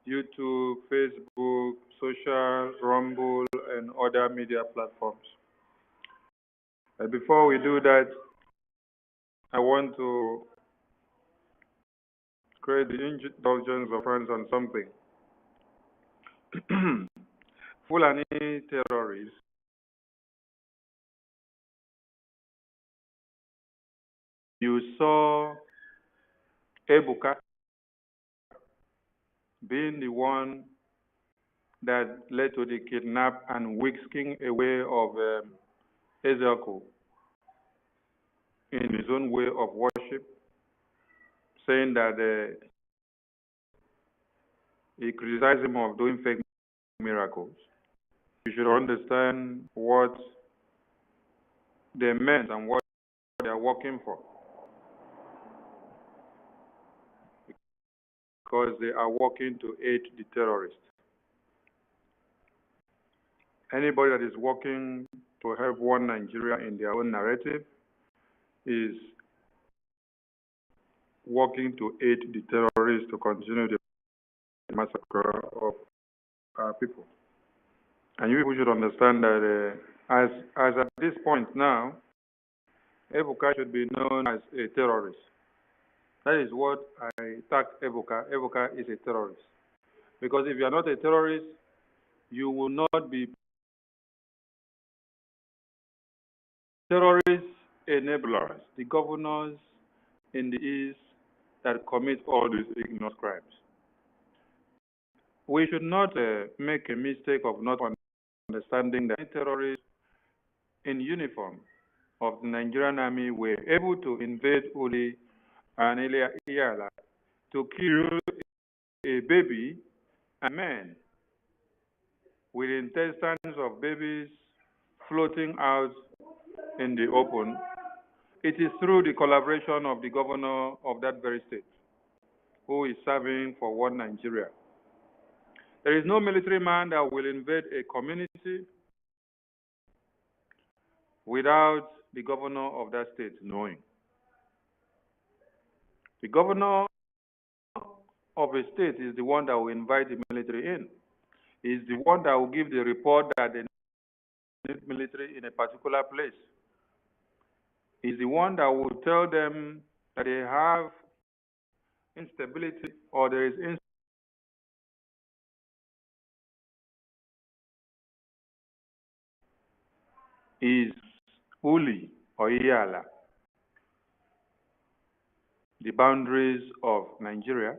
YouTube, Facebook, social, Rumble, and other media platforms. But before we do that, I want to create the indulgence of friends on something. Fulani terrorists you saw Ebuka being the one that led to the kidnap and whisking away of Ezekiel in his own way of worship, saying that he criticized him of doing fake miracles. You should understand what they meant and what they are working for, because they are working to aid the terrorists. Anybody that is working to help one Nigeria in their own narrative is working to aid the terrorists to continue the massacre of our people. And you people should understand that as at this point now, Ebuka should be known as a terrorist. That is what I tag Ebuka. Ebuka is a terrorist. Because if you are not a terrorist, you will not be terrorist enablers, the governors in the East that commit all these ignorant crimes. We should not make a mistake of not understanding that terrorists in uniform of the Nigerian army were able to invade Uli and Iyala to kill a baby and man with intestines of babies floating out in the open. It is through the collaboration of the governor of that very state who is serving for one Nigeria. There is no military man that will invade a community without the governor of that state knowing. The governor of a state is the one that will invite the military in. He is the one that will give the report that they need military in a particular place. He is the one that will tell them that they have instability or there is is Uli or Iyala, the boundaries of Nigeria.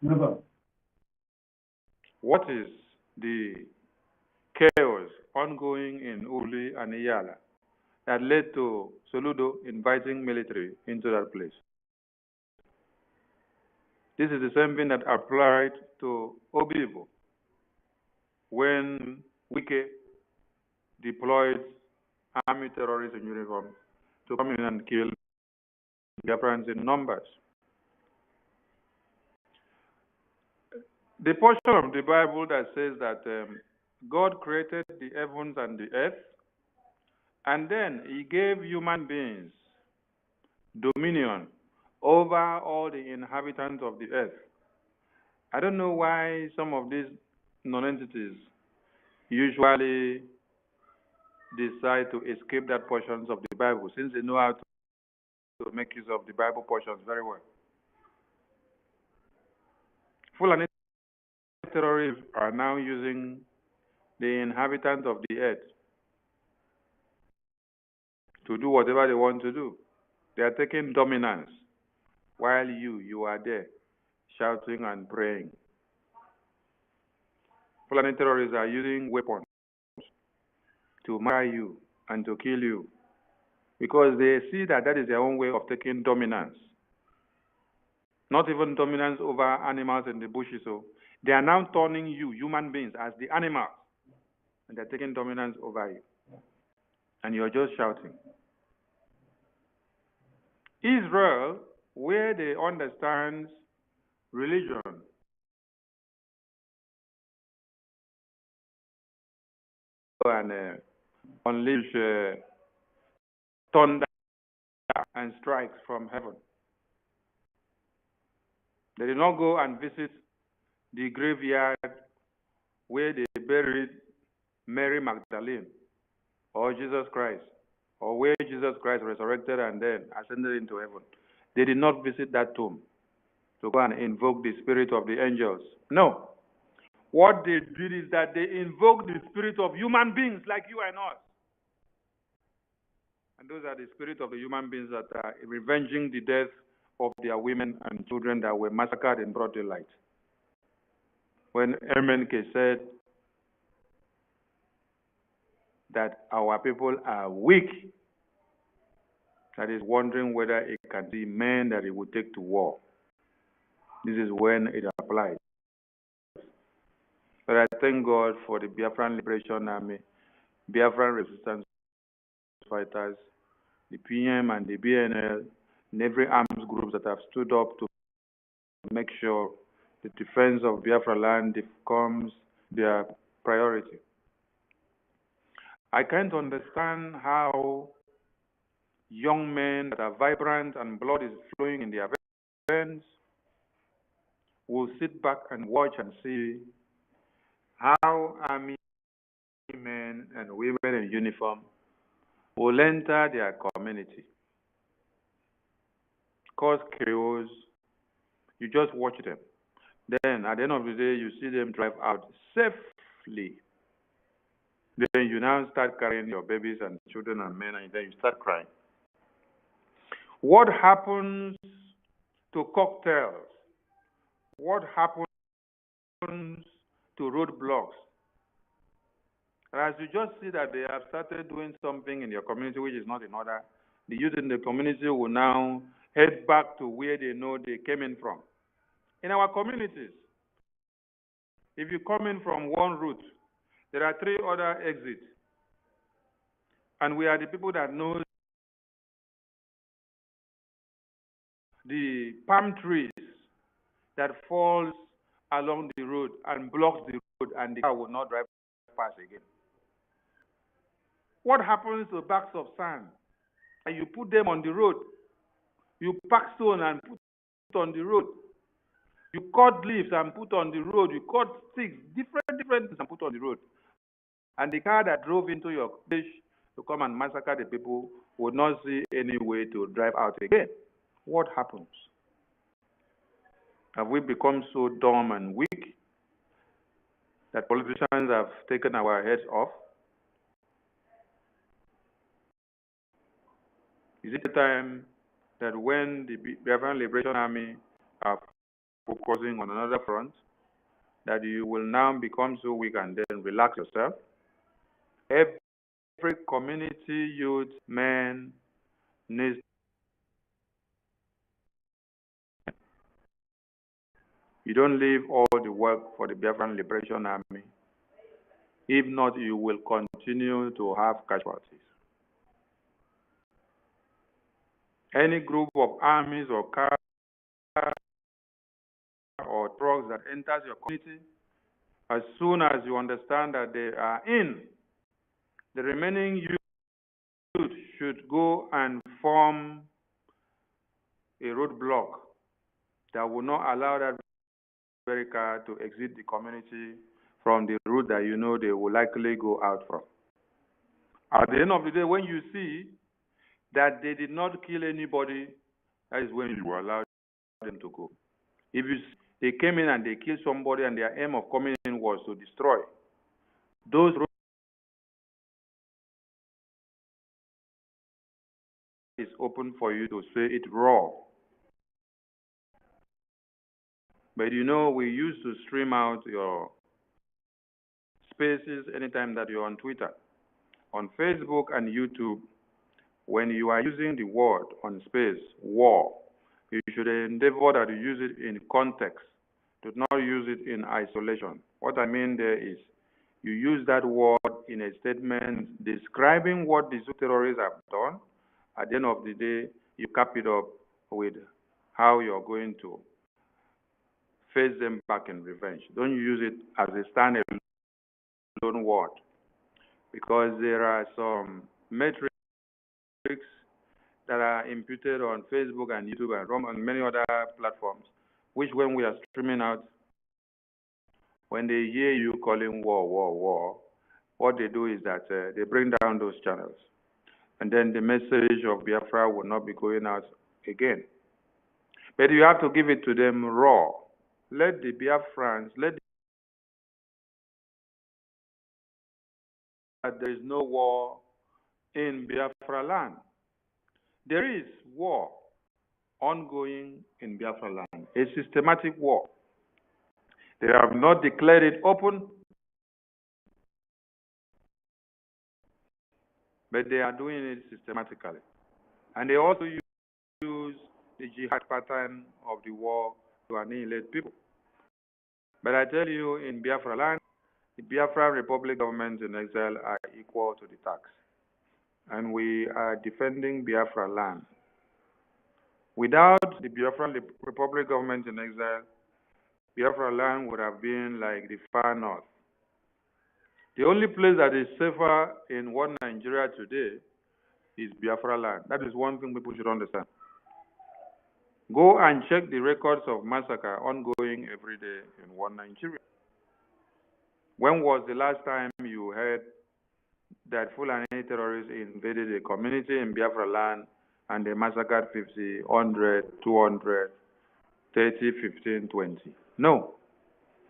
Never. What is the chaos ongoing in Uli and Iyala that led to Soludo inviting military into that place? This is the same thing that applied to Obibo when Wike deployed army terrorists in uniform to come in and kill Biafrans in numbers. The portion of the Bible that says that God created the heavens and the earth, and then he gave human beings dominion over all the inhabitants of the earth. I don't know why some of these non-entities usually decide to escape that portions of the Bible, since they know how to make use of the Bible portions very well. Fulani terrorists are now using the inhabitants of the earth to do whatever they want to do. They are taking dominance while you are there shouting and praying. Fulani terrorists are using weapons to murder you and to kill you because they see that that is their own way of taking dominance. Not even dominance over animals in the bushes. So they are now turning you, human beings, as the animals, and they're taking dominance over you. and you're just shouting. Israel, where they understand religion, and unleash thunder and strikes from heaven. They did not go and visit the graveyard where they buried Mary Magdalene or Jesus Christ, or where Jesus Christ resurrected and then ascended into heaven. They did not visit that tomb to go and invoke the spirit of the angels. No. What they did is that they invoked the spirit of human beings like you and us. And those are the spirit of the human beings that are revenging the death of their women and children that were massacred in broad daylight. When Ermenke said that our people are weak, that is wondering whether it can be men that it would take to war. This is when it applies. But I thank God for the Biafran Liberation Army, Biafran resistance fighters, the PM and the BNL, and every arms group that have stood up to make sure the defense of Biafraland becomes their priority. I can't understand how young men that are vibrant and blood is flowing in their veins will sit back and watch and see how army men and women in uniform will enter their community, cause chaos. You just watch them. Then, at the end of the day, you see them drive out safely. Then you now start carrying your babies and children and men, and then you start crying. What happens to cocktails? What happens to roadblocks? As you just see that they have started doing something in your community which is not in order, the youth in the community will now head back to where they know they came in from. In our communities, if you come in from one route, there are 3 other exits. And we are the people that know the palm trees that falls along the road and blocks the road, and the car will not drive past again. What happens to bags of sand? And you put them on the road. You pack stone and put on the road. You cut leaves and put on the road. You cut sticks, different things and put on the road. And the car that drove into your place to come and massacre the people would not see any way to drive out again. What happens? Have we become so dumb and weak that politicians have taken our heads off? Is it the time that when the Biafran Liberation Army are focusing on another front, that you will now become so weak and then relax yourself? Every community youth man needs. You don't leave all the work for the Biafran Liberation Army. If not, you will continue to have casualties. Any group of armies or cars or trucks that enters your community, as soon as you understand that they are in, the remaining youth should go and form a roadblock that will not allow that very car to exit the community from the route that you know they will likely go out from. At the end of the day, when you see that they did not kill anybody, that is when you allow them to go. If they came in and they killed somebody and their aim of coming in was to destroy, those roads is open for you to say it raw. But you know, we used to stream out your spaces anytime that you're on Twitter, on Facebook and YouTube. When you are using the word on space, war, you should endeavor that you use it in context. Do not use it in isolation. What I mean there is, you use that word in a statement describing what these terrorists have done. At the end of the day, you cap it up with how you're going to face them back in revenge. Don't use it as a standalone word, because there are some metrics that are imputed on Facebook and YouTube and many other platforms, which when we are streaming out, when they hear you calling war, what they do is that they bring down those channels. And then the message of Biafra will not be going out again. But you have to give it to them raw. Let the Biafrans, there is no war in Biafraland. There is war ongoing in Biafraland, a systematic war. They have not declared it open, but they are doing it systematically. And they also use the jihad pattern of the war to annihilate people. But I tell you, in Biafraland, the Biafra Republic government in exile are equal to the tax. And we are defending Biafra land. Without the Biafra Republic government in exile, Biafra land would have been like the far north. The only place that is safer in one Nigeria today is Biafra land. That is one thing people should understand. Go and check the records of massacre ongoing every day in one Nigeria. When was the last time you heard that Fulani terrorists invaded a community in Biafra land and they massacred 50, 100, 200, 30, 15, 20? No.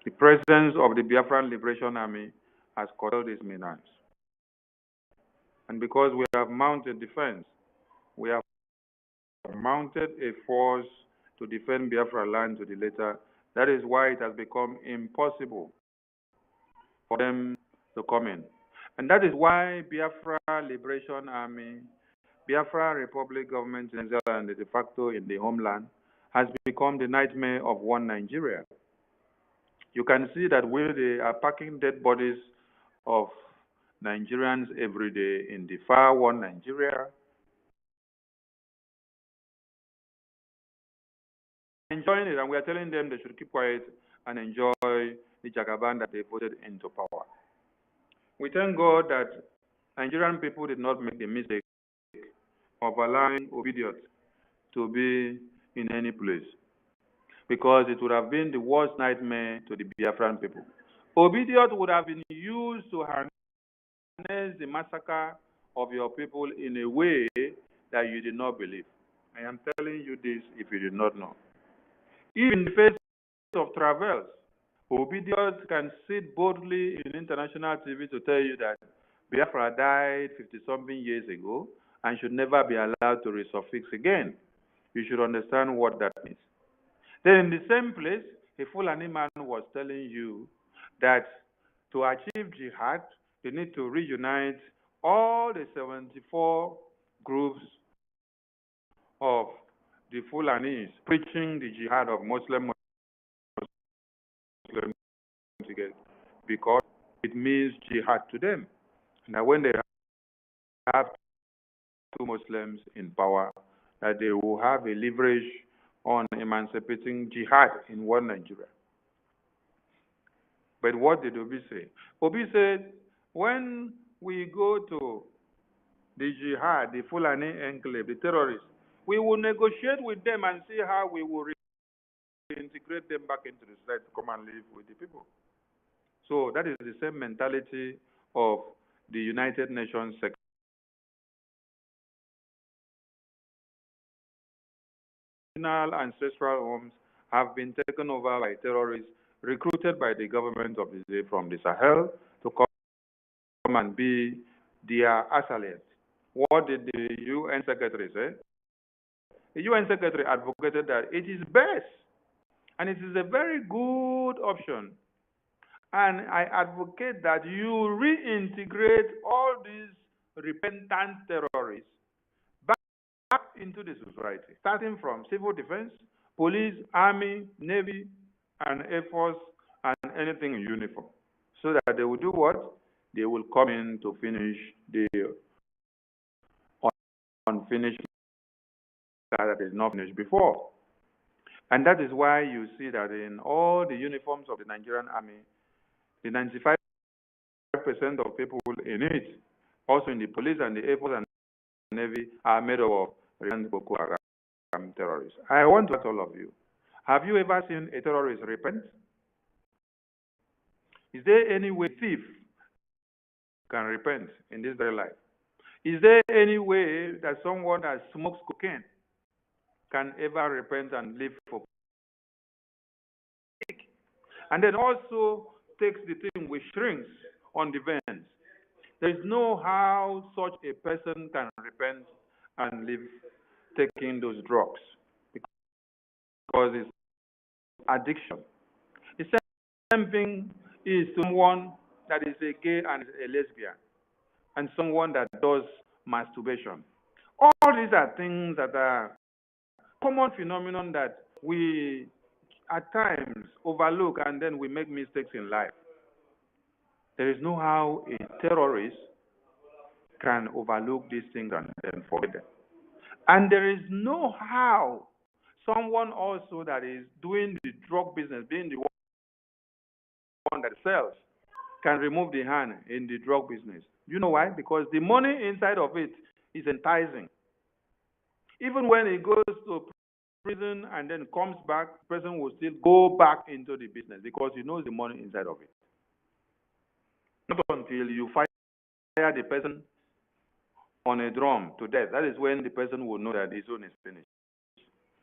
The presence of the Biafran Liberation Army has curtailed these menace. And because we have mounted defense, we have mounted a force to defend Biafra land to the letter. That is why it has become impossible for them to come in. And that is why Biafra Liberation Army, Biafra Republic government in exile and the de facto in the homeland has become the nightmare of one Nigeria. You can see that where they are packing dead bodies of Nigerians every day in the far one Nigeria, enjoying it, and we are telling them they should keep quiet and enjoy the Jagaban that they voted into power. We thank God that Nigerian people did not make the mistake of allowing Obidiot to be in any place, because it would have been the worst nightmare to the Biafran people. Obidiot would have been used to harness the massacre of your people in a way that you did not believe. I am telling you this if you did not know. Even in the face of travels, Obidiot can sit boldly in international TV to tell you that Biafra died 50-something years ago and should never be allowed to resurface again. You should understand what that means. Then in the same place, a Fulani man was telling you that to achieve jihad, you need to reunite all the 74 groups of the Fulanis preaching the jihad of Muslims together, because it means jihad to them. Now when they have two Muslims in power, that they will have a leverage on emancipating jihad in one Nigeria. But what did Obi say? Obi said, when we go to the jihad, the Fulani enclave, the terrorists, we will negotiate with them and see how we will reintegrate them back into the society to come and live with the people. So that is the same mentality of the United Nations sector. Ancestral homes have been taken over by terrorists recruited by the government of the day from the Sahel to come and be their assailants. What did the UN Secretary say? The UN Secretary advocated that it is best and it is a very good option. And I advocate that you reintegrate all these repentant terrorists back into the society, starting from civil defense, police, army, navy, and air force, and anything in uniform. so that they will do what? They will come in to finish the unfinished that is not finished before. And that is why you see that in all the uniforms of the Nigerian army, the 95% of people in it, also in the police and the Air Force and the Navy, are made up of Boko Haram terrorists. I want to ask all of you, have you ever seen a terrorist repent? Is there any way a thief can repent in this very life? Is there any way that someone that smokes cocaine can ever repent and live for peace? And then also takes the thing with shrinks on the veins. There is no how such a person can repent and live taking those drugs, because it's addiction. The same thing is someone that is a gay and a lesbian, and someone that does masturbation. All these are things that are common phenomenon that we at times overlook, and then we make mistakes in life. There is no how a terrorist can overlook these things and then forget them. And there is no how someone also that is doing the drug business, being the one that sells, can remove the hand in the drug business. You know why? Because the money inside of it is enticing. Even when he goes to prison and then comes back, the person will still go back into the business because he knows the money inside of it. Not until you fire the person on a drum to death, that is when the person will know that his own is finished.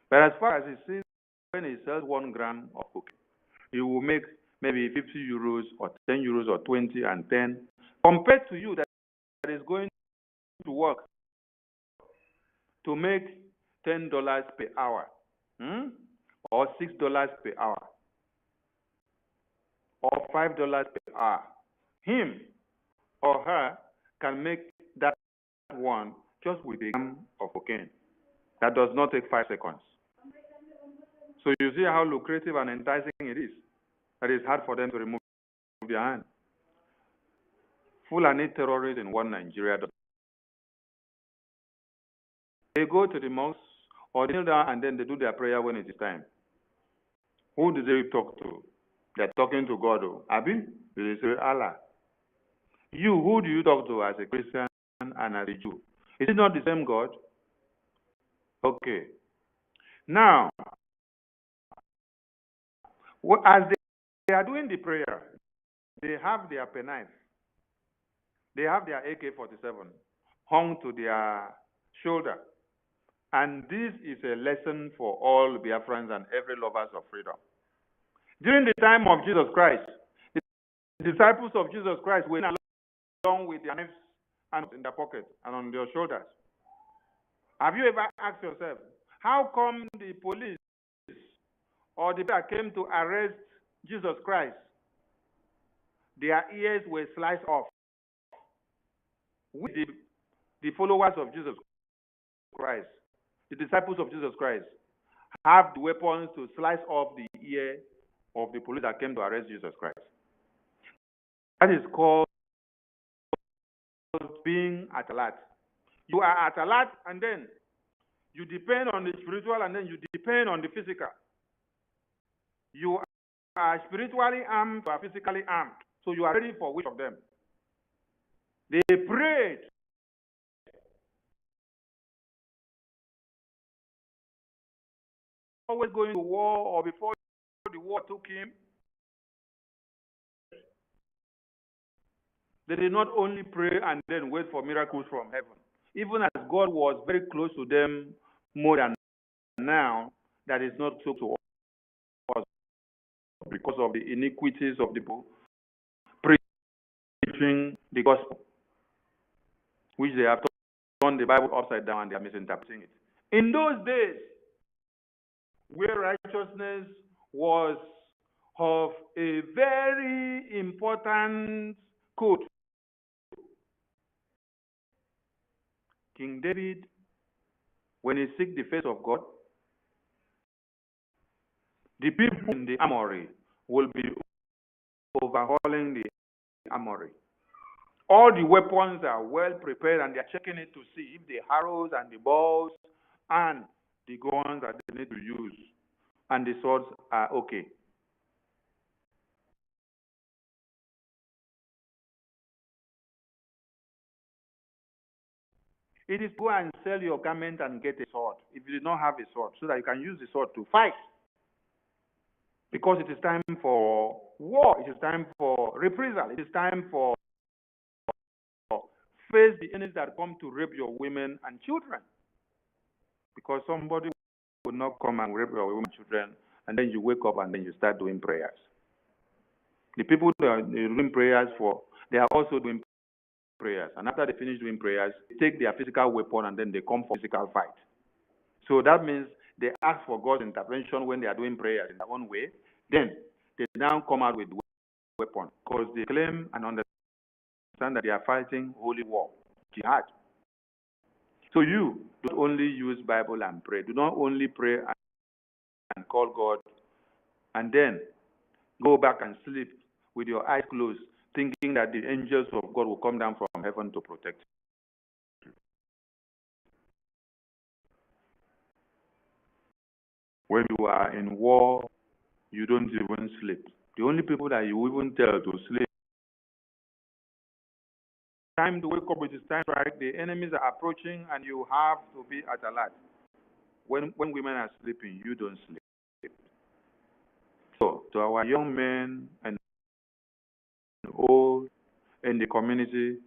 But as far as he sees, when he sells 1 gram of cocaine, he will make maybe 50 euros or 10 euros or 20 and 10, compared to you that is going to work to make $10 per hour, or $6 per hour, or $5 per hour. Him or her can make that one just with a gram of cocaine. That does not take 5 seconds. So you see how lucrative and enticing it is. That is hard for them to remove their hand. Fulani terrorists in one Nigeria, they go to the mosque or kneel down and then they do their prayer when it is time. Who do they talk to? They're talking to God. Abi? They say Allah. You, who do you talk to as a Christian and as a Jew? Is it not the same God? Okay. Now, as they are doing the prayer, they have their penknife. They have their AK-47 hung to their shoulder. And this is a lesson for all Biafrans and every lovers of freedom. During the time of Jesus Christ, the disciples of Jesus Christ went along with their knives and in their pockets and on their shoulders. Have you ever asked yourself, how come the police or the people that came to arrest Jesus Christ, their ears were sliced off? With the followers of Jesus Christ, the disciples of Jesus Christ, have the weapons to slice off the ear of the police that came to arrest Jesus Christ. That is called being at alert. You are at alert, and then you depend on the spiritual, and then you depend on the physical. You are spiritually armed, you are physically armed. So you are ready for which of them? They prayed. Always going to war, or before the war took him, they did not only pray and then wait for miracles from heaven. Even as God was very close to them more than now, that is not so to us because of the iniquities of the people preaching the gospel, which they have turned the Bible upside down and they are misinterpreting it. In those days, where righteousness was of a very important code, King David, when he seek the face of God, the people in the armory will be overhauling the armory. All the weapons are well prepared and they're checking it to see if the arrows and the bows and the guns that they need to use and the swords are okay. It is go and sell your garment and get a sword if you do not have a sword, so that you can use the sword to fight. Because it is time for war, it is time for reprisal, it is time for face the enemies that come to rape your women and children. Because somebody will not come and rape your women and children, and then you wake up and then you start doing prayers. The people that are doing prayers for, they are also doing prayers. And after they finish doing prayers, they take their physical weapon and then they come for physical fight. So that means they ask for God's intervention when they are doing prayers in their own way. Then they now come out with weapons because they claim and understand that they are fighting holy war, jihad. So you don't only use Bible and pray. Do not only pray and call God and then go back and sleep with your eyes closed, thinking that the angels of God will come down from heaven to protect you. When you are in war, you don't even sleep. The only people that you even tell to sleep, time to wake up, it is time, right? The enemies are approaching and you have to be at alert. When women are sleeping, you don't sleep. So, to our young men and old in the community,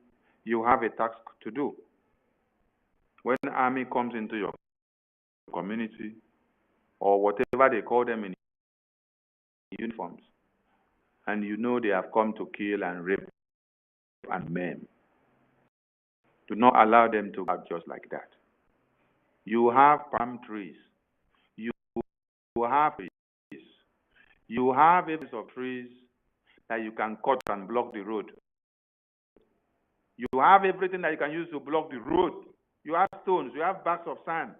you have a task to do. When the army comes into your community, or whatever they call them in uniforms, and you know they have come to kill and rape and maim, do not allow them to go out just like that. You have palm trees. You have trees. You have areas of trees that you can cut and block the road. You have everything that you can use to block the road. You have stones, you have bags of sand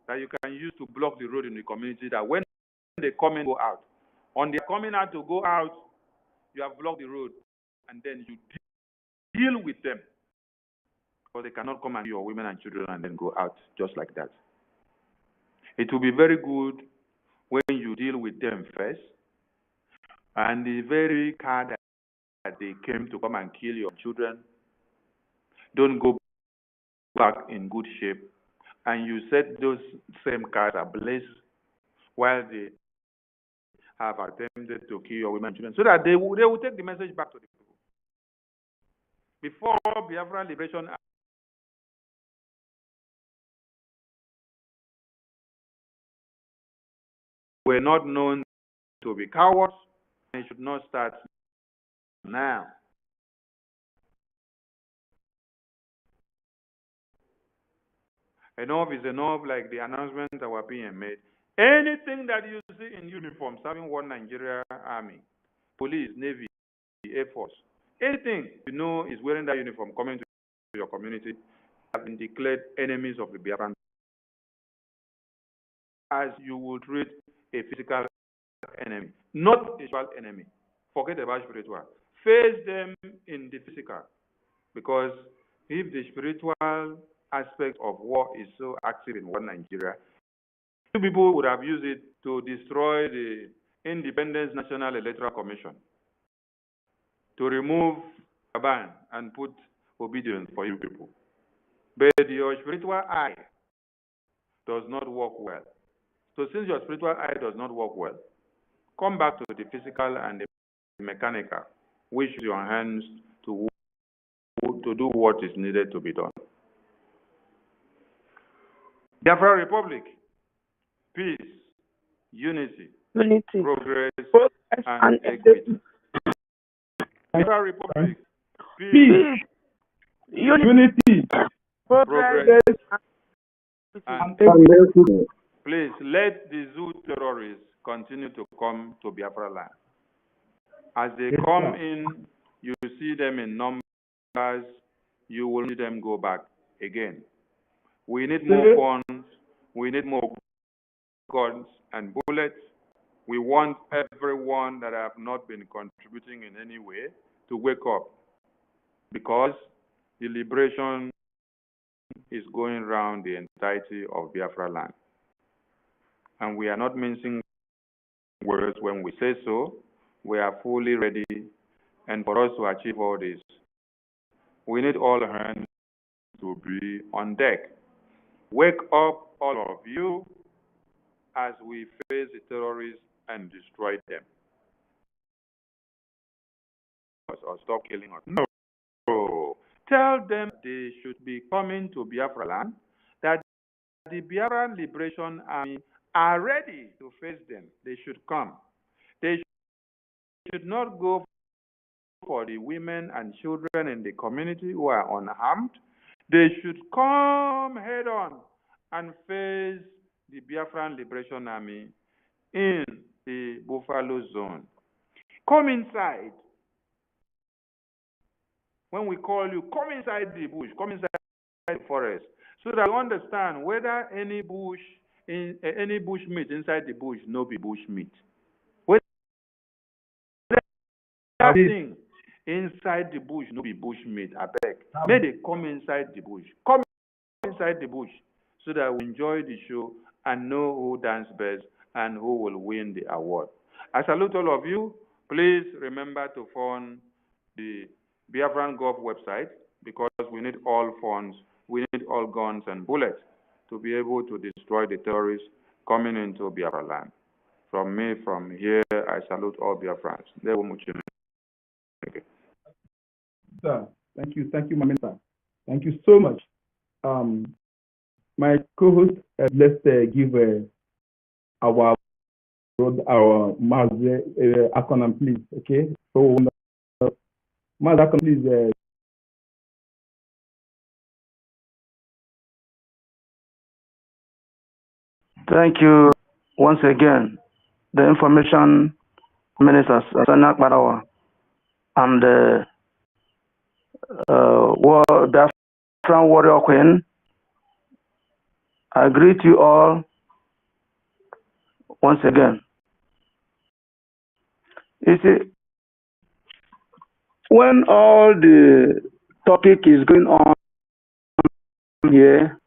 that you can use to block the road in the community, that when they come in, go out. On their coming out to go out, you have blocked the road, and then you deal with them. Because they cannot come and your women and children and then go out just like that. It will be very good when you deal with them first, and the very car that they came to come and kill your children, don't go back in good shape, and you set those same cars ablaze while they have attempted to kill your women and children, so that they will take the message back to the people. Before Biafra Liberation were not known to be cowards, and it should not start now. Enough is enough, like the announcements that were being made. Anything that you see in uniform serving one Nigeria Army, police, Navy, Air Force, anything you know is wearing that uniform coming to your community have been declared enemies of the Biafran. As you would treat a physical enemy, not a spiritual enemy. Forget about spiritual. Face them in the physical. Because if the spiritual aspect of war is so active in one Nigeria, people would have used it to destroy the Independence National Electoral Commission, to remove a ban and put obedience for you people. But your spiritual eye does not work well. So since your spiritual eye does not work well, come back to the physical and the mechanical, which use your hands to do what is needed to be done. Biafra Republic, peace, unity, progress and equity. Biafra Republic, peace, unity, progress and equity. Please let the zoo terrorists continue to come to Biafraland. As they come in, you see them in numbers, you will see them go back again. We need more funds, we need more guns and bullets, We want everyone that have not been contributing in any way to wake up, because the liberation is going around the entirety of Biafraland. And we are not mincing words when we say so. We are fully ready. And for us to achieve all this, we need all hands to be on deck. Wake up, all of you, as we face the terrorists and destroy them. Or stop killing us. No. Tell them they should be coming to Biafraland, that the Biafran Liberation Army are ready to face them. They should come. They should not go for the women and children in the community who are unharmed. They should come head on and face the Biafran Liberation Army in the Buffalo Zone. Come inside. When we call you, come inside the bush, come inside the forest, so that you understand whether any bush meat inside the bush no be bush meat. Whether thing inside the bush no be bush meat, I beg. May they come inside the bush. Come inside the bush so that we enjoy the show and know who dance best and who will win the award. I salute all of you. Please remember to fund the Biafran Gov website, because we need all funds, we need all guns and bullets to be able to destroy the terrorists coming into Biafraland. From me, from here, I salute all Biafrans. Sir, thank you, my minister. Thank you so much. My co-host, let's give our acronym, please. Okay, so MASSACRE, please. Thank you once again, the Information Minister, Sana Barawa, and the Biafran Warrior Queen. I greet you all once again. You see, when all the topic is going on here,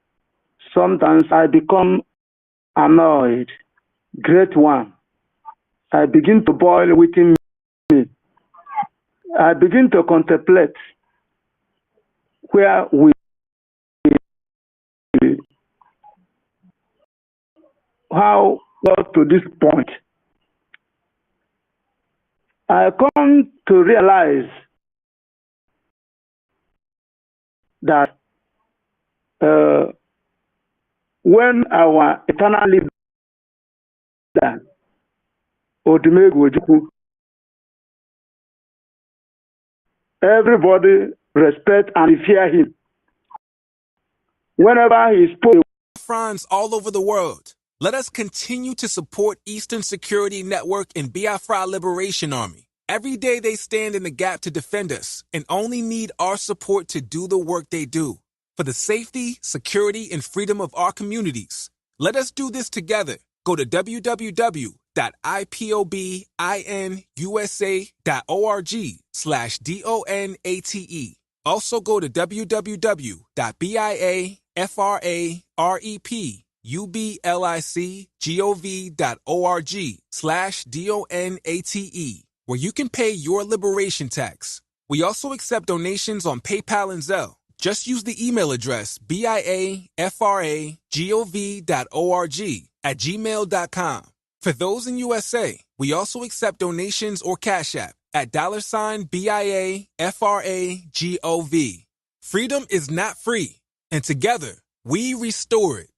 sometimes I become annoyed. Great one. I begin to boil within me. I begin to contemplate where we how got to this point. I come to realize that when our eternal leader, Odumegwu Ojukwu, everybody respect and fear him. Whenever he spoke, friends all over the world, let us continue to support Eastern Security Network and Biafra Liberation Army. Every day they stand in the gap to defend us and only need our support to do the work they do for the safety, security, and freedom of our communities. Let us do this together. Go to www.ipobinUSA.org/DONATE. Also go to www.biafrarebliggovg.org/DONATE, where you can pay your liberation tax. We also accept donations on PayPal and Zelle. Just use the email address biafragov.org@gmail.com. For those in USA, we also accept donations or Cash App at $BIAFRAGOV. Freedom is not free, and together we restore it.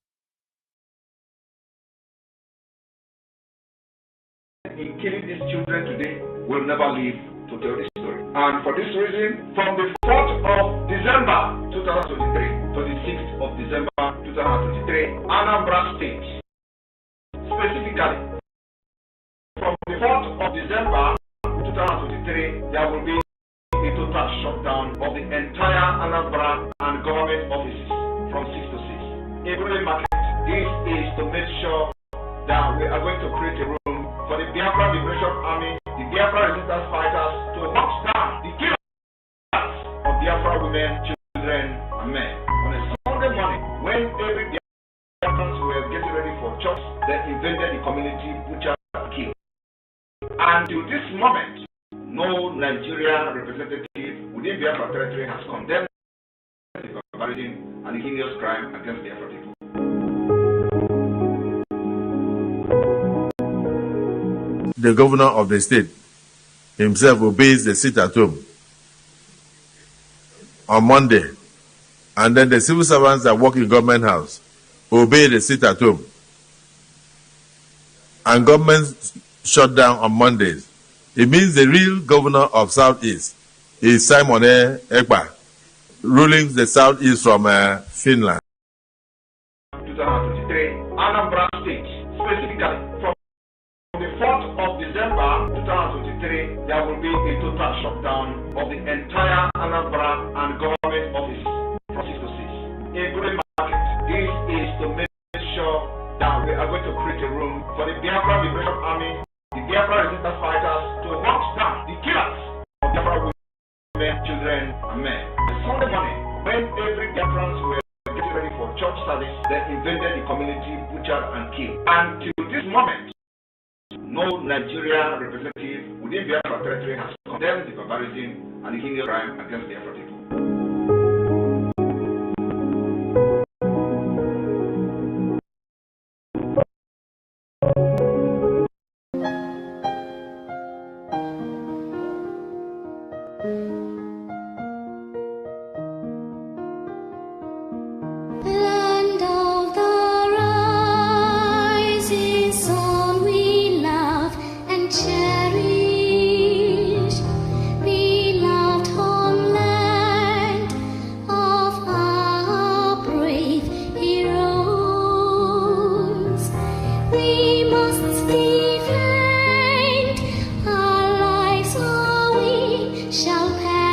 In killing these children today will never live to tell the story. And for this reason, from the 4th of December 2023 to the 6th of December 2023, Anambra State, specifically, from the 4th of December 2023, there will be a total shutdown of the entire Anambra and government offices from 6 to 6. Including market. This is to make sure that we are going to create a room for the Biafra Liberation Army, the Biafra resistance fighters to hunt down the killers of Biafra women, children, and men. On a Sunday morning, when every Biafrans were getting ready for church, they invaded the community, butchered and killed. And to this moment, no Nigeria representative within Biafra territory has condemned the barbarism and the heinous crime against Biafra people. The governor of the state himself obeys the sit at home on Monday, and then the civil servants that work in government house obey the sit at home, and government shut down on Mondays. It means the real governor of Southeast is Simon Ekpa, ruling the Southeast from Finland. 2023, Anambra State, specifically from the 4th of December 2023, there will be a total shutdown of the entire Anambra and government offices from 6 to 6, including market. This is to make sure that we are going to create a room for the Biafra Liberation Army, the Biafra resistance fighters to hunt down the killers of Biafra women, children, and men. The Sunday morning, when every Biafrans were getting ready for church service, they invaded the community, butchered and killed. And till this moment, no Nigeria representative within Biafra territory has condemned the barbarism and the heinous crime against Biafra people. Land of the rising sun, we love and cherish, beloved homeland of our brave heroes. We must defend our lives, or we shall perish.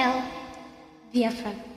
Hail Biafra.